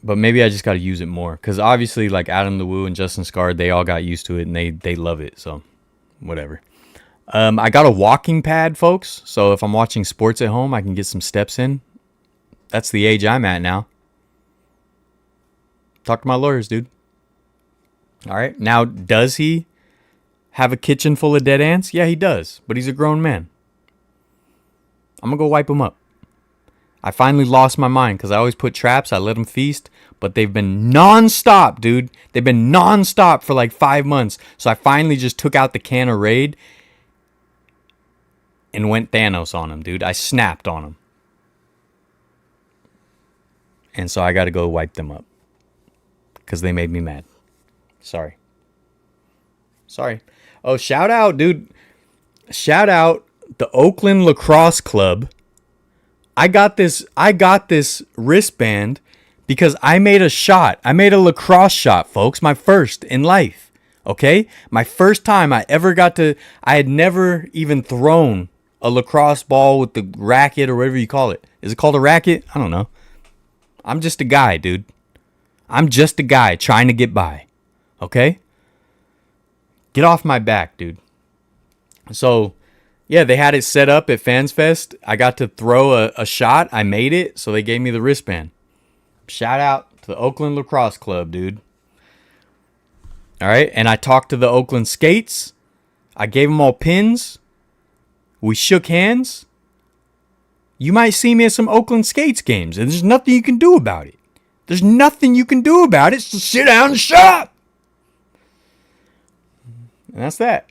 But maybe I just got to use it more. Because obviously, like Adam LeWoo and Justin Scard, they all got used to it and they love it. So, whatever. I got a walking pad, folks. So if I'm watching sports at home, I can get some steps in. That's the age I'm at now. Talk to my lawyers, dude. All right. Now, does he have a kitchen full of dead ants? Yeah, he does. But he's a grown man. I'm going to go wipe him up. I finally lost my mind because I always put traps. I let them feast. But they've been nonstop, dude. They've been nonstop for like 5 months. So I finally just took out the can of Raid and went Thanos on him, dude. I snapped on him. And so I got to go wipe them up. Because they made me mad. Sorry. Oh, shout out, dude. Shout out the Oakland Lacrosse Club. I got this wristband because I made a shot. I made a lacrosse shot, folks. My first in life. Okay? My first time I had never even thrown a lacrosse ball with the racket or whatever you call it. Is it called a racket? I don't know. I'm just a guy, dude. I'm just a guy trying to get by. Okay? Get off my back, dude. So, yeah, they had it set up at Fans Fest. I got to throw a shot. I made it, so they gave me the wristband. Shout out to the Oakland Lacrosse Club, dude. All right? And I talked to the Oakland Skates. I gave them all pins. We shook hands. You might see me at some Oakland Skates games, and there's nothing you can do about it. There's nothing you can do about it, so sit down and shut up. And that's that.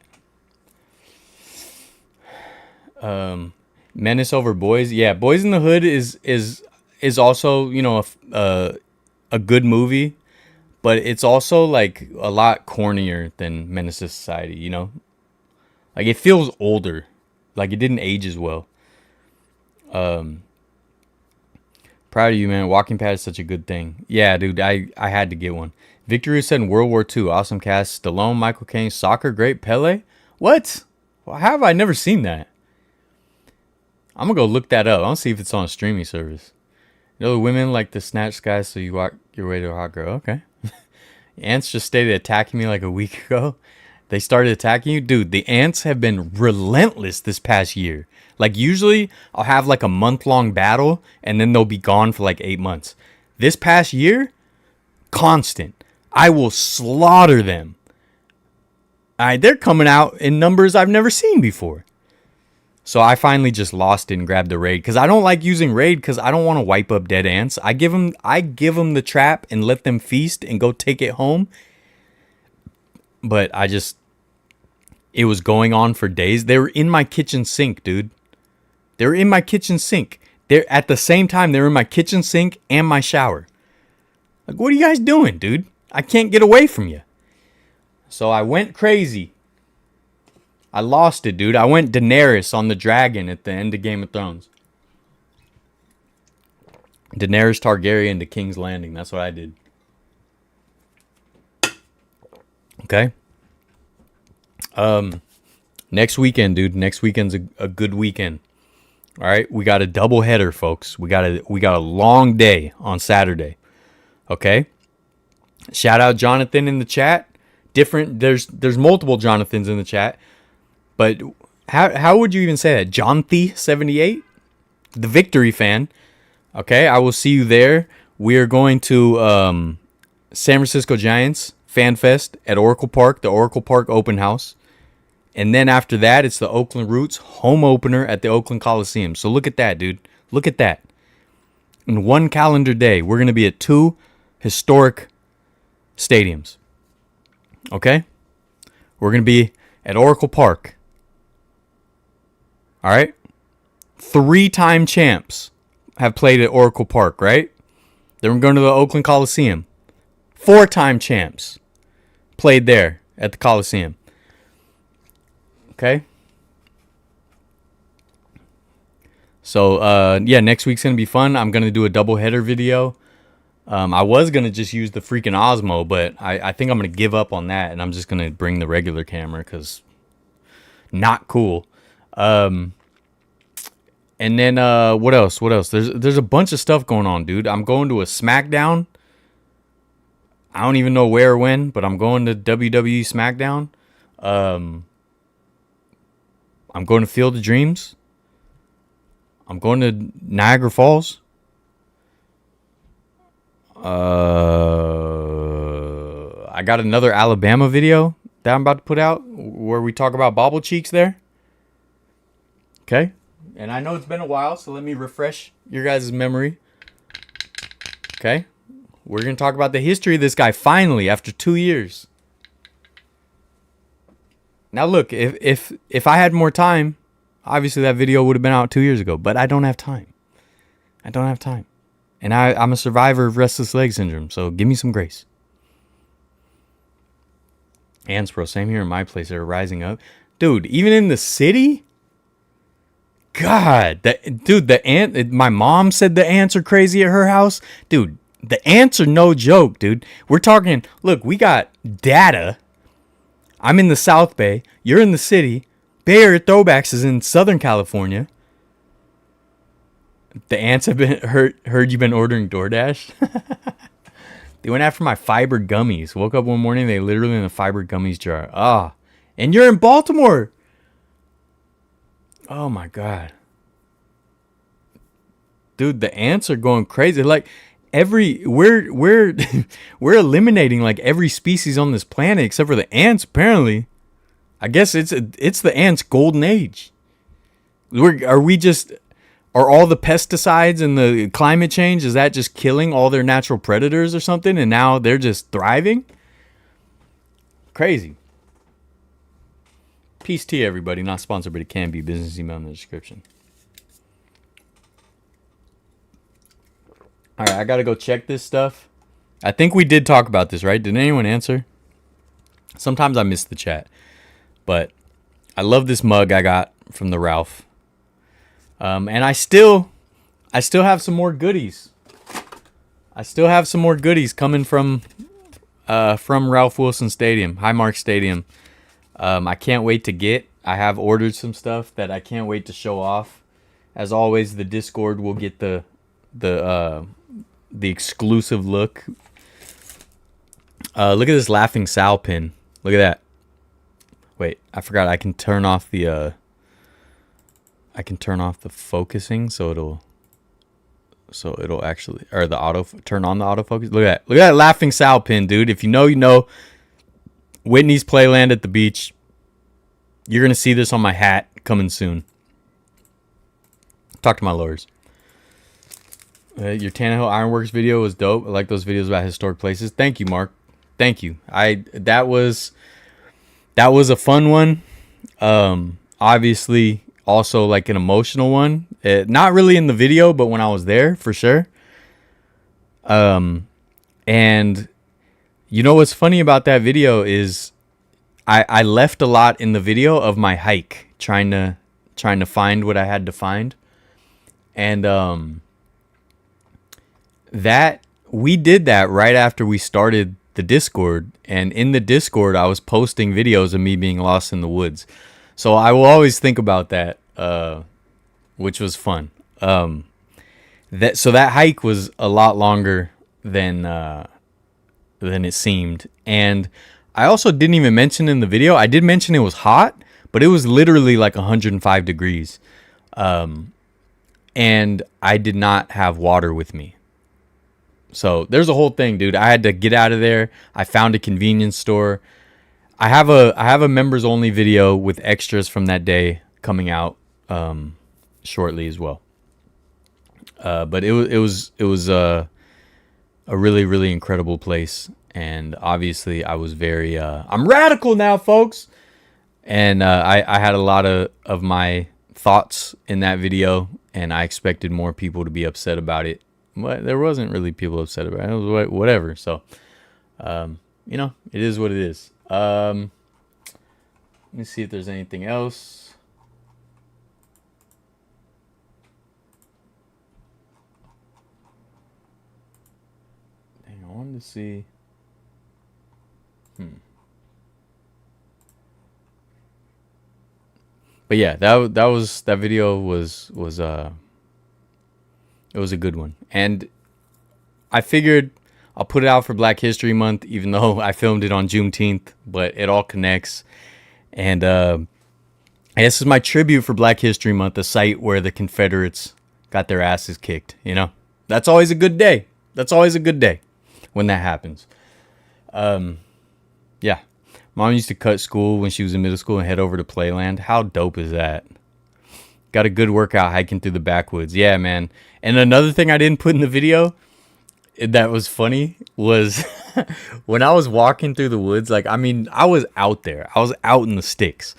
Menace over Boys. Yeah, Boys in the Hood is also, you know, a good movie, but it's also like a lot cornier than Menace to Society, you know? Like it feels older. Like it didn't age as well. Proud of you, man. Walking pad is such a good thing. Yeah, dude, I had to get one. Victory said in World War II. Awesome cast. Stallone, Michael Caine, soccer, great. Pele? What? Well, how have I never seen that? I'm going to go look that up. I want to see if it's on a streaming service. You know, the women like to snatch guys so you walk your way to a hot girl. Okay. Ants just started attacking me like a week ago. They started attacking you? Dude, the ants have been relentless this past year. Like, usually, I'll have, like, a month-long battle, and then they'll be gone for, like, 8 months. This past year, Constant. I will slaughter them. All right, they're coming out in numbers I've never seen before. So I finally just lost it and grabbed the raid because I don't like using raid because I don't want to wipe up dead ants. I give them the trap and let them feast and go take it home. But it was going on for days. They were in my kitchen sink, dude. They were in my kitchen sink. They're at the same time they were in my kitchen sink and my shower. Like, what are you guys doing, dude? I can't get away from you. So I went crazy. I lost it, dude. I went Daenerys on the dragon at the end of Game of Thrones. Daenerys Targaryen to King's Landing. That's what I did. Okay. Next weekend, dude. Next weekend's a good weekend. All right. We got a double header, folks. We got a long day on Saturday. Okay. Shout out Jonathan in the chat. There's multiple Jonathans in the chat. But how would you even say that? Jonthi78? The Victory fan. Okay, I will see you there. We are going to San Francisco Giants Fan Fest at Oracle Park, the Oracle Park Open House. And then after that, it's the Oakland Roots home opener at the Oakland Coliseum. So look at that, dude. Look at that. In one calendar day, we're going to be at 2 historic stadiums. Okay? We're going to be at Oracle Park. All right? 3-time champs have played at Oracle Park, right? Then we're going to the Oakland Coliseum. 4-time champs played there at the Coliseum. Okay? So, yeah, next week's going to be fun. I'm going to do a doubleheader video. I was going to just use the freaking Osmo, but I think I'm going to give up on that, and I'm just going to bring the regular camera because not cool. And then what else? There's a bunch of stuff going on, dude. I'm going to a SmackDown. I don't even know where or when, but I'm going to WWE SmackDown. I'm going to Field of Dreams. I'm going to Niagara Falls. I got another Alabama video that I'm about to put out where we talk about bobble cheeks there. Okay. And I know it's been a while, so let me refresh your guys' memory. Okay. We're going to talk about the history of this guy finally after 2 years. Now look, if I had more time, obviously that video would have been out 2 years ago, but I don't have time. And I'm a survivor of restless leg syndrome, so give me some grace. Ants, bro, same here in my place. They're rising up. Dude, even in the city? God, the ant. My mom said the ants are crazy at her house. Dude, the ants are no joke, dude. We're talking, look, we got data. I'm in the South Bay. You're in the city. Bay Area Throwbacks is in Southern California. The ants have been heard you've been ordering DoorDash. They went after my fiber gummies. Woke up one morning, they literally in a fiber gummies jar. Ah, and you're in Baltimore. Oh my God. Dude, the ants are going crazy. Like we're we're eliminating like every species on this planet except for the ants apparently. I guess it's the ants' golden age. Are all the pesticides and the climate change, is that just killing all their natural predators or something and now they're just thriving? Crazy. Peace tea, everybody. Not sponsored, but it can be. Business email in the description. All right, I got to go check this stuff. I think we did talk about this, right? Did anyone answer? Sometimes I miss the chat. But I love this mug I got from the Ralph. And I still have some more goodies. I still have some more goodies coming from Ralph Wilson Stadium, Highmark Stadium. I can't wait to get. I have ordered some stuff that I can't wait to show off. As always, the Discord will get the exclusive look. Look at this Laughing Sal pin. Look at that. Wait, I forgot. I can turn off the focusing so so it'll actually, or the turn on the autofocus. Look at that laughing Sal pin, dude. If you know, you know. Whitney's Playland at the beach. You're gonna see this on my hat coming soon. Talk to my lawyers. Your Tannehill Ironworks video was dope. I like those videos about historic places. Thank you, Mark. Thank you. That was a fun one. Obviously, also like an emotional one. Not really in the video, but when I was there, for sure. And you know what's funny about that video is I left a lot in the video of my hike, trying to find what I had to find. And that we did that right after we started the Discord, and in the Discord I was posting videos of me being lost in the woods. So I will always think about that, which was fun. That hike was a lot longer than it seemed. And I also didn't even mention in the video, I did mention it was hot, but it was literally like 105 degrees. And I did not have water with me. So there's a whole thing, dude. I had to get out of there. I found a convenience store. I have a members only video with extras from that day coming out shortly as well. But it was a really, really incredible place. And obviously I was very I'm radical now, folks. And I had a lot of my thoughts in that video, and I expected more people to be upset about it. But there wasn't really people upset about it. It was whatever. So, you know, it is what it is. Let me see if there's anything else. Dang, I wanted to see. But yeah, that video was it was a good one. And I figured I'll put it out for Black History Month, even though I filmed it on Juneteenth, but it all connects. And this is my tribute for Black History Month, the site where the Confederates got their asses kicked. You know, that's always a good day. That's always a good day when that happens. Yeah. Mom used to cut school when she was in middle school and head over to Playland. How dope is that? Got a good workout hiking through the backwoods. Yeah, man. And another thing I didn't put in the video that was funny was when I was walking through the woods, like, I mean, I was out there. I was out in the sticks.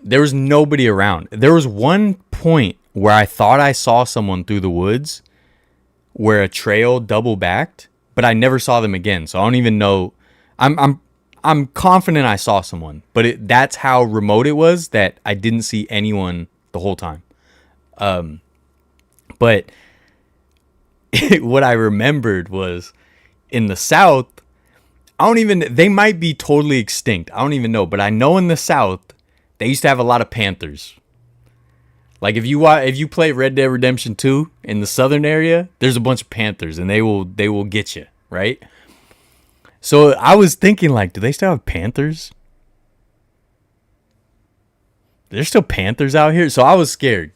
There was nobody around. There was one point where I thought I saw someone through the woods where a trail double backed, but I never saw them again. So I don't even know. I'm confident I saw someone, but that's how remote it was that I didn't see anyone the whole time. But what I remembered was in the South, they might be totally extinct. I don't even know, but I know in the South, they used to have a lot of panthers. Like if you play Red Dead Redemption 2 in the southern area, there's a bunch of panthers and they will get you, right? So I was thinking, like, do they still have panthers? There's still panthers out here. So I was scared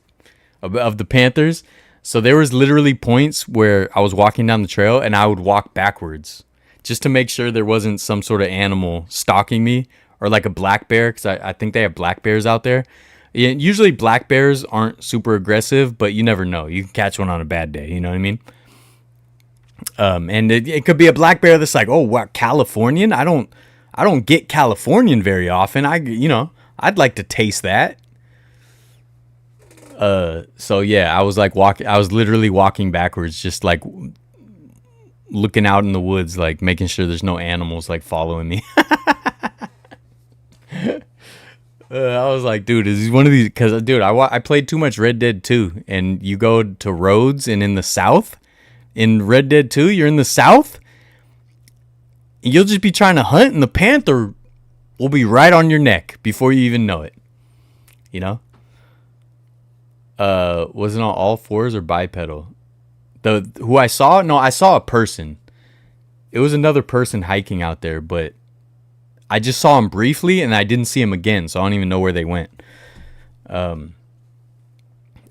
of the panthers. So there was literally points where I was walking down the trail and I would walk backwards just to make sure there wasn't some sort of animal stalking me, or like a black bear, because I think they have black bears out there. Usually black bears aren't super aggressive, but you never know. You can catch one on a bad day. You know what I mean? And it could be a black bear that's like, oh, what, Californian? I don't get Californian very often. I'd like to taste that. So yeah, I was literally walking backwards, just like looking out in the woods, like making sure there's no animals like following me. I was like, dude, is he one of these? Because, dude, I played too much Red Dead 2, and you go to roads, and in the South, in Red Dead 2, you're in the South, you'll just be trying to hunt, and the panther will be right on your neck before you even know it. You know? Was it on all fours or bipedal? Who I saw? No, I saw a person. It was another person hiking out there, but I just saw him briefly and I didn't see him again, so I don't even know where they went.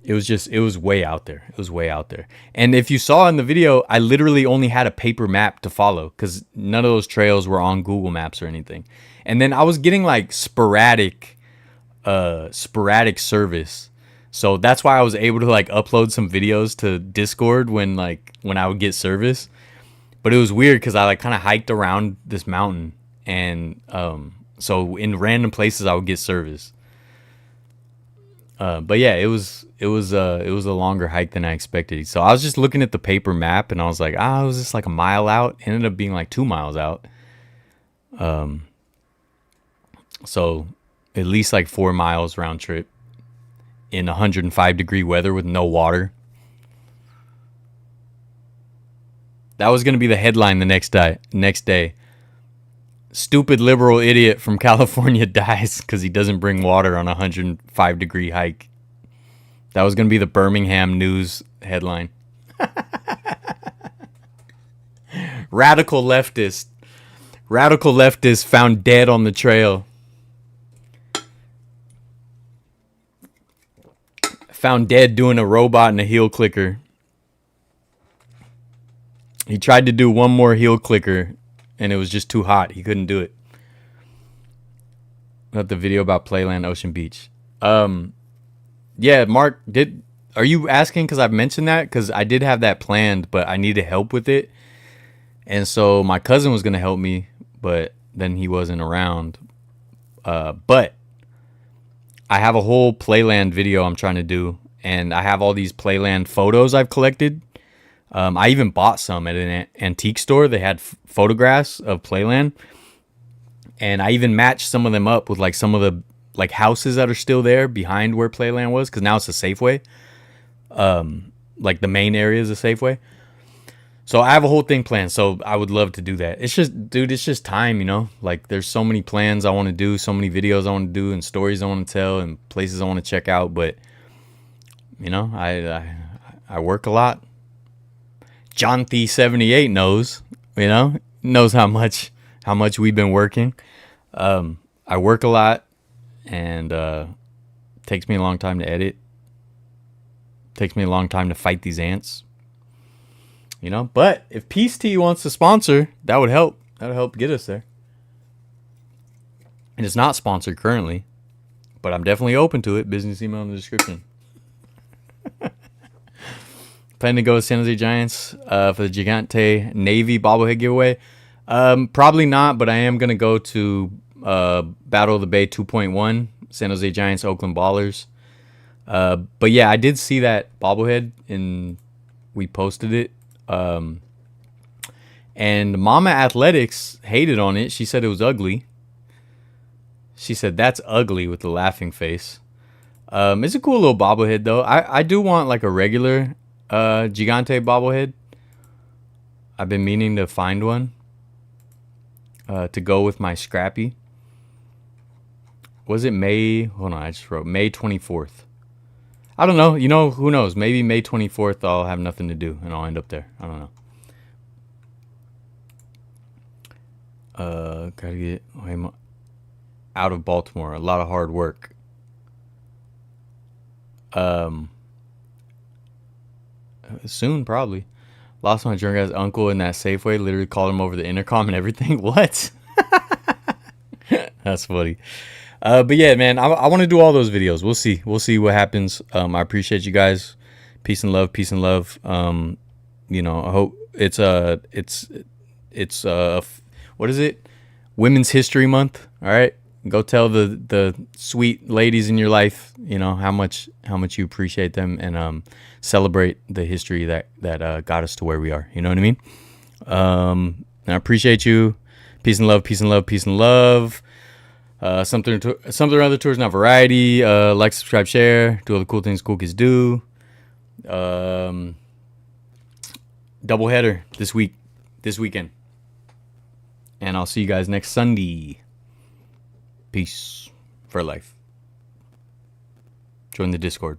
it was way out there. It was way out there. And if you saw in the video, I literally only had a paper map to follow because none of those trails were on Google Maps or anything. And then I was getting like sporadic service. So that's why I was able to like upload some videos to Discord when I would get service. But it was weird because I like kind of hiked around this mountain, and so in random places I would get service. But yeah, it was a longer hike than I expected. So I was just looking at the paper map and I was like, it was just like a mile out. It ended up being like 2 miles out. So at least like 4 miles round trip in 105-degree weather with no water. That was gonna be the headline the next day. Stupid liberal idiot from California dies because he doesn't bring water on a 105-degree hike. That was going to be the Birmingham News headline. Radical leftist found dead on the trail. Found dead doing a robot and a heel clicker. He tried to do one more heel clicker and it was just too hot. He couldn't do it. Not the video about Playland Ocean Beach. Yeah, Mark, are you asking because I've mentioned that? Because I did have that planned, but I needed help with it. And so my cousin was going to help me, but then he wasn't around. But I have a whole Playland video I'm trying to do. And I have all these Playland photos I've collected. I even bought some at an antique store. They had photographs of Playland. And I even matched some of them up with like some of the like houses that are still there behind where Playland was, because now it's a Safeway. Like the main area is a Safeway. So I have a whole thing planned. So I would love to do that. It's just, dude, it's just time, you know? Like there's so many plans I want to do, so many videos I want to do, and stories I want to tell, and places I want to check out. But you know, I work a lot. John T 78 knows, you know, knows how much we've been working. I work a lot, and takes me a long time to edit. Takes me a long time to fight these ants. You know, but if Peace Tea wants to sponsor, that would help. That would help get us there. And it's not sponsored currently, but I'm definitely open to it. Business email in the description. Planning to go with San Jose Giants for the Gigante Navy bobblehead giveaway. Probably not, but I am going to go to Battle of the Bay 2.1, San Jose Giants, Oakland Ballers. But yeah, I did see that bobblehead and we posted it. And Mama Athletics hated on it. She said it was ugly. She said, "That's ugly," with the laughing face. It's a cool little bobblehead though. I do want like a regular Gigante bobblehead. I've been meaning to find one to go with my Scrappy. Was it May? Hold on, I just wrote May 24th. I don't know. You know, who knows? Maybe May 24th I'll have nothing to do and I'll end up there. I don't know. Gotta get out of Baltimore. A lot of hard work. Soon, probably. Lost my drunk ass uncle in that Safeway. Literally called him over the intercom and everything. What? That's funny. But yeah, man, I want to do all those videos. We'll see. We'll see what happens. I appreciate you guys. Peace and love. Peace and love. You know, I hope it's what is it? Women's History Month. All right. Go tell the sweet ladies in your life, you know, how much you appreciate them, and celebrate the history that got us to where we are. You know what I mean? And I appreciate you. Peace and love. Peace and love. Peace and love. Something or other tours, not variety. Like, subscribe, share. Do all the cool things cool kids do. Double header this weekend. And I'll see you guys next Sunday. Peace. For life. Join the Discord.